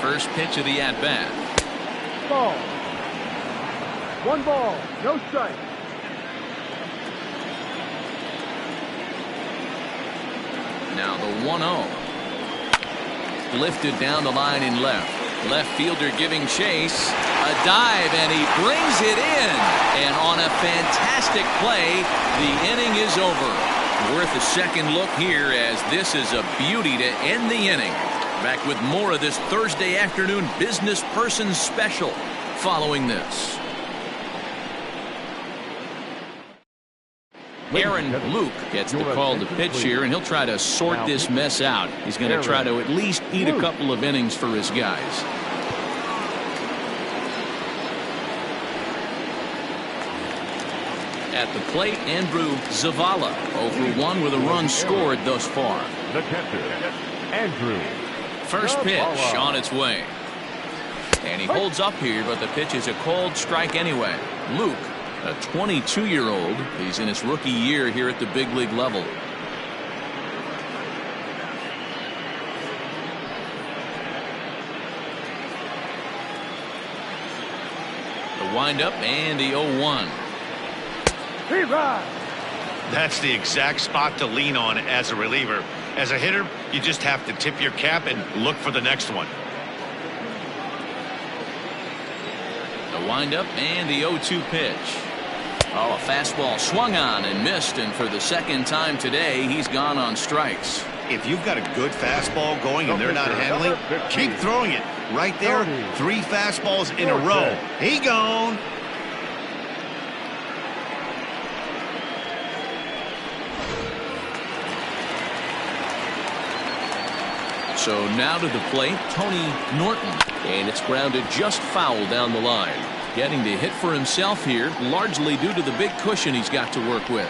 First pitch of the at-bat. Ball. 1 ball, no strike. Now the 1-0. Lifted down the line in left. Left fielder giving chase. A dive, and he brings it in. And on a fantastic play, the inning is over. Worth a second look here, as this is a beauty to end the inning. Back with more of this Thursday afternoon business person special following this. Aaron Luke gets the call to pitch here, and he'll try to sort this mess out. He's going to try to at least eat a couple of innings for his guys. At the plate, Andrew Zavala, 0-for-1 with a run scored thus far. The catcher, Andrew. First pitch on its way. And he holds up here, but the pitch is a called strike anyway. Luke, a 22-year-old. He's in his rookie year here at the big league level. windup and the 0-1. He rides. That's the exact spot to lean on as a reliever. As a hitter, you just have to tip your cap and look for the next one. The windup and the 0-2 pitch. Oh, a fastball swung on and missed, and for the second time today, he's gone on strikes. If you've got a good fastball going and they're not handling, keep throwing it. Right there, 3 fastballs in a row. He gone. So now to the plate, Tony Norton. And it's grounded just foul down the line. Getting the hit for himself here, largely due to the big cushion he's got to work with.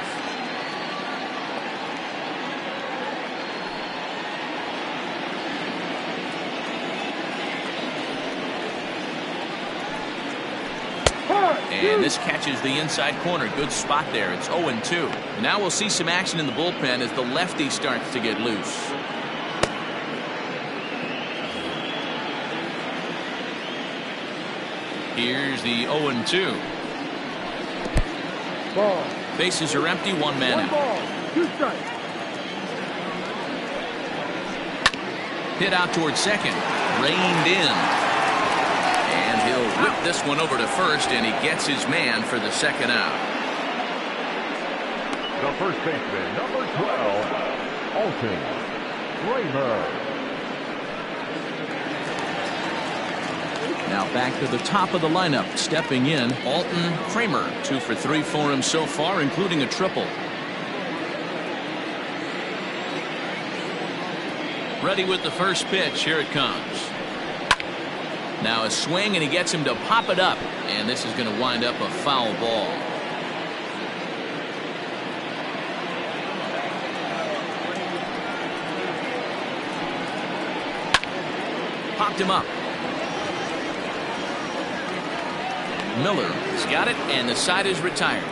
And this catches the inside corner. Good spot there. It's 0-2. Now we'll see some action in the bullpen as the lefty starts to get loose. Here's the 0-2. Ball. Bases are empty, 1 man 1 out. ball. 2 strikes. Hit out towards second. Reined in. And he'll whip this one over to first, and he gets his man for the second out. The first baseman, number 12, Alton Kramer. Now back to the top of the lineup. Stepping in, Alton Kramer. 2 for 3 for him so far, including a triple. Ready with the first pitch. Here it comes. Now a swing, and he gets him to pop it up. And this is going to wind up a foul ball. Popped him up. Miller has got it, and the side is retired.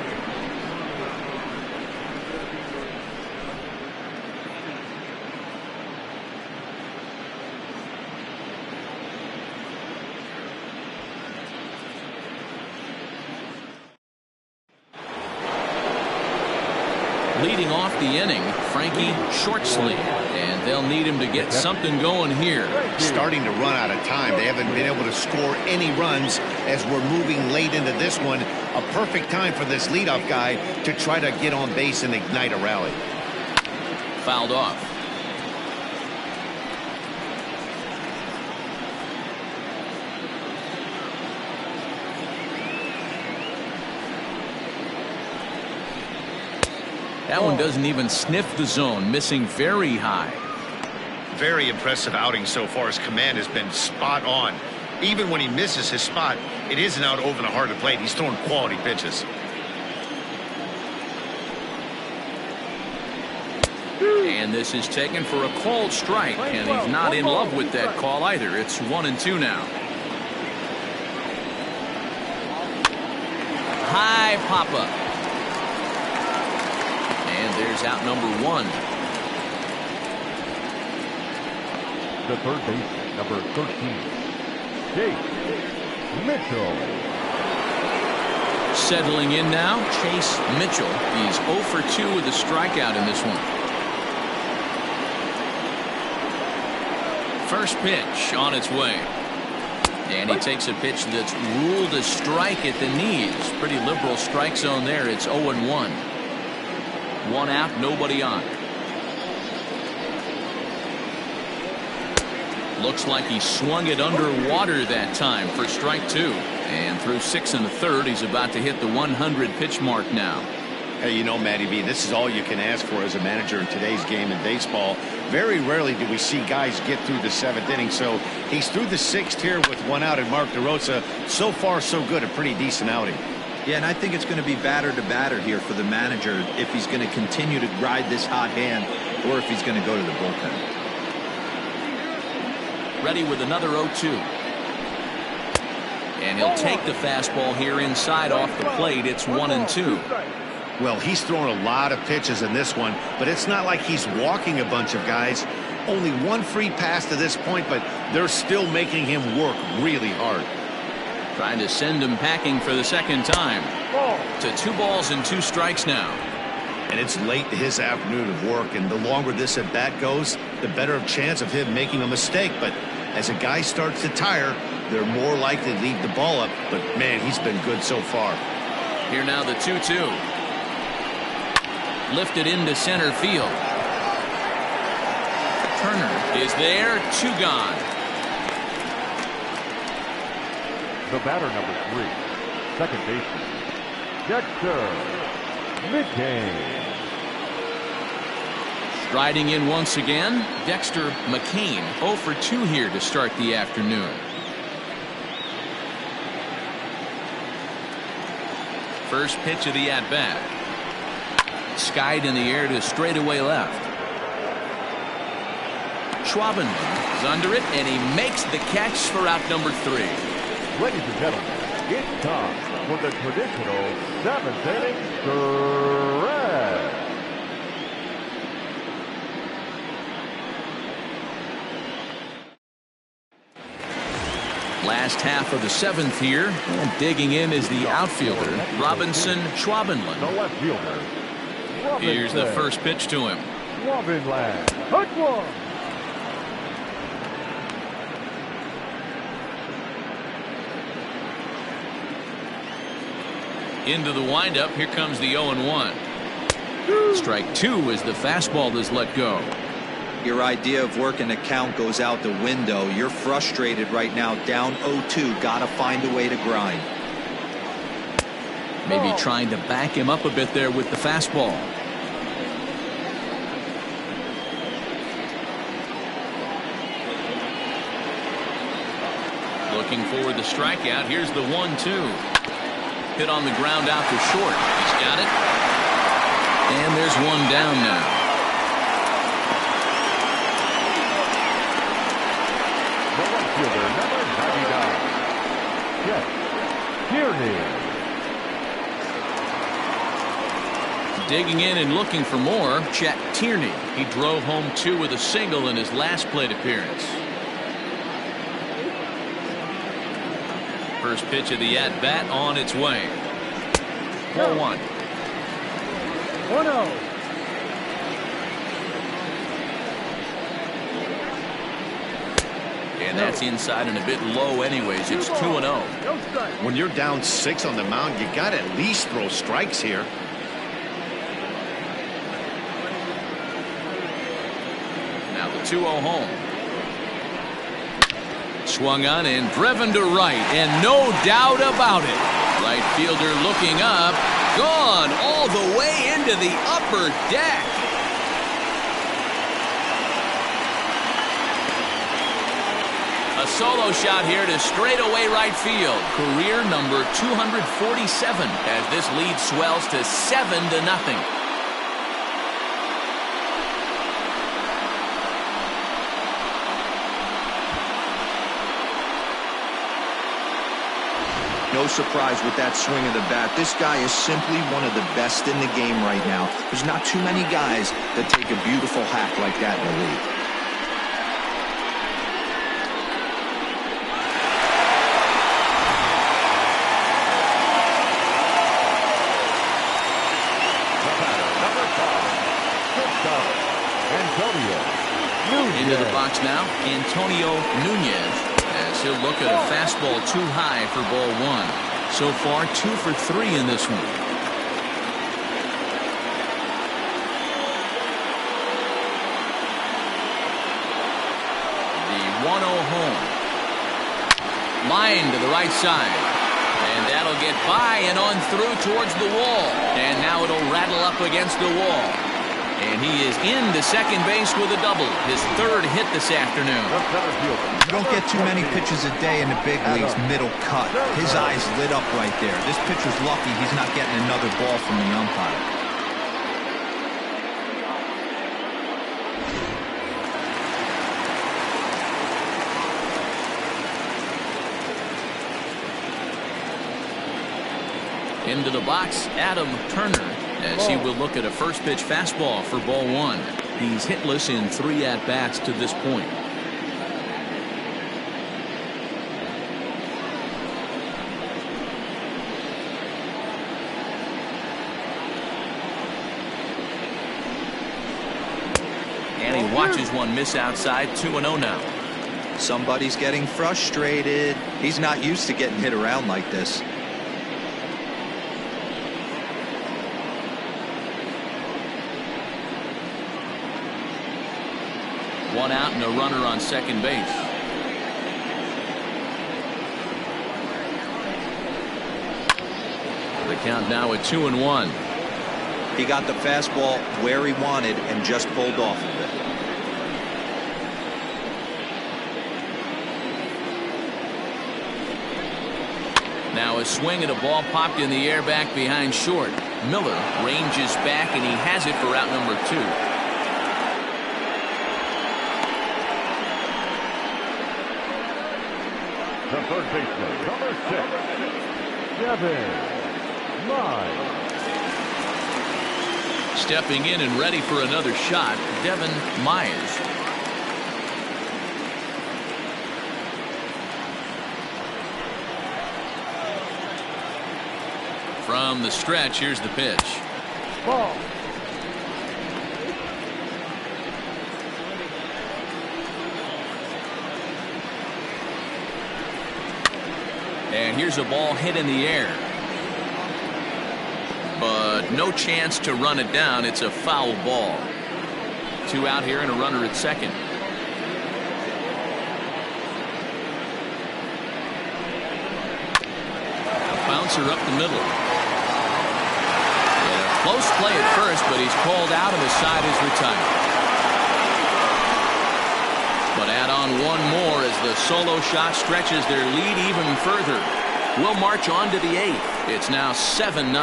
Leading off the inning, Frankie Shortsleeve, and they'll need him to get something going here. Starting to run out of time. They haven't been able to score any runs as we're moving late into this one. A perfect time for this leadoff guy to try to get on base and ignite a rally. Fouled off. That one doesn't even sniff the zone, missing very high. Very impressive outing so far. His command has been spot on. Even when he misses his spot, it isn't out over the heart of the plate. He's throwing quality pitches. And this is taken for a called strike, and he's not in love with that call either. It's 1-2 now. High pop-up. And there's out number 1. The third base, number 13, Chase Mitchell. Settling in now, Chase Mitchell. He's 0 for 2 with a strikeout in this one. First pitch on its way. And he takes a pitch that's ruled a strike at the knees. Pretty liberal strike zone there. It's 0-1. 1 out, nobody on. Looks like he swung it underwater that time for strike 2. And through 6 1/3, he's about to hit the 100 pitch mark now. Hey, you know, Matty B, this is all you can ask for as a manager in today's game in baseball. Very rarely do we see guys get through the 7th inning. So he's through the 6th here with 1 out, and Mark DeRosa, so far so good, a pretty decent outing. Yeah, and I think it's going to be batter to batter here for the manager if he's going to continue to ride this hot hand or if he's going to go to the bullpen. Ready with another 0-2. And he'll take the fastball here inside off the plate. It's 1-2. Well, he's thrown a lot of pitches in this one, but it's not like he's walking a bunch of guys. Only 1 free pass to this point, but they're still making him work really hard. Trying to send him packing for the second time. To 2 balls and 2 strikes now. And it's late in his afternoon of work, and the longer this at bat goes, the better of chance of him making a mistake. But as a guy starts to tire, they're more likely to leave the ball up. But man, he's been good so far. Here now the 2-2. Lifted into center field. Turner is there. 2 gone. The batter, number 3, second baseman, Dexter McCain. Striding in once again, Dexter McCain, 0 for 2 here to start the afternoon. First pitch of the at-bat. Skied in the air to straightaway left. Schwabenman is under it, and he makes the catch for out number 3. Ladies and gentlemen, it's time for the traditional 7th inning stretch. Last half of the 7th here, and digging in is the outfielder, Robinson Schwabenland. The left fielder, Here's the first pitch to him. Schwabenland. Hut one. Into the windup. Here comes the 0-1. Strike 2 as the fastball is let go. Your idea of working the count goes out the window. You're frustrated right now, down 0-2. Got to find a way to grind. Maybe trying to back him up a bit there with the fastball. Looking for the strikeout. Here's the 1-2. Hit on the ground out to short. He's got it. And there's one down now. The left fielder, number 99, Chet Tierney. Digging in and looking for more, Chet Tierney. He drove home 2 with a single in his last plate appearance. First pitch of the at-bat on its way. 4-1. 1-0. And that's inside and a bit low anyways. It's 2-0. No strike. When you're down 6 on the mound, you got to at least throw strikes here. Now the 2-0 home. Swung on and driven to right, and no doubt about it. Right fielder looking up, gone all the way into the upper deck. A solo shot here to straightaway right field. Career number 247 as this lead swells to 7-0. No surprise with that swing of the bat. This guy is simply one of the best in the game right now. There's not too many guys that take a beautiful hack like that in the league. Into the box now, Antonio Nunez. As he'll look at a fastball too high for ball 1. So far 2 for 3 in this one. The 1-0 home. Line to the right side. And that'll get by and on through towards the wall. And now it'll rattle up against the wall. And he is into second base with a double. His 3rd hit this afternoon. You don't get too many pitches a day in the big leagues, middle cut. His eyes lit up right there. This pitcher's lucky he's not getting another ball from the umpire. Into the box, Adam Turner, as he will look at a first pitch fastball for ball 1. He's hitless in 3 at-bats to this point. watches one miss outside. 2-0 now. Somebody's getting frustrated. He's not used to getting hit around like this. One out and a runner on second base. The count now at 2-1. He got the fastball where he wanted and just pulled off of it. Now a swing and a ball popped in the air back behind short. Miller ranges back and he has it for out number 2. The third baseman, number 6, Devin Mize. Stepping in and ready for another shot, Devin Mize. From the stretch, here's the pitch. Ball. And here's a ball hit in the air. But no chance to run it down. It's a foul ball. 2 out here and a runner at second. A bouncer up the middle. And a close play at first, but he's called out and the side is retired. But add on one more as the solo shot stretches their lead even further. We'll march on to the 8th. It's now 7-0.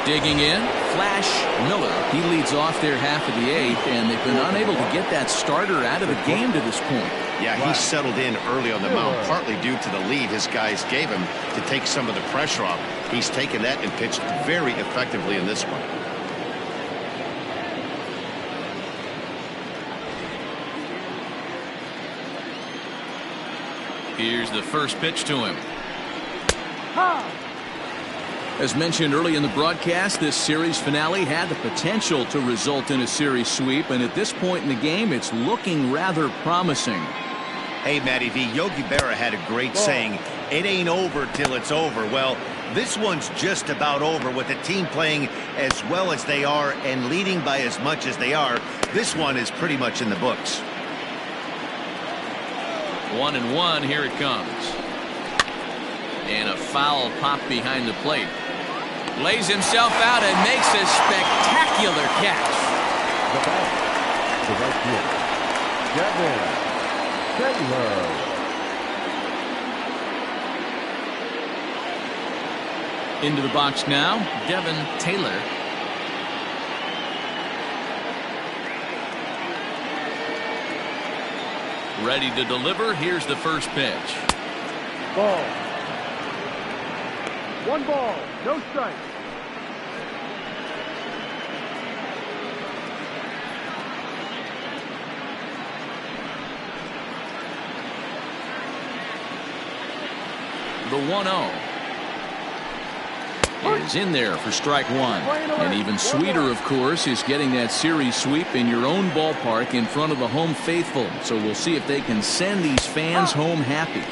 Digging in, Flash Miller. He leads off their half of the 8th, and they've been unable to get that starter out of the game to this point. Yeah, he settled in early on the mound, partly due to the lead his guys gave him to take some of the pressure off. He's taken that and pitched very effectively in this one. Here's the first pitch to him. As mentioned early in the broadcast, this series finale had the potential to result in a series sweep, and at this point in the game, it's looking rather promising. Hey, Matty V, Yogi Berra had a great saying, it ain't over till it's over. Well, this one's just about over with the team playing as well as they are and leading by as much as they are. This one is pretty much in the books. 1-1, here it comes. And a foul pop behind the plate. Lays himself out and makes a spectacular catch. The ball. The right field. Devin Taylor. Into the box now, Devin Taylor. Ready to deliver. Here's the first pitch. Ball. 1 ball, no strike. The 1-0 is in there for strike 1. And even sweeter, of course, is getting that series sweep in your own ballpark in front of the home faithful. So we'll see if they can send these fans home happy.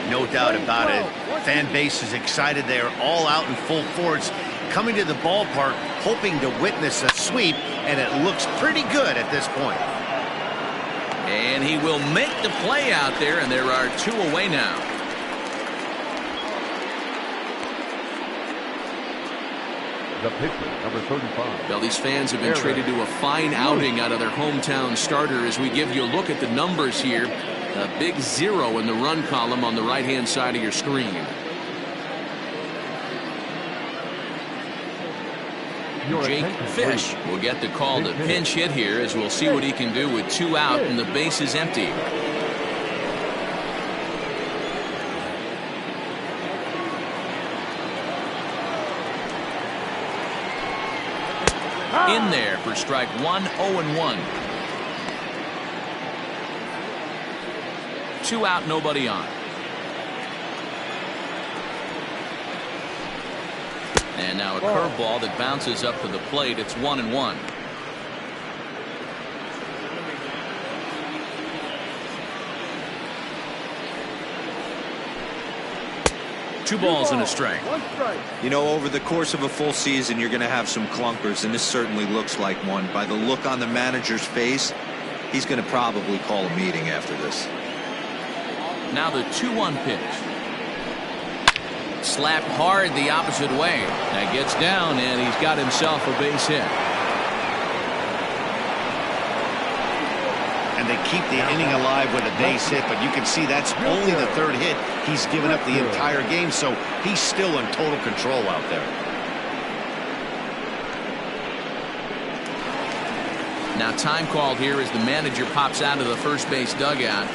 No doubt about it. Fan base is excited. They are all out in full force, coming to the ballpark, hoping to witness a sweep, and it looks pretty good at this point. And he will make the play out there, and there are 2 away now. The pitcher, number 35. Well, these fans have been treated to a fine outing out of their hometown starter as we give you a look at the numbers here. A big 0 in the run column on the right-hand side of your screen. Jake Fish will get the call to pinch hit here as we'll see what he can do with 2 out and the base is empty. In there for strike 1, 0-1. 2 out, nobody on. And now a curveball that bounces up to the plate. It's 1-1. Two balls and a strike. One strike. You know, over the course of a full season, you're going to have some clunkers, and this certainly looks like one. By the look on the manager's face, he's going to probably call a meeting after this. Now the 2-1 pitch. Slapped hard the opposite way. That gets down, and he's got himself a base hit. And they keep the inning alive with a base hit, but you can see that's only the third hit he's given up the entire game, so he's still in total control out there. Now time called here as the manager pops out of the first base dugout.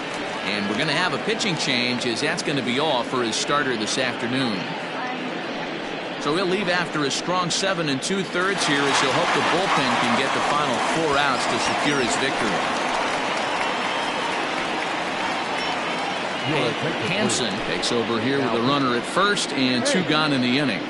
And we're going to have a pitching change, as that's going to be all for his starter this afternoon. So he'll leave after a strong 7 2/3 here, as he'll hope the bullpen can get the final 4 outs to secure his victory. Hansen takes over here with a runner at first and 2 gone in the inning.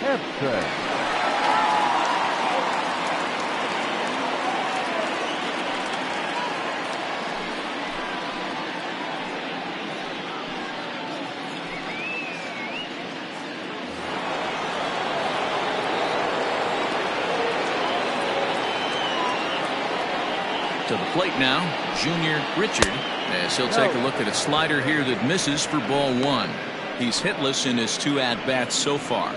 To the plate now, Junior Richard, as he'll take a look at a slider here that misses for ball 1. He's hitless in his 2 at-bats so far.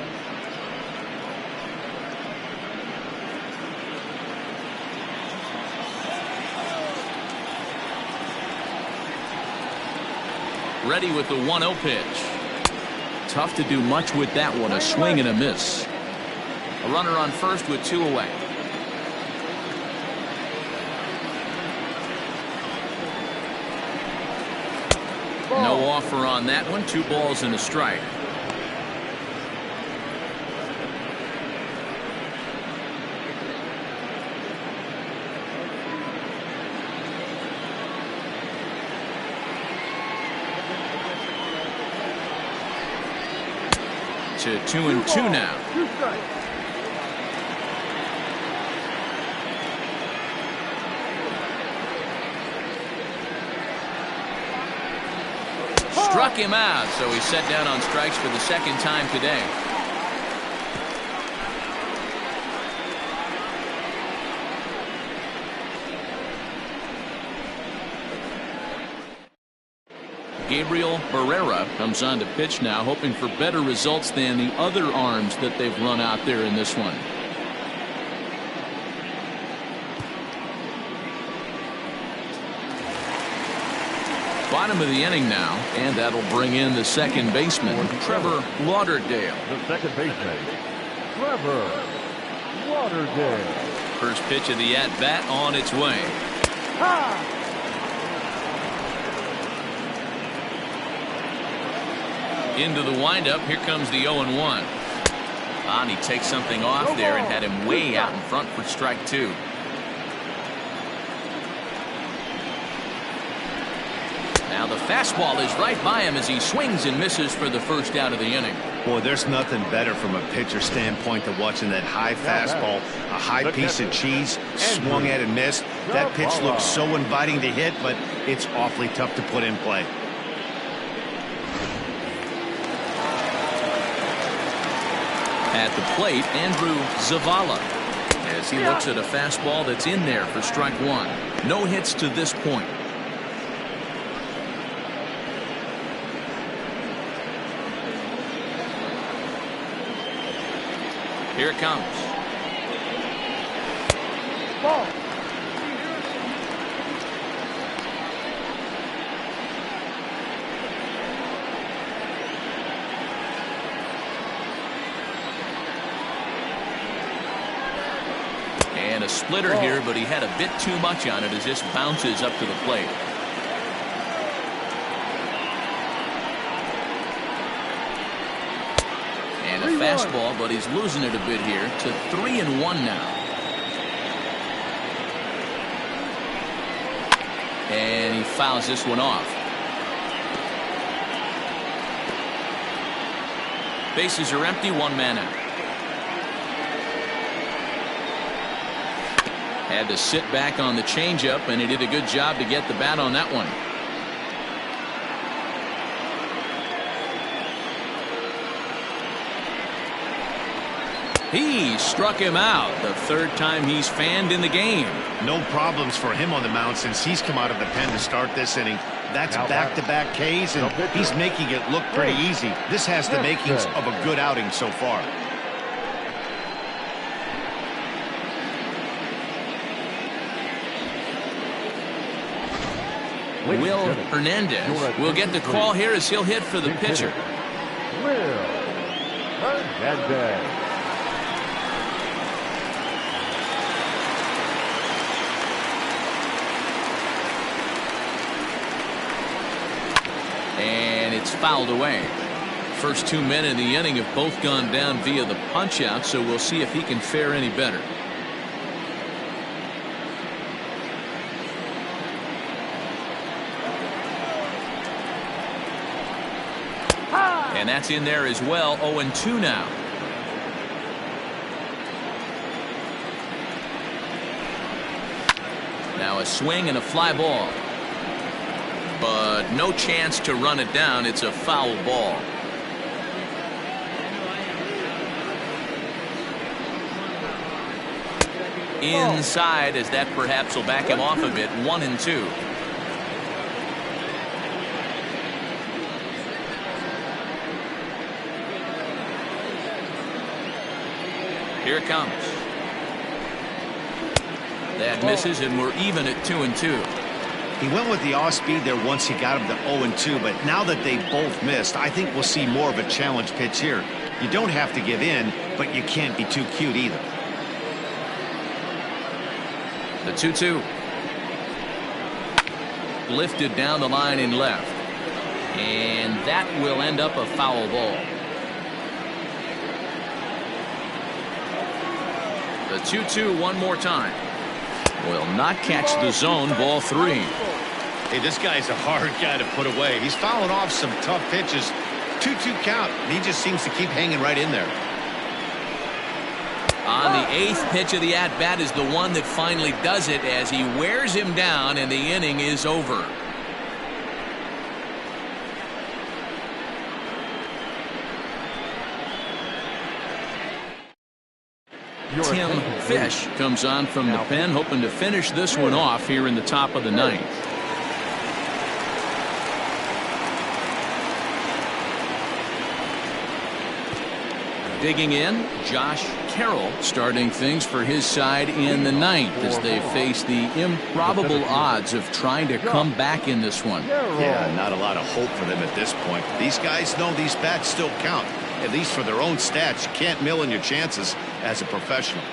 Ready with the 1-0 pitch. Tough to do much with that one, a swing and a miss. A runner on first with 2 away. No offer on that one. 2 balls and a strike. To 2-2 now. 2 strikes. Struck him out, so he's set down on strikes for the second time today. Gabriel Barrera comes on to pitch now, hoping for better results than the other arms that they've run out there in this one. Bottom of the inning now, and that'll bring in the second baseman, Trevor Lauderdale. The second baseman, Trevor Lauderdale. First pitch of the at-bat on its way. Into the windup. Here comes the 0-1. And he takes something off there and had him way out in front for strike 2. Now the fastball is right by him as he swings and misses for the first out of the inning. Boy, there's nothing better from a pitcher standpoint than watching that high fastball, a high piece of cheese, swung at and missed. That pitch looks so inviting to hit, but it's awfully tough to put in play. At the plate, Andrew Zavala, as he looks at a fastball that's in there for strike 1. No hits to this point. Here it comes. Ball. And a splitter here, but he had a bit too much on it as this bounces up to the plate. And a fastball, but he's losing it a bit here to 3-1 now. And he fouls this one off. Bases are empty, 1 man out. Had to sit back on the changeup, and he did a good job to get the bat on that one. He struck him out, the third time he's fanned in the game. No problems for him on the mound since he's come out of the pen to start this inning. That's back-to-back Ks, and he's making it look pretty easy. This has the makings of a good outing so far. Will Hernandez will get the call here as he'll hit for the pitcher. Will Hernandez. And it's fouled away. First 2 men in the inning have both gone down via the punch out, so we'll see if he can fare any better. And that's in there as well. 0-2 now. Now a swing and a fly ball. But no chance to run it down. It's a foul ball. Inside, as that perhaps will back him off a bit. 1-2. Here it comes. That misses, and we're even at 2-2. He went with the off speed there once he got him to 0-2, but now that they both missed, I think we'll see more of a challenge pitch here. You don't have to give in, but you can't be too cute either. The 2-2. Lifted down the line in left. And that will end up a foul ball. The 2-2 one more time. Will not catch the zone. Ball 3. Hey, this guy's a hard guy to put away. He's fouling off some tough pitches. 2-2 count. He just seems to keep hanging right in there. On the 8th pitch of the at-bat is the one that finally does it as he wears him down, and the inning is over. Tim Fish comes on from the pen, hoping to finish this one off here in the top of the 9th. Digging in, Josh Carroll starting things for his side in the 9th as they face the improbable odds of trying to come back in this one. Yeah, not a lot of hope for them at this point. These guys know these bats still count. At least for their own stats, you can't mill in your chances as a professional.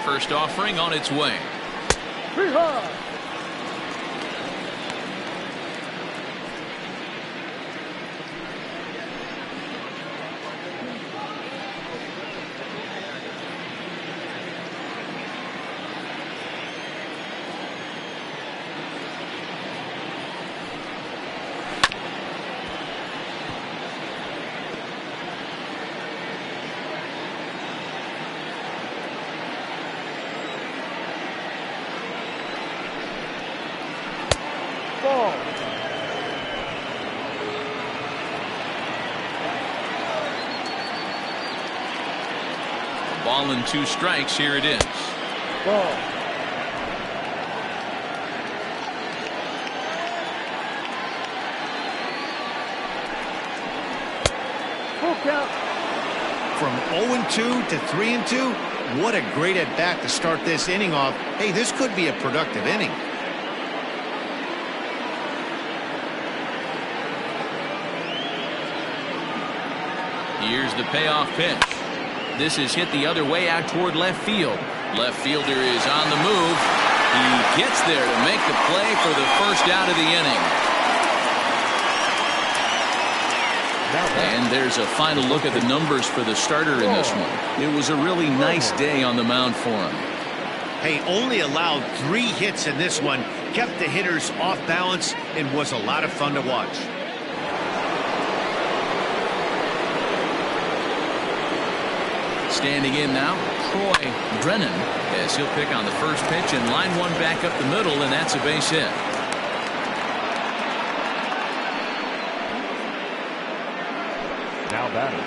First offering on its way. Ball and 2 strikes. Here it is. Ball. Full count. From 0-2 to 3-2, what a great at-bat to start this inning off. Hey, this could be a productive inning. Here's the payoff pitch. This is hit the other way out toward left field. Left fielder is on the move. He gets there to make the play for the first out of the inning. And there's a final look at the numbers for the starter in this one. It was a really nice day on the mound for him. Hey, only allowed 3 hits in this one, kept the hitters off balance, and was a lot of fun to watch. Standing in now, Troy Brennan, as he'll pick on the first pitch and line one back up the middle, and that's a base hit. Now batting,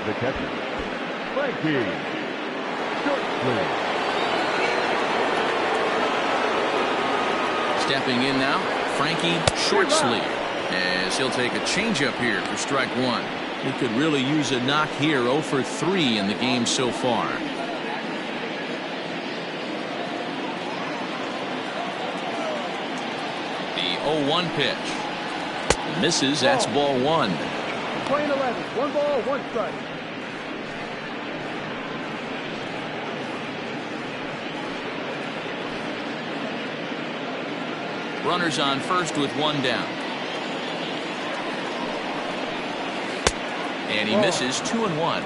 the catcher, Frankie. Short swing. Stepping in now, Frankie Shortsleeve, as he'll take a changeup here for strike one. He could really use a knock here. 0 for 3 in the game so far. The 0-1 pitch. Misses. That's ball one. Playing 11. 1 ball, 1 strike. Runners on first with 1 down. And he misses. 2-1.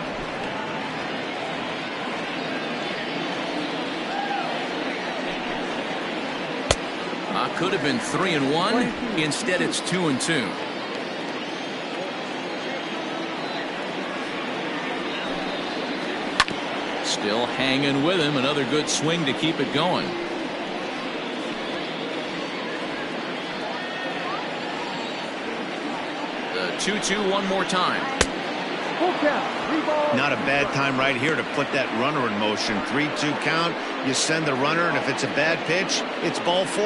Could have been 3-1. Instead, it's 2-2. Still hanging with him. Another good swing to keep it going. The 2-2 one more time. Full count. 3 balls. Not a bad time right here to put that runner in motion. 3-2 count. You send the runner, and if it's a bad pitch, it's ball 4.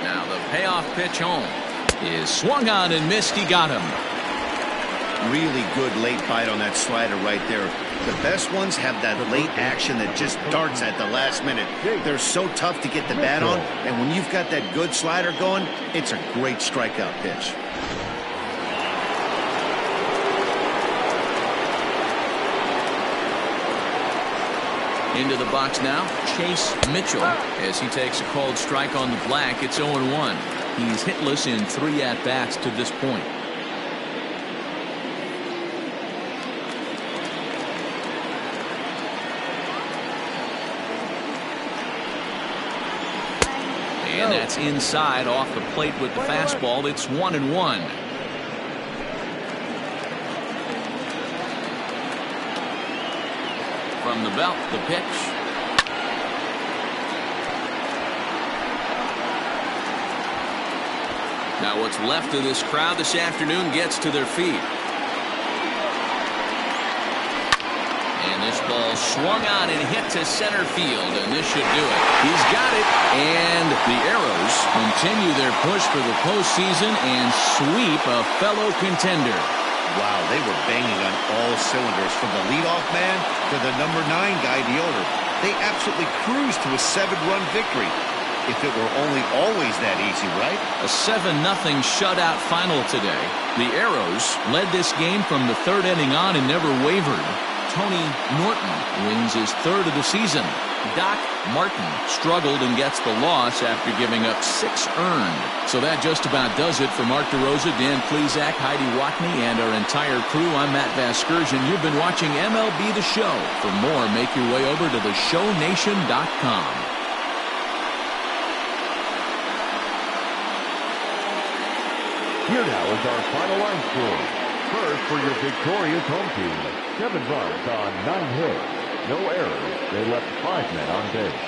Now the payoff pitch home is swung on and missed. He got him. Really good late bite on that slider right there. The best ones have that late action that just darts at the last minute. They're so tough to get the bat on, and when you've got that good slider going, it's a great strikeout pitch. Into the box now, Chase Mitchell, as he takes a called strike on the black. It's 0-1. He's hitless in 3 at-bats to this point. And that's inside off the plate with the fastball. It's 1-1. From the belt, the pitch. Now what's left of this crowd this afternoon gets to their feet. And this ball swung on and hit to center field, and this should do it. He's got it, and the Arrows continue their push for the postseason and sweep a fellow contender. Wow, they were banging on all cylinders, from the leadoff man to the number 9 guy, the owner. They absolutely cruised to a 7-run victory. If it were only always that easy, right? A 7-0 shutout final today. The Arrows led this game from the 3rd inning on and never wavered. Tony Norton wins his 3rd of the season. Doc Martin struggled and gets the loss after giving up 6 earned. So that just about does it for Mark DeRosa, Dan Plesac, Heidi Watney, and our entire crew. I'm Matt Vasgersian. You've been watching MLB The Show. For more, make your way over to theshownation.com. Here now is our final line score. First for your victorious home team, 7 runs on 9 hits. No errors. They left 5 men on base.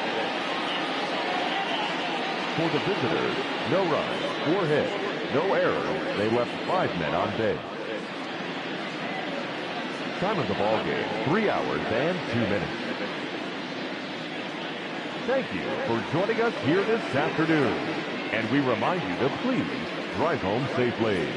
For the visitors, no runs, 4 hits. No errors. They left 5 men on base. Time of the ball game, 3 hours and 2 minutes. Thank you for joining us here this afternoon. And we remind you to please drive home safely.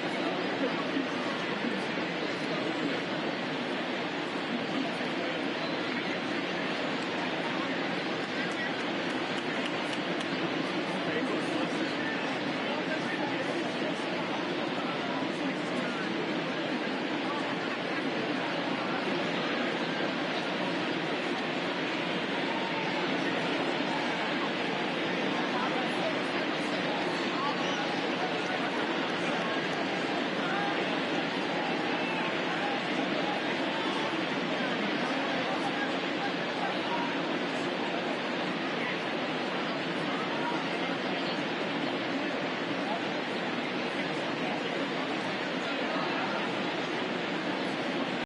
Heat.